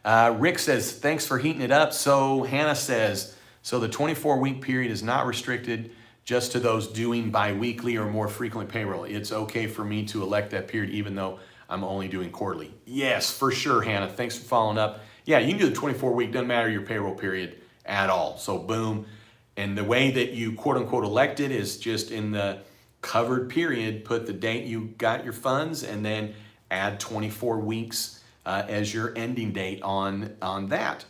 Rick says, thanks for heating it up. So Hannah says, so the 24-week period is not restricted just to those doing bi-weekly or more frequent payroll. It's okay for me to elect that period even though I'm only doing quarterly. Yes, for sure, Hannah. Thanks for following up. Yeah, you can do the 24-week, doesn't matter your payroll period at all. So boom. And the way that you quote unquote elect it is just in the covered period, put the date you got your funds and then add 24 weeks as your ending date on that.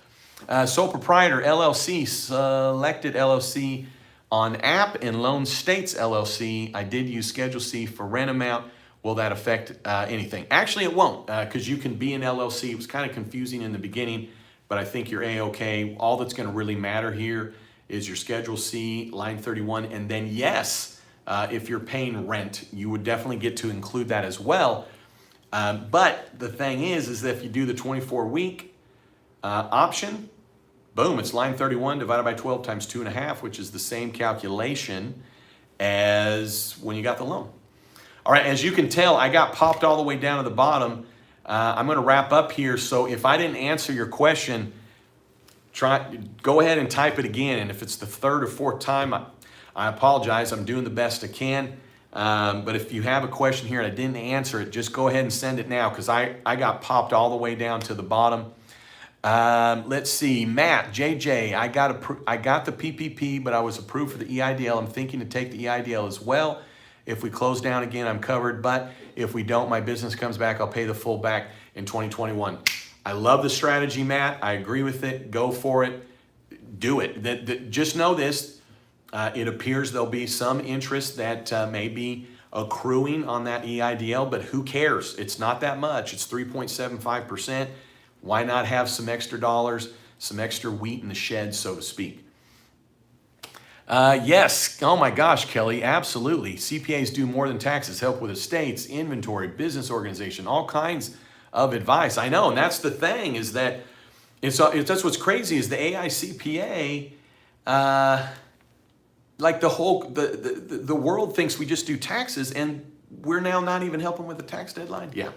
Sole proprietor LLC, selected LLC on app and Lone States LLC. I did use Schedule C for rent amount. will that affect anything? Actually, it won't, because you can be an LLC. It was kind of confusing in the beginning, but I think you're A-okay. All that's going to really matter here is your Schedule C, line 31, and then yes, if you're paying rent, you would definitely get to include that as well. But the thing is that if you do the 24-week option, boom, it's line 31 divided by 12 times 2.5, which is the same calculation as when you got the loan. All right, as you can tell, I got popped all the way down to the bottom. I'm going to wrap up here. So if I didn't answer your question, go ahead and type it again. And if it's the third or fourth time, I apologize. I'm doing the best I can. But if you have a question here and I didn't answer it, just go ahead and send it now, because I got popped all the way down to the bottom. Let's see, Matt, JJ, I got the PPP, but I was approved for the EIDL. I'm thinking to take the EIDL as well. If we close down again, I'm covered. But if we don't, my business comes back, I'll pay the full back in 2021. I love the strategy, Matt. I agree with it. Go for it. Do it. Just know this. It appears there'll be some interest that may be accruing on that EIDL, but who cares? It's not that much. It's 3.75%. Why not have some extra dollars, some extra wheat in the shed, so to speak? Yes. Oh my gosh, Kelly, absolutely. CPAs do more than taxes, help with estates, inventory, business organization, all kinds of advice. I know, and that's the thing, is that that's what's crazy is the AICPA, like the world thinks we just do taxes, and we're now not even helping with the tax deadline. Yeah.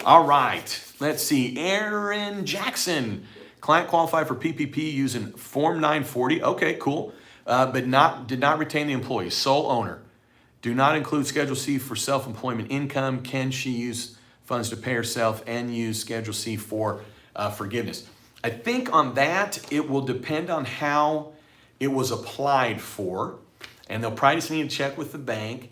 All right. Let's see. Aaron Jackson, client qualified for PPP using Form 940. Okay, cool. But did not retain the employee, sole owner. Do not include Schedule C for self-employment income. Can she use funds to pay herself and use Schedule C for forgiveness? I think on that, it will depend on how it was applied for. And they'll probably just need to check with the bank.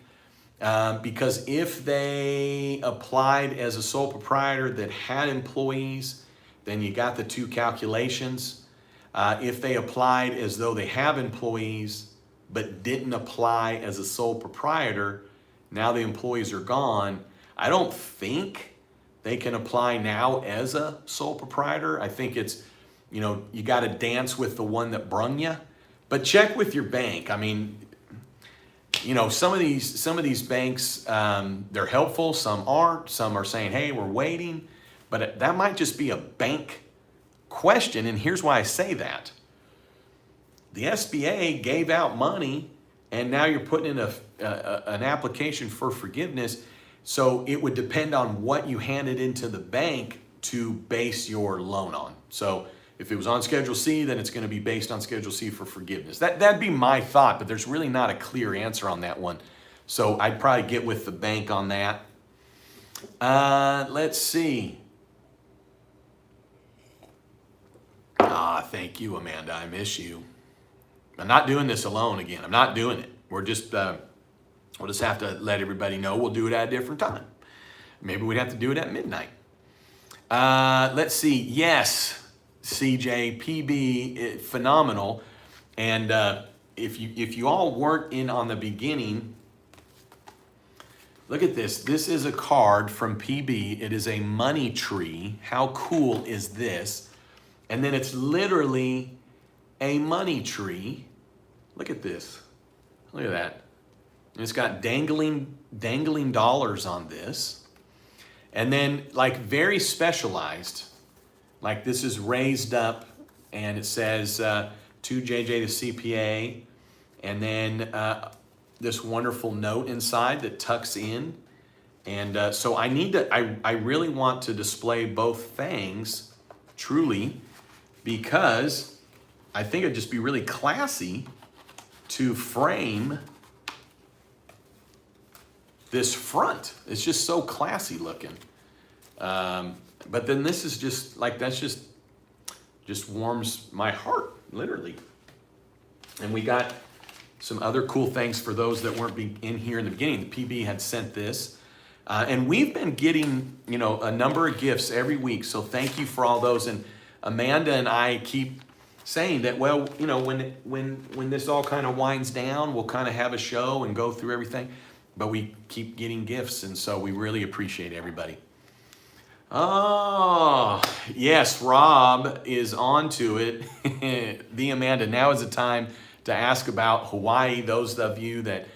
Because if they applied as a sole proprietor that had employees, then you got the two calculations. If they applied as though they have employees but didn't apply as a sole proprietor, now the employees are gone. I don't think they can apply now as a sole proprietor. I think it's, you got to dance with the one that brung you. But check with your bank. I mean, some of these banks, they're helpful. Some aren't. Some are saying, hey, we're waiting. But that might just be a bank question, and here's why I say that. The SBA gave out money, and now you're putting in an application for forgiveness, so it would depend on what you handed into the bank to base your loan on. So if it was on Schedule C, then it's going to be based on Schedule C for forgiveness. That'd be my thought, but there's really not a clear answer on that one. So I'd probably get with the bank on that. Let's see. Thank you, Amanda. I miss you. I'm not doing this alone again. I'm not doing it. We'll just have to let everybody know we'll do it at a different time. Maybe we'd have to do it at midnight. Let's see. Yes, CJ, PB, phenomenal. And if you all weren't in on the beginning, look at this. This is a card from PB. It is a money tree. How cool is this? And then it's literally a money tree. Look at this. Look at that. And it's got dangling dollars on this. And then like very specialized, like this is raised up and it says to JJ the CPA. And then this wonderful note inside that tucks in. And so I really want to display both things truly, because I think it'd just be really classy to frame this front. It's just so classy looking. But then this is just like, that's just warms my heart, literally. And we got some other cool things for those that weren't in here in the beginning. The PB had sent this. And we've been getting, a number of gifts every week. So thank you for all those. And Amanda and I keep saying that, well, when this all kind of winds down, we'll kind of have a show and go through everything. but we keep getting gifts, and so we really appreciate everybody. Oh, yes, Rob is on to it. The Amanda, now is the time to ask about Hawaii. Those of you that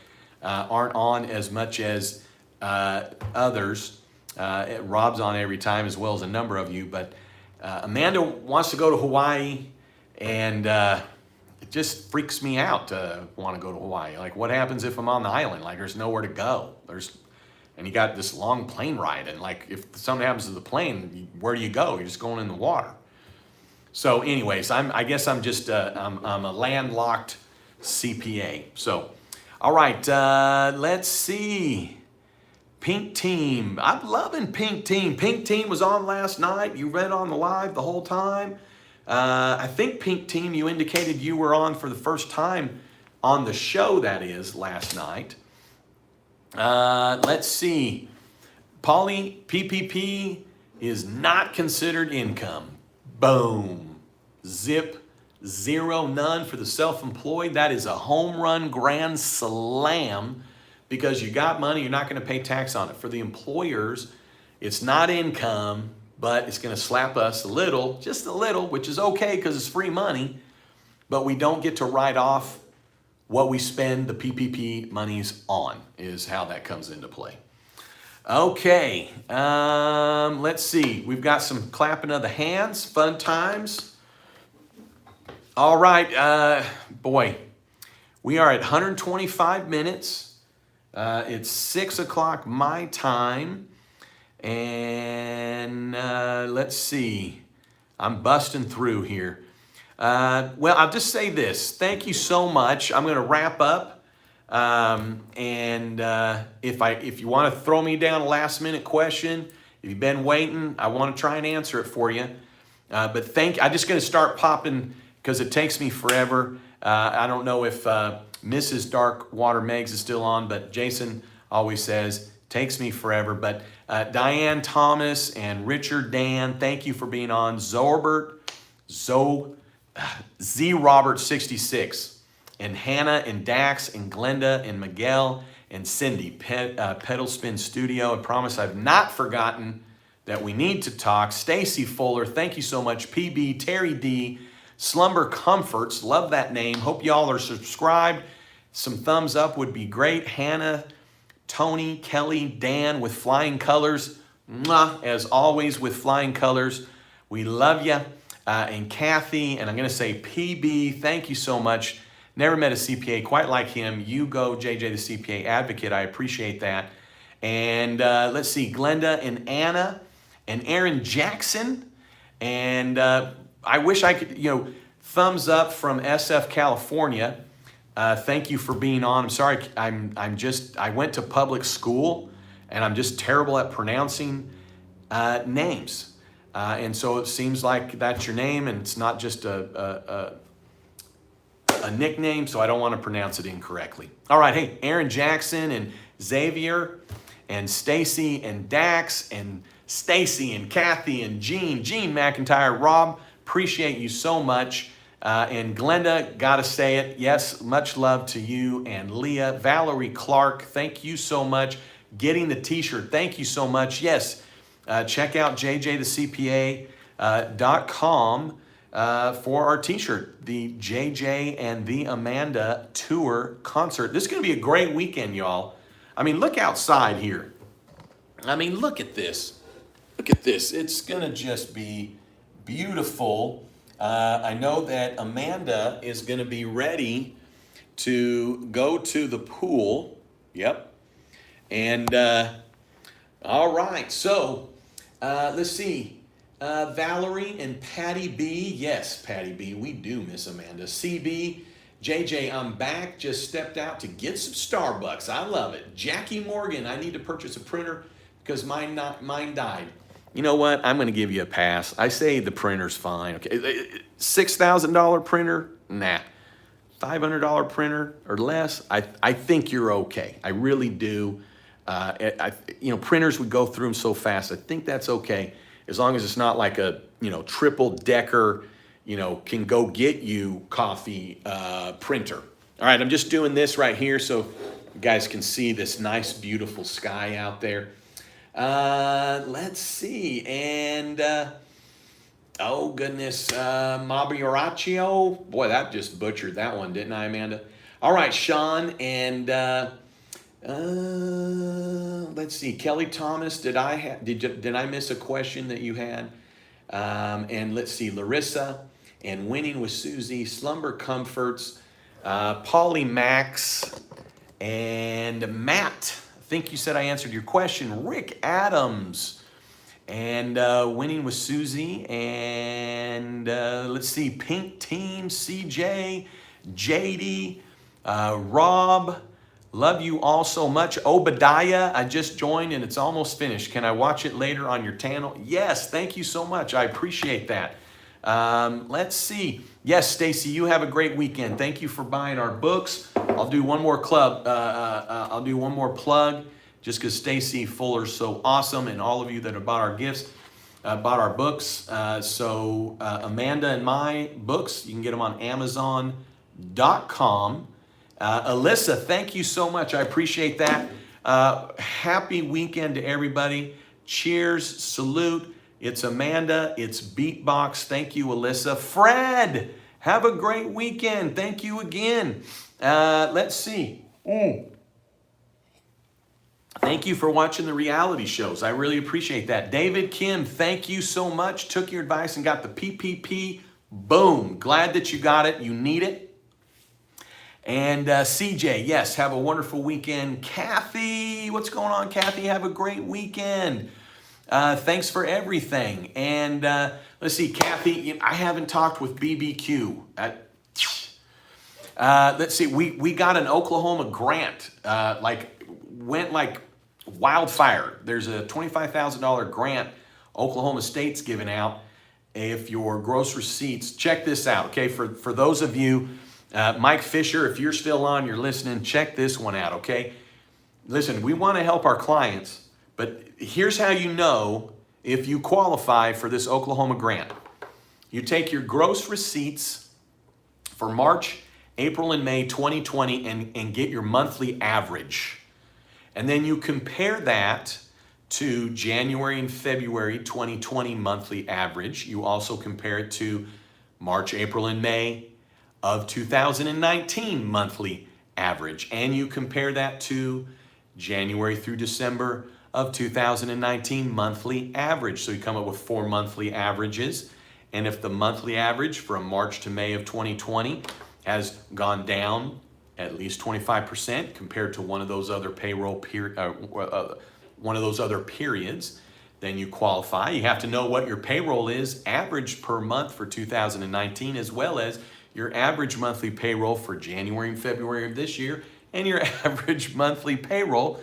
aren't on as much as others, Rob's on every time, as well as a number of you, but Amanda wants to go to Hawaii, and it just freaks me out to want to go to Hawaii. Like, what happens if I'm on the island? Like, there's nowhere to go. And you got this long plane ride, and like, if something happens to the plane, where do you go? You're just going in the water. So anyways, I guess I'm just I'm a landlocked CPA. So, all right, let's see. Pink Team, I'm loving Pink Team. Pink Team was on last night. You read on the live the whole time. I think Pink Team, you indicated you were on for the first time on the show, that is, last night. Let's see. Polly, PPP is not considered income. Boom. Zip. Zero. None for the self-employed. That is a home run grand slam, because you got money, you're not going to pay tax on it. For the employers, it's not income, but it's going to slap us a little, just a little, which is okay because it's free money, but we don't get to write off what we spend the PPP monies on, is how that comes into play. Okay, let's see. We've got some clapping of the hands, fun times. All right, boy, we are at 125 minutes. It's 6 o'clock my time, and let's see. I'm busting through here. Well, I'll just say this. Thank you so much. I'm going to wrap up. And if you want to throw me down a last minute question, if you've been waiting, I want to try and answer it for you. But I'm just going to start popping because it takes me forever. I don't know if Mrs. Darkwater Megs is still on, but Jason always says, takes me forever. But Diane Thomas and Richard Dan, thank you for being on. Zorbert, Z Robert 66, and Hannah and Dax and Glenda and Miguel and Cindy, Pedal Spin Studio. I promise I've not forgotten that we need to talk. Stacy Fuller, thank you so much. PB, Terry D, Slumber Comforts, love that name. Hope y'all are subscribed. Some thumbs up would be great. Hannah, Tony, Kelly, Dan with flying colors. Mwah, as always with flying colors. We love you. And Kathy, and I'm going to say PB, thank you so much. Never met a CPA quite like him. You go, JJ, the CPA advocate. I appreciate that. And let's see, Glenda and Anna and Aaron Jackson. And I wish I could, thumbs up from SF California. Thank you for being on. I'm sorry, I went to public school, and I'm just terrible at pronouncing names. And so it seems like that's your name, and it's not just a nickname, so I don't want to pronounce it incorrectly. All right, hey, Aaron Jackson and Xavier and Stacy and Dax and Stacy and Kathy and Gene McIntyre, Rob, appreciate you so much. And Glenda, gotta say it, yes, much love to you and Leah. Valerie Clark, thank you so much. Getting the t-shirt, thank you so much. Yes. Check out jjthecpa.com for our t-shirt, the JJ and the Amanda Tour Concert. This is going to be a great weekend, y'all. I mean, look outside here. I mean, look at this. Look at this. It's going to just be beautiful. I know that Amanda is going to be ready to go to the pool. Yep. And all right, so let's see. Valerie and Patty B. Yes, Patty B. We do miss Amanda. CB, JJ, I'm back. Just stepped out to get some Starbucks. I love it. Jackie Morgan, I need to purchase a printer because mine died. You know what? I'm going to give you a pass. I say the printer's fine. Okay, $6,000 printer? Nah. $500 printer or less? I think you're okay. I really do. Printers would go through them so fast. I think that's okay, as long as it's not like a, triple decker, can go get you coffee printer. All right, I'm just doing this right here. So You guys can see this nice, beautiful sky out there. Let's see. And, oh, goodness. Mabioraccio. Boy, that just butchered that one, didn't I, Amanda? All right, Sean. And let's see. Kelly Thomas, did I miss a question that you had? And let's see. Larissa and Winning with Susie. Slumber Comforts. Polly Max. And Matt, I think you said I answered your question. Rick Adams, and Winning with Susie, and let's see, Pink Team, CJ, JD, Rob, love you all so much. Obadiah, I just joined and it's almost finished. Can I watch it later on your channel? Yes, thank you so much. I appreciate that. Let's see. Yes, Stacy, you have a great weekend. Thank you for buying our books. I'll do one more I'll do one more plug, just because Stacy Fuller's so awesome, and all of you that have bought our gifts, bought our books. Amanda and my books, you can get them on Amazon.com. Alyssa, thank you so much. I appreciate that. Happy weekend to everybody. Cheers, salute. It's Amanda, it's Beatbox. Thank you, Alyssa. Fred, have a great weekend. Thank you again. Let's see. Thank you for watching the reality shows. I really appreciate that. David Kim, thank you so much. Took your advice and got the PPP. Boom. Glad that you got it. You need it. And CJ, yes, have a wonderful weekend. Kathy, what's going on, Kathy? Have a great weekend. Thanks for everything. And let's see, Kathy, I haven't talked with BBQ. Let's see, we got an Oklahoma grant, went like wildfire. There's a $25,000 grant Oklahoma State's giving out if your gross receipts. Check this out, okay? For those of you, Mike Fisher, if you're still on, you're listening, check this one out, okay? Listen, we want to help our clients, but here's how you know if you qualify for this Oklahoma grant. You take your gross receipts for March, April, and May 2020 and get your monthly average. And then you compare that to January and February 2020 monthly average. You also compare it to March, April, and May of 2019 monthly average. And you compare that to January through December of 2019 monthly average. So you come up with 4 monthly averages. And if the monthly average from March to May of 2020 has gone down at least 25% compared to one of those other periods, then you qualify. You have to know what your payroll is average per month for 2019, as well as your average monthly payroll for January and February of this year, and your average monthly payroll.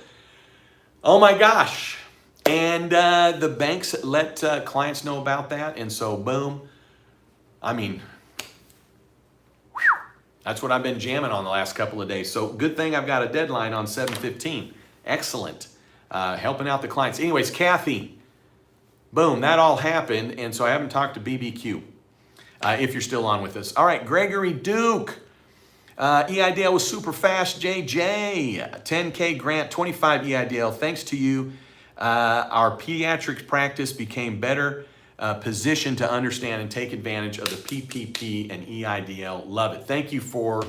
Oh my gosh. And the banks let clients know about that. And so, boom. I mean, that's what I've been jamming on the last couple of days. So good thing I've got a deadline on 7/15. Excellent. Helping out the clients. Anyways, Kathy, boom, that all happened. And so I haven't talked to BBQ, if you're still on with us. All right, Gregory Duke. EIDL was super fast. JJ, 10K grant, 25 EIDL. Thanks to you, our pediatrics practice became better positioned to understand and take advantage of the PPP and EIDL. Love it. Thank you for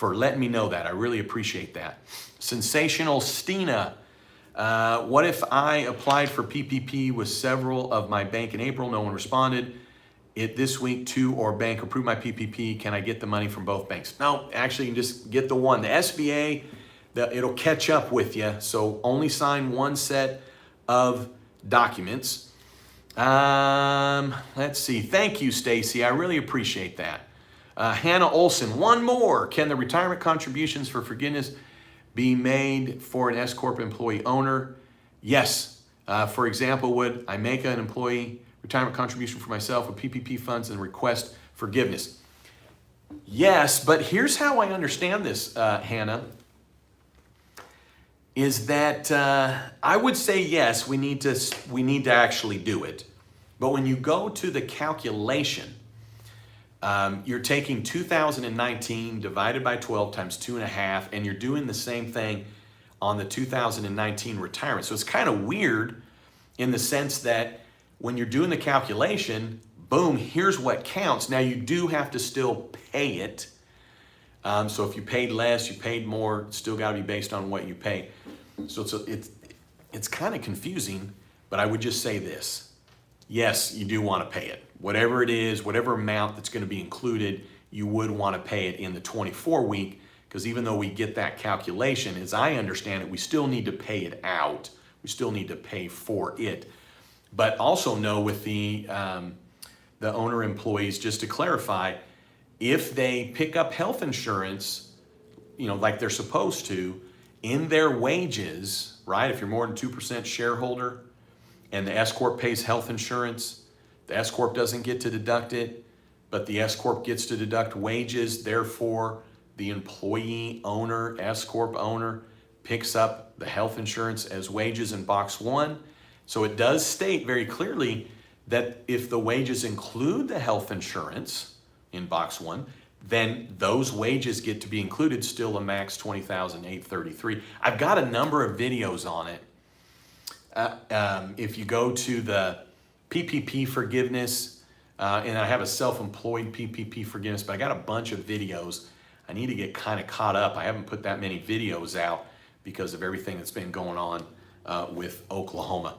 letting me know that. I really appreciate that. Sensational Stina. What if I applied for PPP with several of my bank in April? No one responded. It this week too, or bank approved my PPP. Can I get the money from both banks? No, actually you can just get the one. The SBA, it'll catch up with you. So only sign one set of documents. Let's see. Thank you, Stacy. I really appreciate that. Hannah Olson, one more. Can the retirement contributions for forgiveness be made for an S Corp employee owner? Yes. For example, would I make an employee retirement contribution for myself with PPP funds and request forgiveness? Yes, but here's how I understand this, Hannah, is that I would say yes, we need to actually do it. But when you go to the calculation, you're taking 2019 divided by 12 times 2.5, and you're doing the same thing on the 2019 retirement. So it's kind of weird in the sense that when you're doing the calculation, boom, here's what counts. Now you do have to still pay it. So if you paid less, you paid more, it's still got to be based on what you pay. So it's kind of confusing, but I would just say this. Yes, you do want to pay it. Whatever it is, whatever amount that's going to be included, you would want to pay it in the 24-week, because even though we get that calculation, as I understand it, we still need to pay it out. We still need to pay for it. But also know with the owner employees, just to clarify, if they pick up health insurance, like they're supposed to, in their wages, right? If you're more than 2% shareholder and the S Corp pays health insurance, the S Corp doesn't get to deduct it, but the S Corp gets to deduct wages. Therefore, the employee owner, S Corp owner, picks up the health insurance as wages in box 1. So it does state very clearly that if the wages include the health insurance in box 1, then those wages get to be included, still a max $20,833. I've got a number of videos on it. If you go to the PPP forgiveness, and I have a self-employed PPP forgiveness, but I got a bunch of videos. I need to get kind of caught up. I haven't put that many videos out because of everything that's been going on with Oklahoma.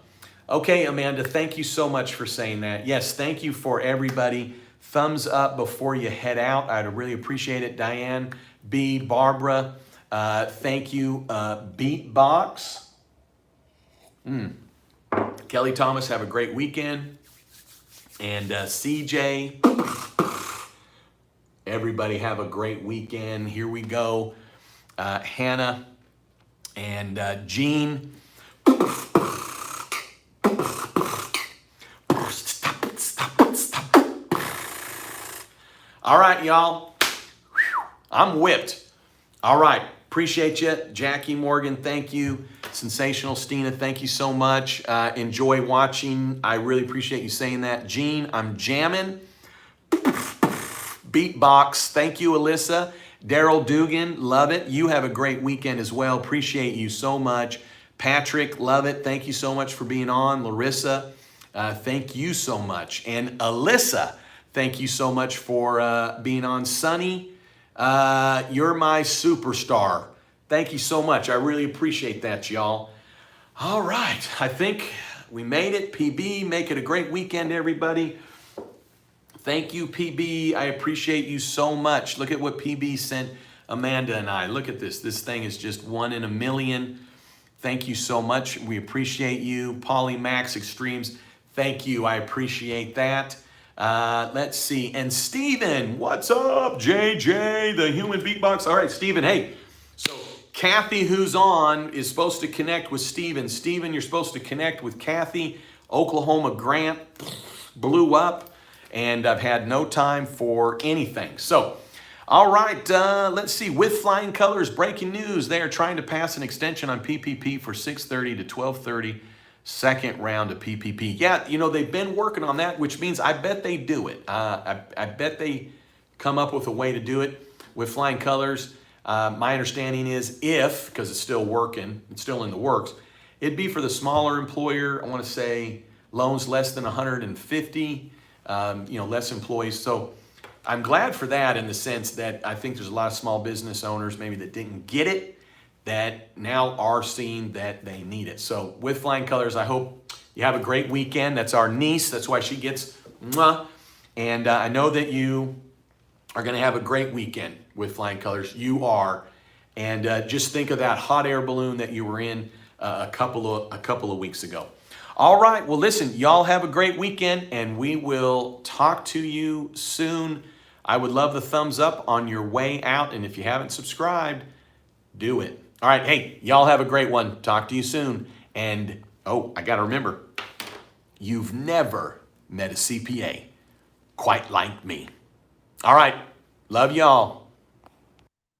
Okay, Amanda, thank you so much for saying that. Yes, thank you for everybody. Thumbs up before you head out. I'd really appreciate it. Diane, B, Barbara, thank you. Beatbox. Kelly Thomas, have a great weekend. And CJ, everybody have a great weekend. Here we go. Hannah and Jean. All right, y'all. I'm whipped. All right. Appreciate you. Jackie Morgan, thank you. Sensational Stina, thank you so much. Enjoy watching. I really appreciate you saying that. Gene, I'm jamming. Beatbox, thank you, Alyssa. Daryl Dugan, love it. You have a great weekend as well. Appreciate you so much. Patrick, love it. Thank you so much for being on. Larissa, thank you so much. And Alyssa, thank you so much for being on. Sunny, you're my superstar. Thank you so much. I really appreciate that, y'all. All right. I think we made it. PB, make it a great weekend, everybody. Thank you, PB. I appreciate you so much. Look at what PB sent Amanda and I. Look at this. This thing is just 1 in a million. Thank you so much. We appreciate you. Polymax Extremes, thank you. I appreciate that. Let's see. And Steven, what's up? JJ, the human beatbox. All right, Steven, hey. So Kathy, who's on, is supposed to connect with Steven. Steven, you're supposed to connect with Kathy. Oklahoma grant blew up, and I've had no time for anything. So, all right, let's see. With flying colors, breaking news. They are trying to pass an extension on PPP for 6:30 to 12:30. Second round of PPP. Yeah, they've been working on that, which means I bet they do it. I bet they come up with a way to do it with flying colors. My understanding is because it's still working, it's still in the works, it'd be for the smaller employer. I want to say loans less than 150, less employees. So I'm glad for that, in the sense that I think there's a lot of small business owners maybe that didn't get it, that now are seeing that they need it. So with flying colors, I hope you have a great weekend. That's our niece. That's why she gets mwah. And I know that you are going to have a great weekend with flying colors. You are. And just think of that hot air balloon that you were in a couple of weeks ago. All right. Well, listen, y'all have a great weekend, and we will talk to you soon. I would love the thumbs up on your way out. And if you haven't subscribed, do it. All right. Hey, y'all have a great one. Talk to you soon. And, I got to remember, you've never met a CPA quite like me. All right. Love y'all.